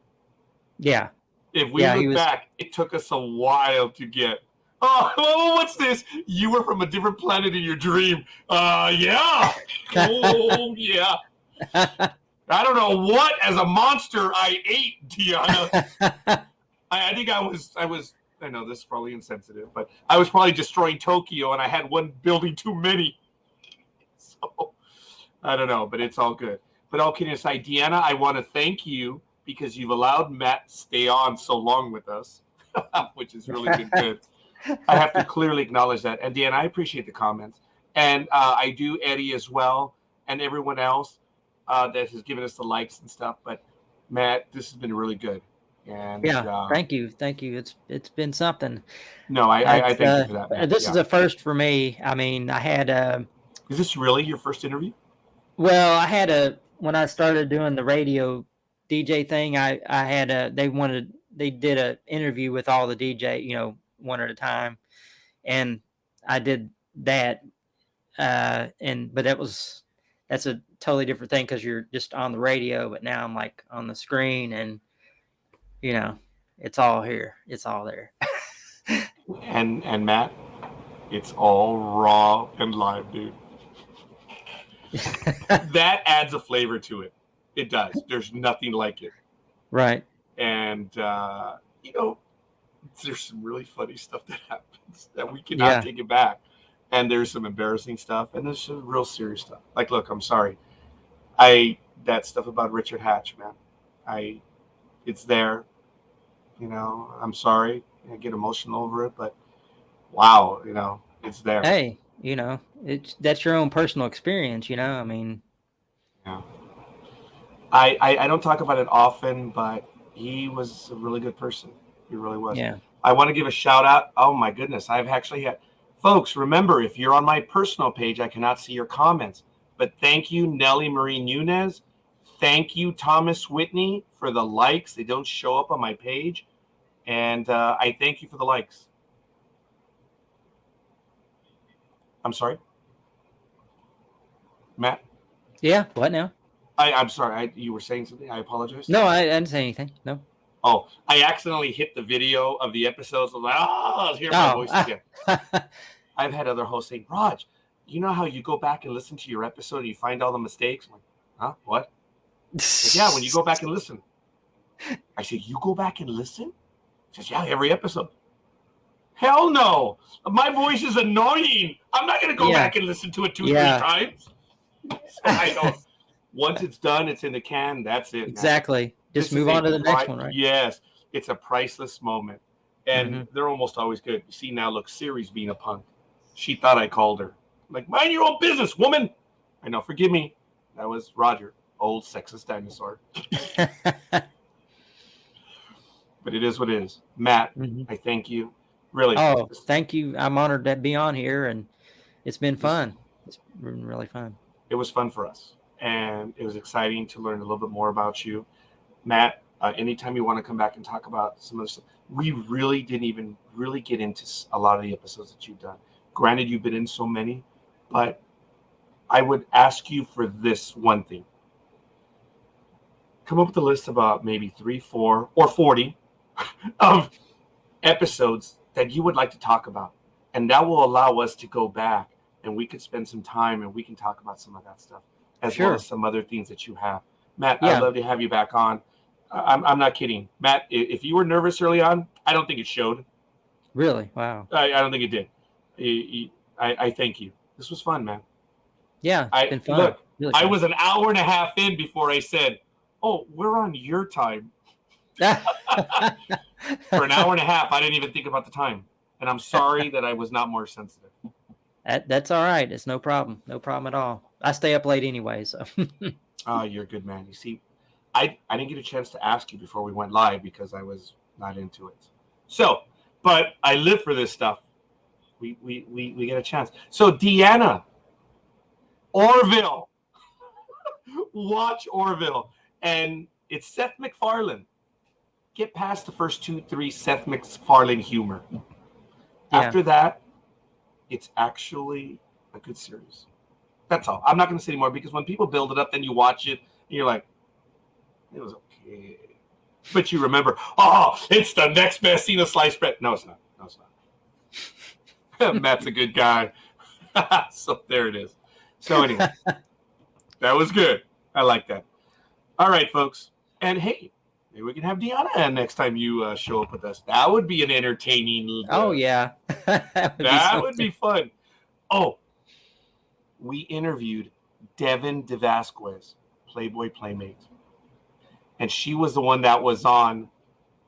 Yeah. If we look back, it took us a while to get, oh, what's this? You were from a different planet in your dream. Yeah. Oh, yeah. I don't know what as a monster I ate, Deanna. I think I was, I know this is probably insensitive, but I was probably destroying Tokyo, and I had one building too many. So, I don't know, but it's all good. But all kidding aside, Deanna, I want to thank you because you've allowed Matt to stay on so long with us, which has really been good. I have to clearly acknowledge that. And Deanna, I appreciate the comments. And I do Eddie as well, and everyone else that has given us the likes and stuff. But Matt, this has been really good. And thank you. It's been something. No, I thank you for that, Matt. This is a first for me. I mean, I had Is this really your first interview? Well, I had when I started doing the radio DJ thing, they did an interview with all the DJ, one at a time, and I did that. But that's a totally different thing because you're just on the radio, but now I'm like on the screen and, it's all here. It's all there. And Matt, it's all raw and live, dude. That adds a flavor to it. It does. There's nothing like it. Right. And, there's some really funny stuff that happens that we cannot take it back. And there's some embarrassing stuff. And there's some real serious stuff. Like, look, I'm sorry. That stuff about Richard Hatch, man. It's there. I'm sorry. I get emotional over it. But, wow, it's there. Hey, that's your own personal experience, I mean. Yeah. I don't talk about it often, but he was a really good person. He really was. Yeah. I want to give a shout out. Oh my goodness. I've actually had folks, remember, if you're on my personal page, I cannot see your comments. But thank you, Nellie Marie Nunez. Thank you, Thomas Whitney, for the likes. They don't show up on my page. And I thank you for the likes. I'm sorry, Matt. Yeah. What now? I'm sorry. You were saying something. I apologize. No, I didn't say anything. No. Oh, I accidentally hit the video of the episodes. I'm like, I'll hear my voice again. I've had other hosts saying, Raj, you know how you go back and listen to your episode and you find all the mistakes? I'm like, huh? What? Like, yeah, when you go back and listen. I said, you go back and listen? He says, yeah, every episode. Hell no. My voice is annoying. I'm not going to go back and listen to it 2 or 3 times. So I don't. Once it's done, it's in the can. That's it. Exactly. Man. Just move on to the next one, right? Yes. It's a priceless moment. And they're almost always good. You see now, look, Siri's being a punk. She thought I called her. I'm like, mind your own business, woman. I know. Forgive me. That was Roger, old sexist dinosaur. But it is what it is. Matt, I thank you. Really. Oh, thank you. I'm honored to be on here, and it's been fun. It's been really fun. It was fun for us, and it was exciting to learn a little bit more about you. Matt, anytime you want to come back and talk about some of the stuff, we really didn't even really get into a lot of the episodes that you've done. Granted, you've been in so many, but I would ask you for this one thing. Come up with a list of about maybe 3, 4, or 40 of episodes that you would like to talk about. And that will allow us to go back and we could spend some time and we can talk about some of that stuff as well as some other things that you have. Matt, I'd love to have you back on. I'm not kidding. Matt, if you were nervous early on, I don't think it showed. Really? Wow. I don't think it did. I thank you. This was fun, man. Yeah, it's been fun. Look, really I fun. was an hour and a half in before I said, oh, we're on your time. For an hour and a half, I didn't even think about the time. And I'm sorry that I was not more sensitive. That's all right. It's no problem. No problem at all. I stay up late anyway, so. Oh, you're a good man. You see, I didn't get a chance to ask you before we went live because I was not into it. So, but I live for this stuff. We get a chance. So, Deanna, Orville. Watch Orville. And it's Seth MacFarlane. Get past the first 2, 3 Seth MacFarlane humor. Yeah. After that, it's actually a good series. That's all. I'm not going to say anymore because when people build it up, then you watch it and you're like, it was okay. But you remember, oh, it's the next best scene of sliced bread. No, it's not. No, it's not. Matt's a good guy. So there it is. So anyway, that was good. I like that. All right, folks. And hey, maybe we can have Deanna next time you show up with us. That would be an entertaining. Oh, yeah. That would be fun. Oh, we interviewed Devin DeVasquez, Playboy Playmate. And she was the one that was on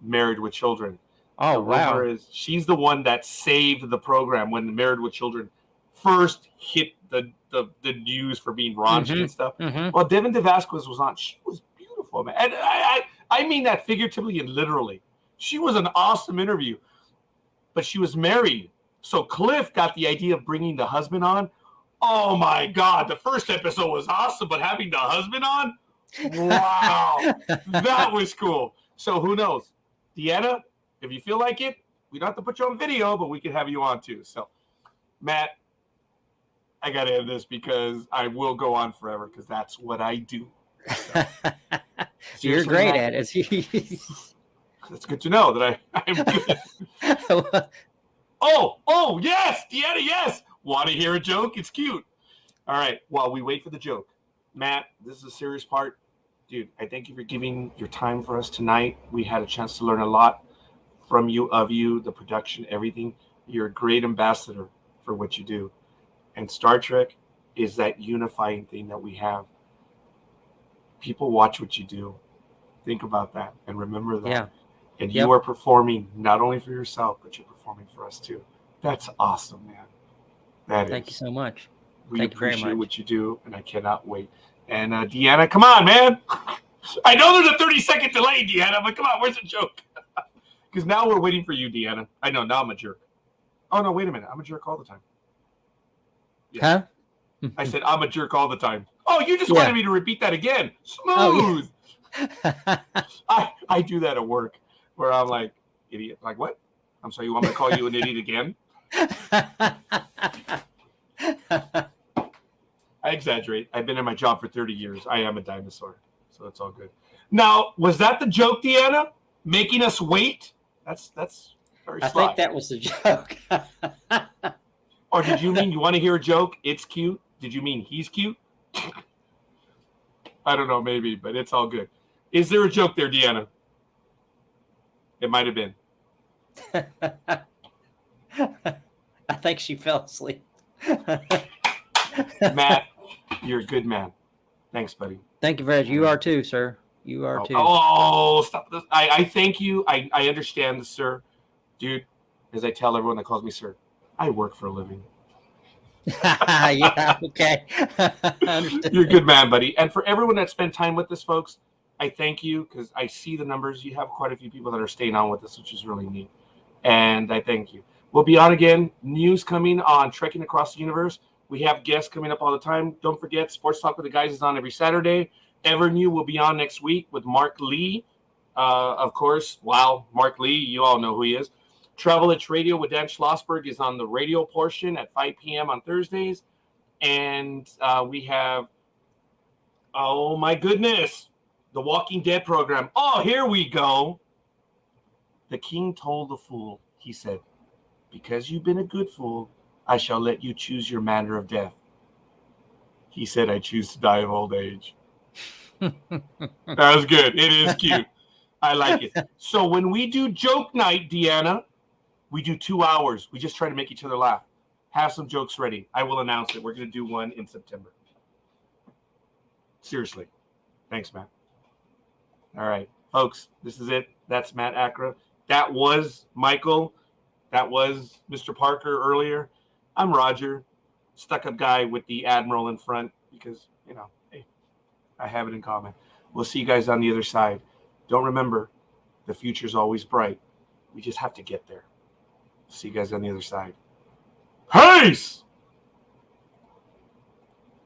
Married with Children. Oh, wow. She's the one that saved the program when Married with Children first hit the news for being raunchy and stuff. Well, Devin DeVasquez was on. She was beautiful, man. And I mean that figuratively and literally. She was an awesome interview. But she was married. So Cliff got the idea of bringing the husband on. Oh, my God. The first episode was awesome, but having the husband on? Wow. That was cool. So who knows? Deanna, if you feel like it, we don't have to put you on video, but we can have you on too. So, Matt, I got to end this because I will go on forever because that's what I do. So, you're great Matt, at it. That's good to know that I'm good. Oh, yes, Deanna, yes. Want to hear a joke? It's cute. All right, while we wait for the joke. Matt, this is a serious part. Dude, I thank you for giving your time for us tonight. We had a chance to learn a lot from you, the production, everything. You're a great ambassador for what you do. And Star Trek is that unifying thing that we have. People watch what you do. Think about that and remember that. Yeah. And you are performing not only for yourself, but you're performing for us too. That's awesome, man. Thank you so much. We appreciate what you do, and I cannot wait. And Deanna, come on, man. I know there's a 30-second delay, Deanna, but come on, where's the joke? Because now we're waiting for you, Deanna. I know, now I'm a jerk. Oh, no, wait a minute. I'm a jerk all the time. Yeah. Huh? I said I'm a jerk all the time. Oh, you just wanted me to repeat that again. Smooth. Oh, yeah. I do that at work where I'm like, idiot. Like, what? I'm sorry, you want me to call you an idiot again? I exaggerate. I've been in my job for 30 years. I am a dinosaur, so it's all good. Now, was that the joke, Deanna? Making us wait? That's very I sly. think that was the joke. Or did you mean you want to hear a joke? It's cute. Did you mean he's cute? I don't know, maybe, but it's all good. Is there a joke there, Deanna? It might have been. I think she fell asleep. Matt, you're a good man. Thanks, buddy. Thank you very much. You are too, sir. You are too. Oh, stop this. I thank you. I understand this, sir. Dude, as I tell everyone that calls me sir, I work for a living. Yeah, okay. I understand. You're a good man, buddy. And for everyone that spent time with us, folks, I thank you because I see the numbers. You have quite a few people that are staying on with us, which is really neat. And I thank you. We'll be on again. News coming on Trekking Across the Universe. We have guests coming up all the time. Don't forget, Sports Talk with the Guys is on every Saturday. Ever New will be on next week with Mark Lee. Of course, wow, Mark Lee, you all know who he is. Travel Itch Radio with Dan Schlossberg is on the radio portion at 5 p.m. on Thursdays. And we have, oh my goodness, the Walking Dead program. Oh, here we go. The king told the fool, he said, because you've been a good fool, I shall let you choose your manner of death. He said, I choose to die of old age. That was good. It is cute. I like it. So when we do joke night, Deanna, we do 2 hours. We just try to make each other laugh. Have some jokes ready. I will announce it. We're going to do one in September. Seriously. Thanks, Matt. All right, folks, this is it. That's Matt Acra. That was Michael. That was Mr. Parker earlier. I'm Roger, stuck-up guy with the Admiral in front because, you know, hey, I have it in common. We'll see you guys on the other side. Don't remember, the future's always bright. We just have to get there. See you guys on the other side. Peace!